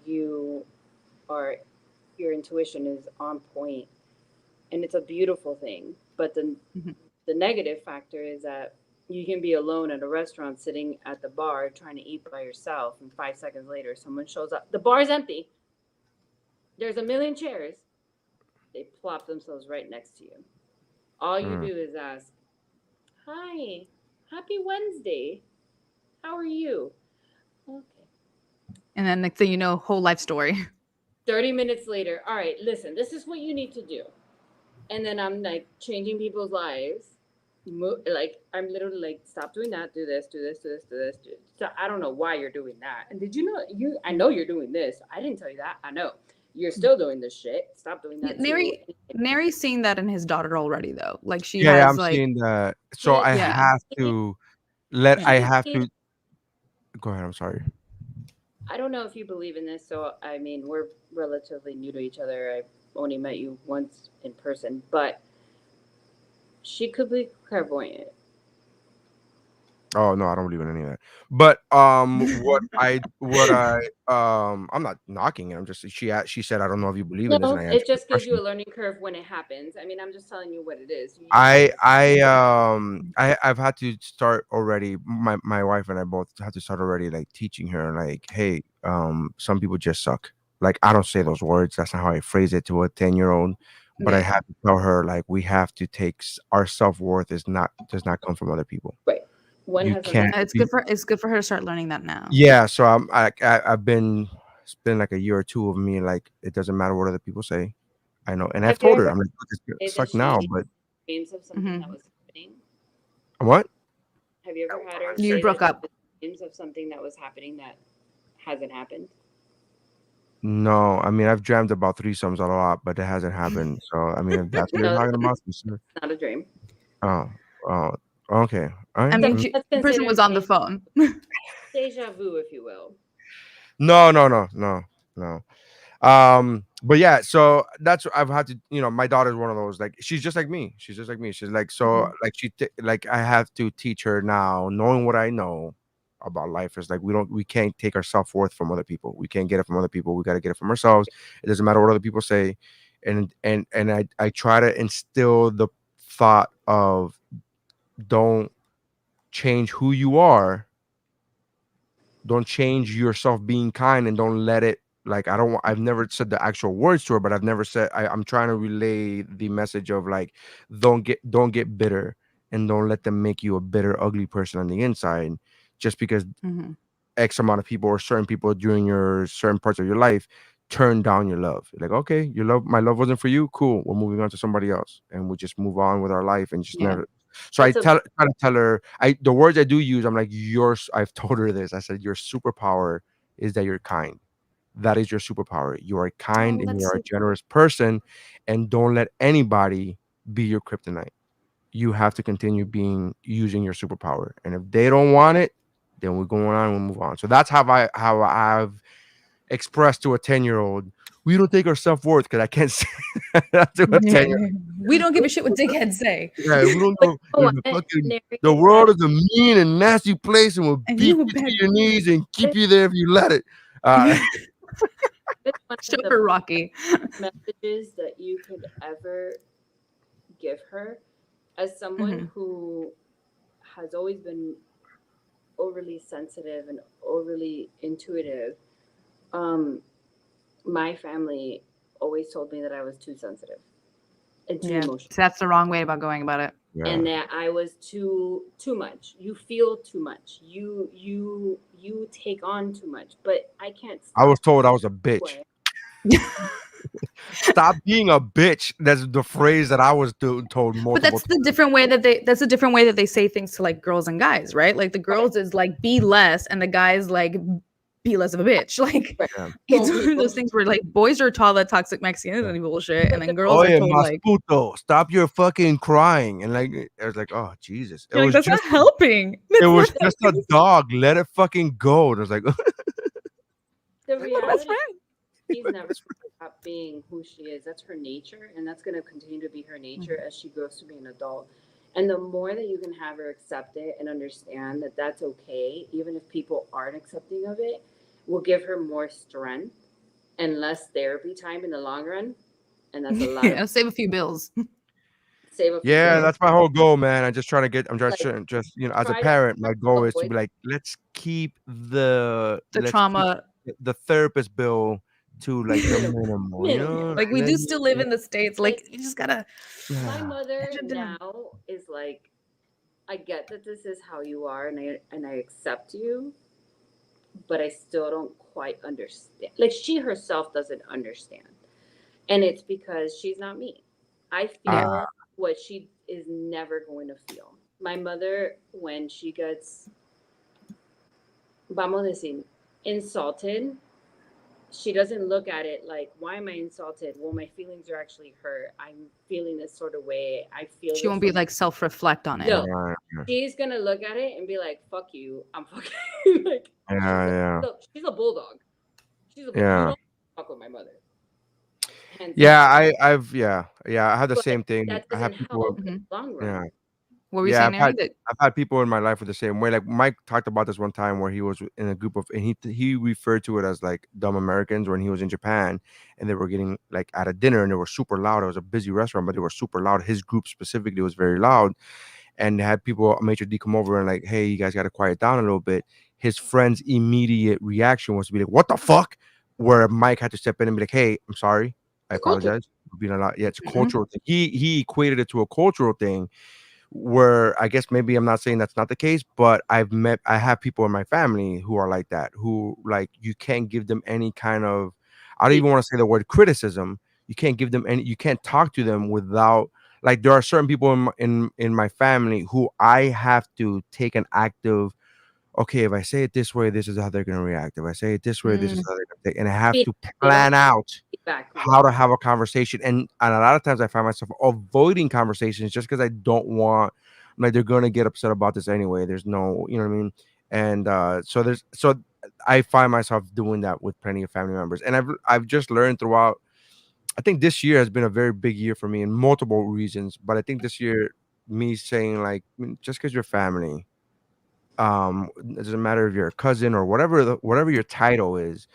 your intuition is on point, and it's a beautiful thing. But the negative factor is that you can be alone at a restaurant sitting at the bar trying to eat by yourself, and 5 seconds later someone shows up. The bar's empty. There's a million chairs. They plop themselves right next to you. All you do is ask, "Hi, happy Wednesday. How are you?" Okay. And then next thing you know, whole life story. 30 minutes later, all right, listen, this is what you need to do. And then I'm like changing people's lives. Like I'm literally like, stop doing that, do this. So I don't know why you're doing that. And did you know I know you're doing this. I didn't tell you that. I know. You're still doing this shit. Stop doing that. Mary's seeing that in his daughter already though. Like she yeah, has I'm like seeing that. So I have to go ahead. I'm sorry. I don't know if you believe in this. So, I mean, we're relatively new to each other. I've only met you once in person, but she could be clairvoyant. Oh no, I don't believe in any of that. But I'm not knocking it. I'm just she said, I don't know if you believe in this. And it just gives you a learning curve when it happens. I mean, I'm just telling you what it is. I've had to start already. My wife and I both had to start already like teaching her like, hey, some people just suck. Like I don't say those words. That's not how I phrase it to a 10-year-old. But I have to tell her like we have to take our self-worth does not come from other people. Right. It's good for her to start learning that now. Yeah, so it's been like a year or two of me like it doesn't matter what other people say. I know, and I've told her I'm like, it's suck now, but dreams of something that was happening. What? Have you ever had her? You broke up. Dreams of something that was happening that hasn't happened. No, I mean I've dreamt about threesomes a lot, but it hasn't happened. So I mean if that's what you're talking about. It's not a dream. Oh, okay. I mean, the person was on the phone. Deja vu, if you will. No. But yeah, so that's what I've had to, my daughter's one of those, like, she's just like me. She's like, so like, I have to teach her now, knowing what I know about life is like, we can't take our self-worth from other people. We can't get it from other people. We got to get it from ourselves. It doesn't matter what other people say. And I try to instill the thought of don't change who you are. Don't change yourself being kind, and don't let it, like, I've never said the actual words to her, but I've never said, I'm trying to relay the message of like, don't get bitter, and don't let them make you a bitter, ugly person on the inside, just because X amount of people or certain people during your certain parts of your life turn down your love. Like, okay, my love wasn't for you. Cool. We're moving on to somebody else, and we just move on with our life and just never. So I try to tell her, the words I do use, I'm like, I've told her this. I said, your superpower is that you're kind. That is your superpower. You are kind and you're a generous person, and don't let anybody be your kryptonite. You have to continue using your superpower. And if they don't want it, then we're going on, we'll move on. So that's how I've expressed to a 10-year-old, we don't take our self-worth, because I can't say that to a 10-year-old. We don't give a shit what dickheads say. Yeah, we don't know. The world is a mean and nasty place, and we'll beat you to your knees and keep you there if you let it. Super Rocky. Messages that you could ever give her, as someone who has always been overly sensitive and overly intuitive. My family always told me that I was too sensitive and too emotional. So that's the wrong way about going about it. Yeah. And that I was too much. You feel too much. You take on too much. But I can't stop. I was told I was a bitch. Stop being a bitch. That's the phrase that I was told multiple But that's the different way that that's a different way that they say things to like girls and guys, right? Like the girls is like be less, and the guys like be less of a bitch. Like it's one of those things where like boys are taught that toxic Mexicans and bullshit, and then girls are told like puto, stop your fucking crying. And like I was like, oh Jesus. It was that's just, not helping. It was just a dog. Let it fucking go. And I was like the reality she's never going to stop being who she is. That's her nature, and that's going to continue to be her nature as she grows to be an adult. And the more that you can have her accept it and understand that that's okay, even if people aren't accepting of it, will give her more strength and less therapy time in the long run. And that's a lot. Yeah, save a few bills. That's my whole goal, man. I'm just trying to get. I'm just you know, as a parent, my goal is to be like, let's keep the trauma, the therapist bill to like the minimum. You know? Like we do still live in the States. Like you just gotta. My mother now is like, I get that this is how you are, and I accept you, but I still don't quite understand. Like she herself doesn't understand, and it's because she's not me. I feel what she is never going to feel. My mother, when she gets, vamos a decir, insulted, she doesn't look at it like, why am I insulted? Well, my feelings are actually hurt. I'm feeling this sort of way. I feel she won't be like self-reflect on it. No, she's gonna look at it and be like, fuck you. I'm fucking like, she's a bulldog. She's a bulldog. You don't fuck with my mother. And I have the same thing. I have people long run. What were you saying, I've had people in my life with the same way. Like Mike talked about this one time where he was in a group of, and he referred to it as like dumb Americans when he was in Japan, and they were getting like at a dinner and they were super loud. It was a busy restaurant, but they were super loud. His group specifically was very loud, and they had people, a maitre d' come over and like, hey, you guys got to quiet down a little bit. His friend's immediate reaction was to be like, what the fuck? Where Mike had to step in and be like, hey, I'm sorry. I apologize for being a lot. Yeah, it's a cultural thing. He equated it to a cultural thing. Where I guess maybe I'm not saying that's not the case, but I have people in my family who are like that, who like you can't give them any kind of, I don't even want to say the word criticism. You can't give them any, you can't talk to them without, like there are certain people in my family who I have to take an active, okay, if I say it this way, this is how they're going to react. If I say it this way, this is how they're going to take. And I have to plan out how to have a conversation. And a lot of times I find myself avoiding conversations just because I don't want, like, they're going to get upset about this anyway. There's no, you know what I mean? And so I find myself doing that with plenty of family members. And I've just learned throughout, I think this year has been a very big year for me in multiple reasons. But I think this year, me saying like, just because you're family, it doesn't matter if you're a cousin or whatever your title is,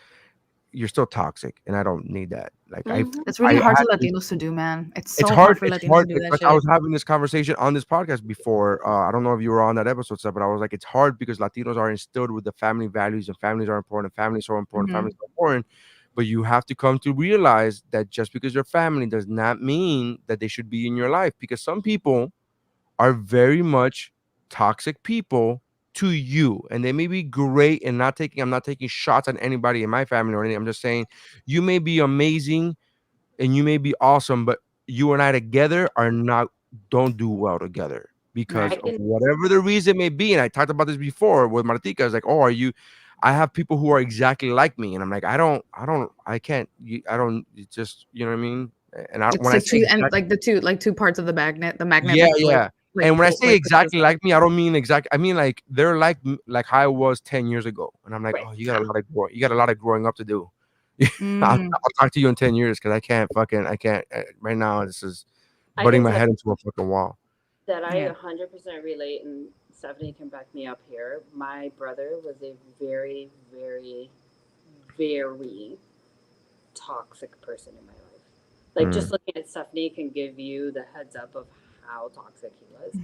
you're still toxic, and I don't need that. Like it's really hard for Latinos to do, man. It's so hard for Latinos to do that shit. I was having this conversation on this podcast before. I don't know if you were on that episode, but I was like, it's hard because Latinos are instilled with the family values, and families are important, families are so important, families are important. But you have to come to realize that just because you're family does not mean that they should be in your life, because some people are very much toxic people to you, and they may be great, and I'm not taking shots on anybody in my family or anything. I'm just saying you may be amazing and you may be awesome, but you and I together don't do well together because of whatever the reason may be. And I talked about this before with Martika. I was like, I have people who are exactly like me, and I'm like, I can't, just, you know what I mean? And like two parts of the magnet. Yeah. And when I say exactly like me, I don't mean exact. I mean like they're like how I was 10 years ago. And I'm like, oh, you got a lot of growing up to do. I'll talk to you in 10 years because I can't right now. This is butting my head into a fucking wall. That I 100% relate, and Stephanie can back me up here. My brother was a very, very, very toxic person in my life. Like just looking at Stephanie can give you the heads up of how toxic he was.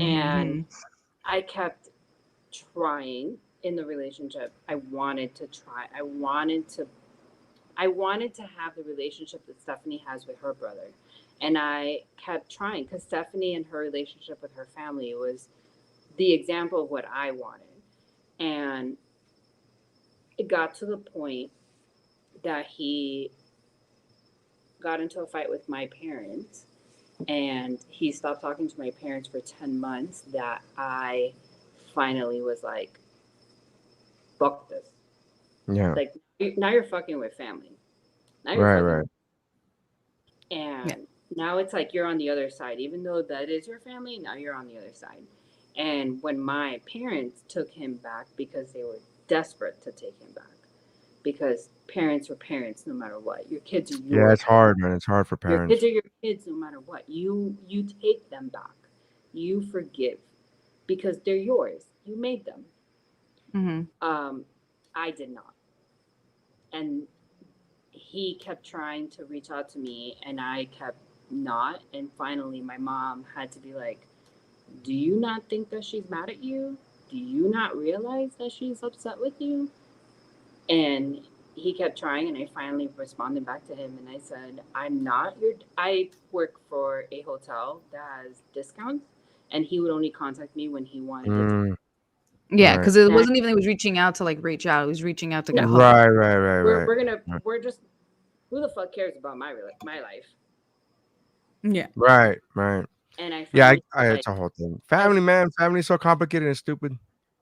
And I kept trying in the relationship. I wanted to try. I wanted to have the relationship that Stephanie has with her brother. And I kept trying because Stephanie and her relationship with her family was the example of what I wanted. And it got to the point that he got into a fight with my parents, and he stopped talking to my parents for 10 months, that I finally was like, fuck this. Yeah. Like, now you're fucking with family. Now you're right. And now it's like you're on the other side. Even though that is your family, now you're on the other side. And when my parents took him back because they were desperate to take him back, because parents are parents no matter what. Your kids are yours. Yeah, it's hard, man. It's hard for parents. Your kids are your kids no matter what. You take them back. You forgive because they're yours. You made them. I did not. And he kept trying to reach out to me, and I kept not. And finally, my mom had to be like, do you not think that she's mad at you? Do you not realize that she's upset with you? And he kept trying, and I finally responded back to him, and I said, I work for a hotel that has discounts, and he would only contact me when he wanted to. Yeah, because it wasn't even he was reaching out to like reach out. He was reaching out to get help. Right. We're just, who the fuck cares about my life? Yeah. Right. And it's a whole thing. Family, man. Family's so complicated and stupid.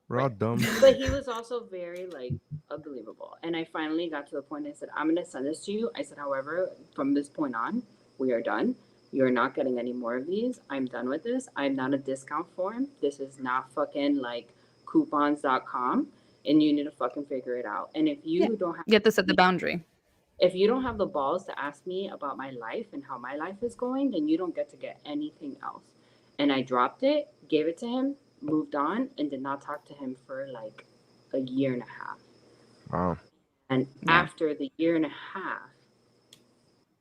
We're all dumb. But he was also very like unbelievable. And I finally got to the point, I said, I'm going to send this to you. I said, however, from this point on, we are done. You're not getting any more of these. I'm done with this. I'm not a discount form. This is not fucking like coupons.com. And you need to fucking figure it out. And if you don't have... Get this at the boundary. If you don't have the balls to ask me about my life and how my life is going, then you don't get to get anything else. And I dropped it, gave it to him, moved on, and did not talk to him for like a year and a half. Wow. And after the year and a half,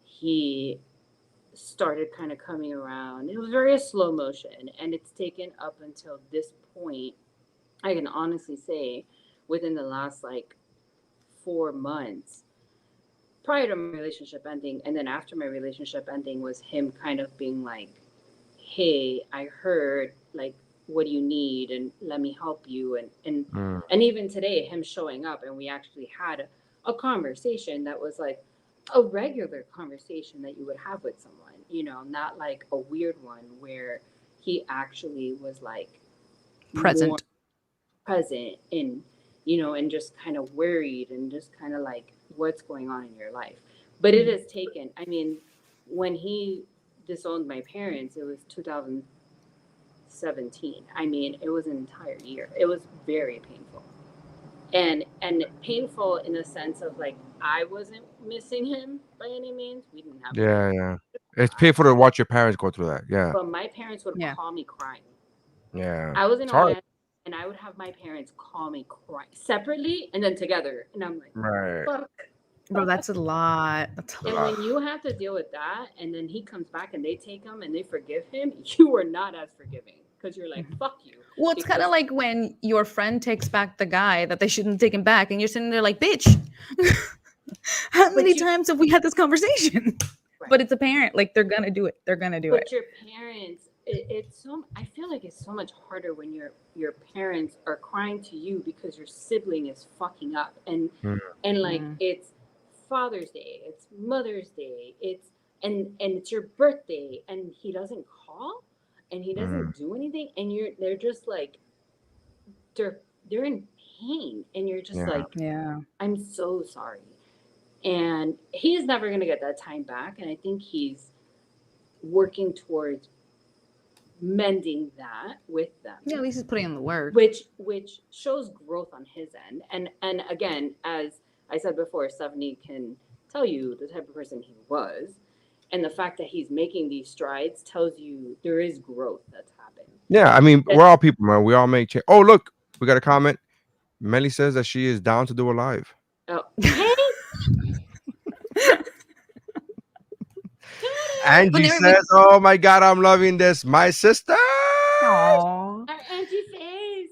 he started kind of coming around. It was very slow motion, and it's taken up until this point, I can honestly say, within the last like 4 months, prior to my relationship ending, and then after my relationship ending, was him kind of being like, hey, I heard, like, what do you need? And let me help you. And even today, him showing up, and we actually had a conversation that was like a regular conversation that you would have with someone, you know, not like a weird one where he actually was like present and, you know, and just kind of worried and just kind of like, what's going on in your life? But it has taken, I mean, when he disowned my parents, it was 2017. I mean, it was an entire year. It was very painful. And painful in the sense of like, I wasn't missing him by any means. We didn't have It's painful to watch your parents go through that. Yeah. But my parents would call me crying. Yeah. I was in Orlando, and I would have my parents call me crying separately and then together. And I'm like, fuck. Bro, that's a lot. And when you have to deal with that, and then he comes back and they take him and they forgive him, you are not as forgiving because you're like, fuck you. Well, it's kind of like when your friend takes back the guy that they shouldn't take him back, and you're sitting there like, bitch, how many times have we had this conversation? Right. But it's apparent, like, they're gonna do it. They're gonna do it. But your parents, it's so, I feel like it's so much harder when your parents are crying to you because your sibling is fucking up, and like it's Father's Day, it's Mother's Day, and it's your birthday, and he doesn't call, and he doesn't do anything, and they're just like, they're in pain, and you're just like, I'm so sorry. And he's never gonna get that time back, and I think he's working towards mending that with them. Yeah, at least he's putting in the work. Which shows growth on his end. And again, as I said before, Stephanie can tell you the type of person he was. And the fact that he's making these strides tells you there is growth that's happened. Yeah, I mean, we're all people, man. We all make change. Oh, look, we got a comment. Melly says that she is down to do a live. Oh. Angie says, "Oh my God, I'm loving this, my sister." Aww. Our Angie face.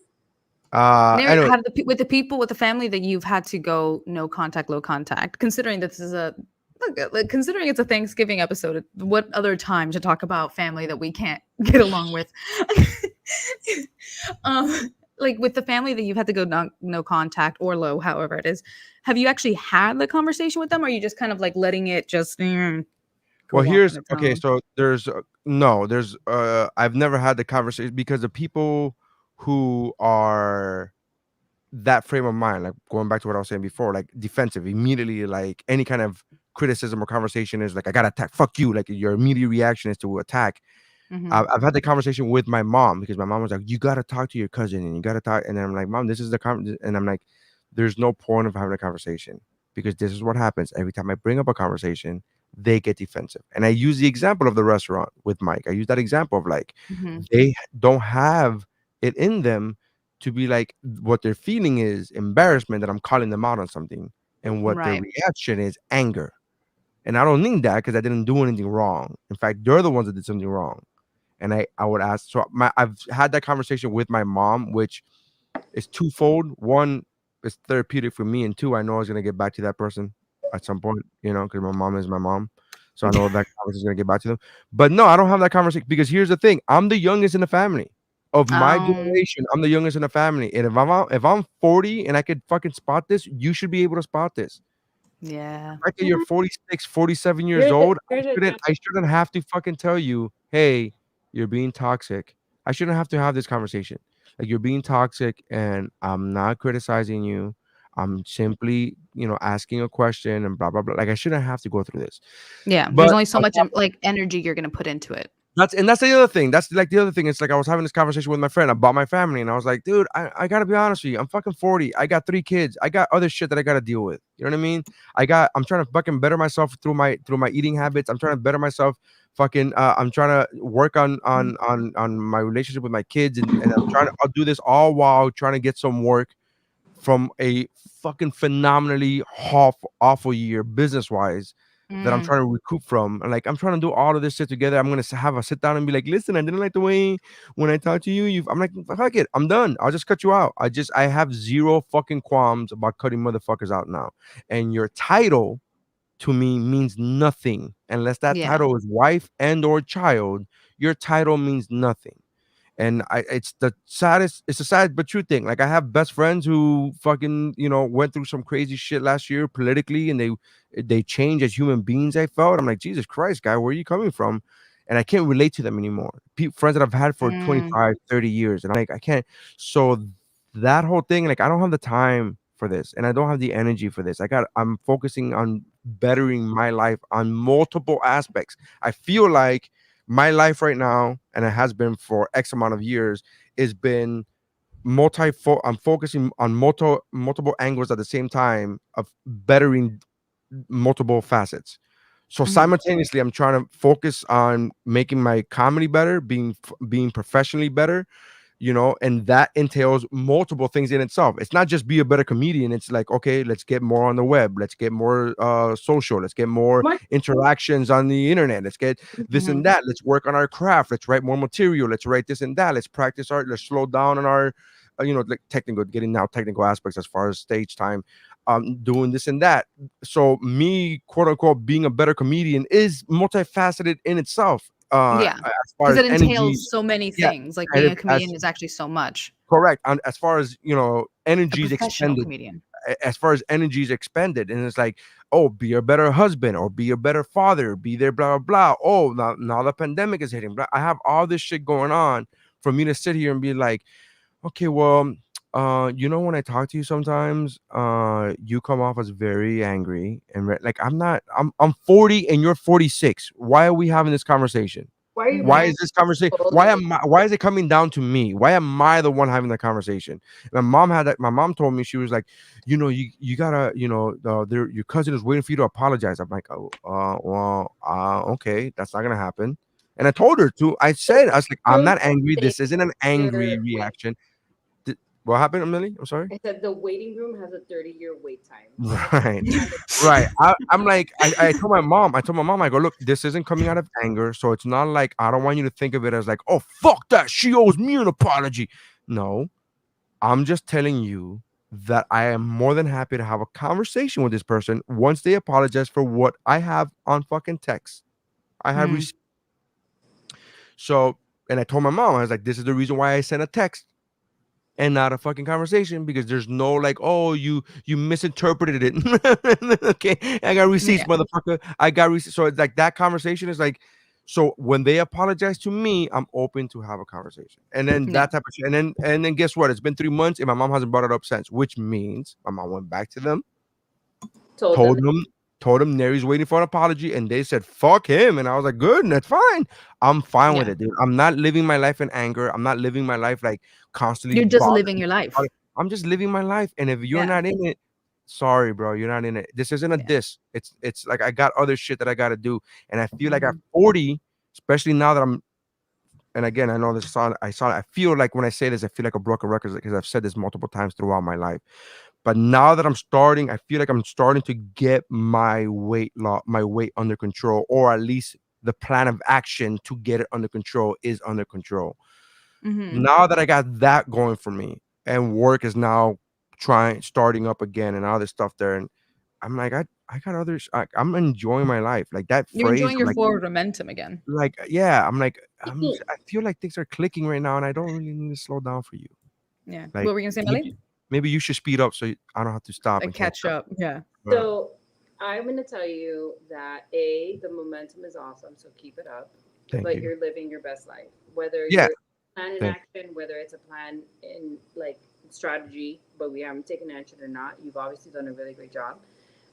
Anyway. Have with the people, with the family that you've had to go no contact, low contact. Considering this is considering it's a Thanksgiving episode, what other time to talk about family that we can't get along with? Like with the family that you've had to go no contact or low, however it is, have you actually had the conversation with them, or are you just kind of like letting it just? Well, here's okay. So there's I've never had the conversation because the people who are that frame of mind, like going back to what I was saying before, like defensive, immediately, like any kind of criticism or conversation is like, I gotta attack, fuck you. Like your immediate reaction is to attack. Mm-hmm. I've had the conversation with my mom because my mom was like, you gotta talk to your cousin and you gotta talk. And then I'm like, Mom, this is the and I'm like, there's no point of having a conversation because this is what happens every time I bring up a conversation. They get defensive. And I use the example of the restaurant with Mike. I use that example of like, they don't have it in them to be like, what they're feeling is embarrassment that I'm calling them out on something. And what their reaction is anger. And I don't need that because I didn't do anything wrong. In fact, they're the ones that did something wrong. And I would ask, so I've had that conversation with my mom, which is twofold. One, it's therapeutic for me. And two, I know I was going to get back to that person at some point, because my mom is my mom. So I know that conversation is going to get back to them. But no, I don't have that conversation because here's the thing. I'm the youngest in the family of my generation. I'm the youngest in the family. And if I'm 40 and I could fucking spot this, you should be able to spot this. Yeah. Like you're 46, 47 years old. I shouldn't have to fucking tell you, hey, you're being toxic. I shouldn't have to have this conversation. Like you're being toxic and I'm not criticizing you. I'm simply, asking a question and blah, blah, blah. Like I shouldn't have to go through this. Yeah. But there's only so much like energy you're going to put into it. That's the other thing. That's like the other thing. It's like I was having this conversation with my friend about my family, and I was like, dude, I gotta be honest with you. I'm fucking 40. I got 3 kids. I got other shit that I gotta deal with. You know what I mean? I'm trying to fucking better myself through my eating habits. I'm trying to better myself. I'm trying to work on my relationship with my kids, and I'll do this all while trying to get some work from a fucking phenomenally awful year business wise. That I'm trying to recoup from. And like, I'm trying to do all of this shit together. I'm going to have a sit down and be like, listen, I didn't like the way when I talked to you, I'm like, fuck it. I'm done. I'll just cut you out. I have zero fucking qualms about cutting motherfuckers out now. And your title to me means nothing unless that title is wife and or child. Your title means nothing. And it's a sad but true thing. Like I have best friends who fucking, went through some crazy shit last year politically, and they changed as human beings. I felt. I'm like, Jesus Christ, guy, where are you coming from? And I can't relate to them anymore. Friends that I've had for 25, 30 years. And I'm like, I can't. So that whole thing, like, I don't have the time for this, and I don't have the energy for this. I'm focusing on bettering my life on multiple aspects. I feel like my life right now, and it has been for X amount of years, has been I'm focusing on multiple angles at the same time of bettering multiple facets. So simultaneously, I'm trying to focus on making my comedy better, being professionally better, and that entails multiple things in itself. It's not just be a better comedian. It's like, okay, let's get more on the web. Let's get more social. Let's get more interactions on the internet. Let's get this and that. Let's work on our craft. Let's write more material. Let's write this and that. Let's practice art. Let's slow down on our, like technical aspects as far as stage time. Doing this and that. So me, quote unquote, being a better comedian is multifaceted in itself. Because it entails so many things. Like being a comedian is actually so much. Correct. And as far as energy is expended. Comedian. As far as energy is expended, and it's like, oh, be a better husband or be a better father, be there, blah blah blah. Oh, now the pandemic is hitting. I have all this shit going on for me to sit here and be like, okay, well, when I talk to you sometimes, you come off as very angry and like I'm 40 and you're 46. Why are we having this conversation? Why is this conversation? Why is it coming down to me? Why am I the one having the conversation? My mom told me, she was like, you gotta, your cousin is waiting for you to apologize. I'm like, okay, that's not gonna happen. And I told her to. I was like, I'm not angry. This isn't an angry reaction. What happened, Emily? I'm sorry. I said the waiting room has a 30-year wait time. Right, right. I'm like, I told my mom, I go, look, this isn't coming out of anger, so it's not like I don't want you to think of it as like, oh fuck that, she owes me an apology. No, I'm just telling you that I am more than happy to have a conversation with this person once they apologize for what I have on fucking text. I have received. So, and I told my mom, I was like, this is the reason why I sent a text and not a fucking conversation, because there's no like, oh, you misinterpreted it. Okay, I got receipts, motherfucker. I got receipts. So it's like that conversation is like, so when they apologize to me, I'm open to have a conversation. And then that type of shit. And then guess what? It's been 3 months and my mom hasn't brought it up since, which means my mom went back to them, told them Neri's waiting for an apology, and they said fuck him, and I was like, good, that's fine. I'm fine with it, dude. I'm not living my life in anger. I'm not living my life like constantly. You're just living your life. I'm just living my life, and if you're not in it, sorry, bro, you're not in it. This isn't a diss. It's like I got other shit that I got to do, and I feel like at 40, especially now that I'm. And again, I know this I feel like when I say this, I feel like a broken record because I've said this multiple times throughout my life. But now that I feel like I'm starting to get my weight under control, or at least the plan of action to get it under control is under control. Now that I got that going for me, and work is now starting up again, and all this stuff there, and I'm like, I got others. I'm enjoying my life. Like that You're phrase, enjoying your like, forward momentum again. Like, yeah, I'm like, I feel like things are clicking right now, and I don't really need to slow down for you. Yeah. Like, What were you gonna say, Melly? Maybe you should speed up so I don't have to stop and catch up. Yeah. So I'm going to tell you that the momentum is awesome, so keep it up. But you're living your best life, whether you're plan in action, whether it's a plan in like strategy, but we haven't taken action or not. You've obviously done a really great job.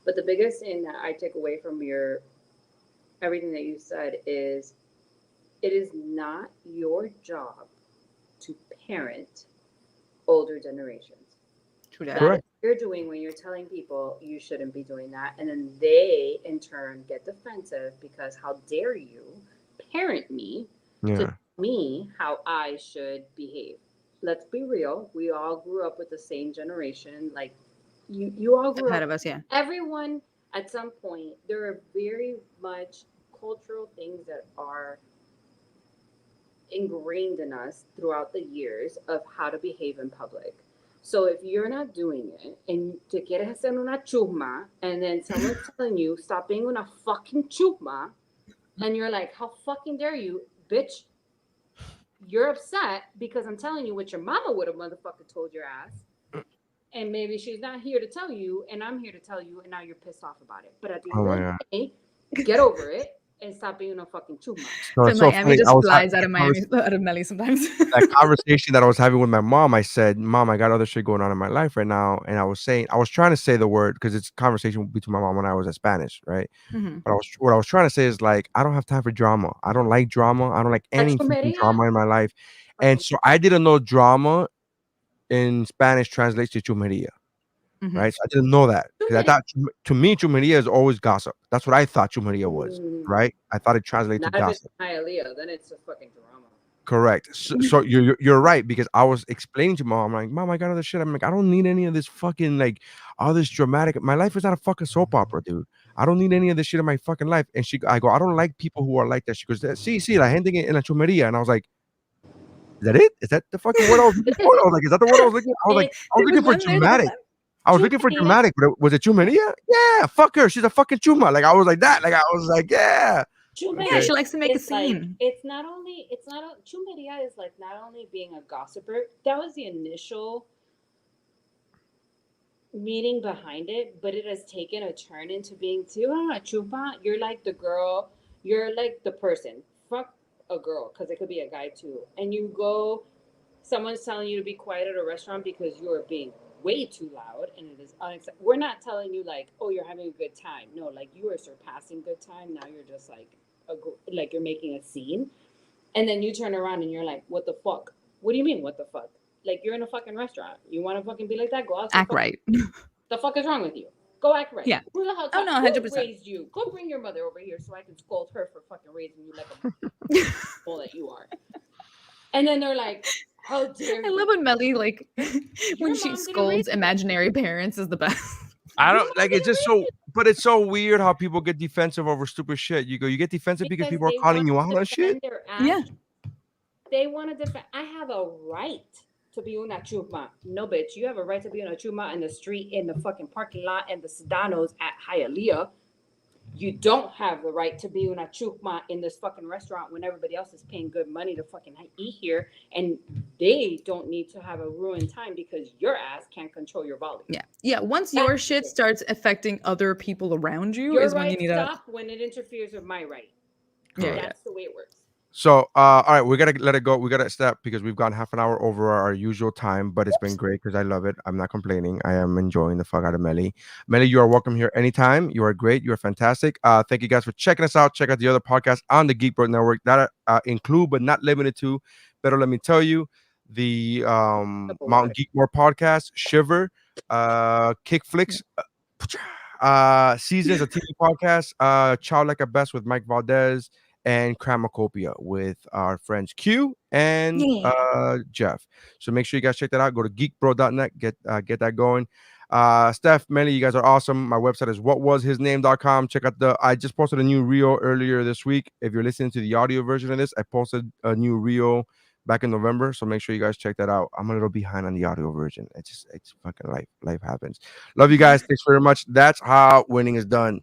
But the biggest thing that I take away from everything that you said is, it is not your job to parent older generations. That's what you're doing when you're telling people you shouldn't be doing that, and then they in turn get defensive because how dare you parent me to tell me how I should behave. Let's be real, we all grew up with the same generation. Like you all grew ahead up, of us. everyone at some point. There are very much cultural things that are ingrained in us throughout the years of how to behave in public. So if you're not doing it, and te quieres hacer una chusma, and then someone's telling you stop being una fucking chusma, and you're like, how fucking dare you, bitch? You're upset because I'm telling you what your mama would have motherfucking told your ass, and maybe she's not here to tell you, and I'm here to tell you, and now you're pissed off about it. But at the end of the day, get over it and stop being a fucking chuma. So Miami just flies out of Melly sometimes. That conversation that I was having with my mom, I said, Mom, I got other shit going on in my life right now. And I was trying to say the word, because it's a conversation between my mom when I was at Spanish, right? But what I was trying to say is like, I don't have time for drama. I don't like drama. I don't like any drama in my life. And so I didn't know drama in Spanish translates to chumeria. Right, so I didn't know that, because I thought, to me, chumeria is always gossip. That's what I thought chumeria was, right? I thought it translated to gossip. Not if it's then it's a fucking drama. Correct. So you're right, because I was explaining to Mom, I'm like, Mom, I got other shit. I'm like, I don't need any of this fucking like all this dramatic. My life is not a fucking soap opera, dude. I don't need any of this shit in my fucking life. And I go, I don't like people who are like that. She goes, sí, la gente en la chumeria. And I was like, is that it? Is that the fucking word I was looking for? I was like, is that the word I was looking for? I was looking for dramatic. I was looking for dramatic, but was it chumeria? Yeah, fuck her. She's a fucking chuma. Like I was like that. Like I was like, yeah. Yeah, she likes to make a scene. Like, chumeria is like not only being a gossiper. That was the initial meaning behind it, but it has taken a turn into being chupa. You're like the girl. You're like the person. Fuck a girl, because it could be a guy too. And you go, someone's telling you to be quiet at a restaurant because you are being way too loud, and it is unacceptable. We're not telling you like, oh, you're having a good time. No, like you are surpassing good time. Now you're just like you're making a scene. And then you turn around and you're like, what the fuck? What do you mean, what the fuck? Like, you're in a fucking restaurant. You want to fucking be like that? Go out. Act right. The fuck is wrong with you? Go act right. Yeah. Who the hell no, 100%. Who raised you? Go bring your mother over here so I can scold her for fucking raising you like a fool that you are. And then they're like, how dare you? I love when Melly, like, when she scolds imaginary parents is the best. I don't like it's just so, but it's so weird how people get defensive over stupid shit. You get defensive because people are calling you out on shit. Yeah. They want to defend. I have a right to be una chuma. No, bitch. You have a right to be una chuma in the street, in the fucking parking lot, and the Sedanos at Hialeah. You don't have the right to be una chuma in this fucking restaurant when everybody else is paying good money to fucking eat here, and they don't need to have a ruined time because your ass can't control your volume. Yeah. Once your shit starts affecting other people around you, your is when you need to stop when it interferes with my right. Yeah, That's the way it works. So, all right, we gotta let it go. We gotta step because we've gone half an hour over our usual time, but it's been great because I love it. I'm not complaining. I am enjoying the fuck out of Melly. Melly, you are welcome here anytime. You are great. You are fantastic. Thank you guys for checking us out. Check out the other podcasts on the Geek Bro Network that include but not limited to. Better let me tell you, the Mountain Geek More podcast, Shiver, Kick Flicks, Seasons, a TV podcast, Child Like a Best with Mike Valdez, and Cramacopia with our friends Q and Jeff. So make sure you guys check that out. Go to geekbro.net, get that going. Steph, Melly, you guys are awesome. My website is whatwashisname.com. Check out I just posted a new reel earlier this week. If you're listening to the audio version of this, I posted a new reel back in November. So make sure you guys check that out. I'm a little behind on the audio version. It's fucking life happens. Love you guys. Thanks very much. That's how winning is done.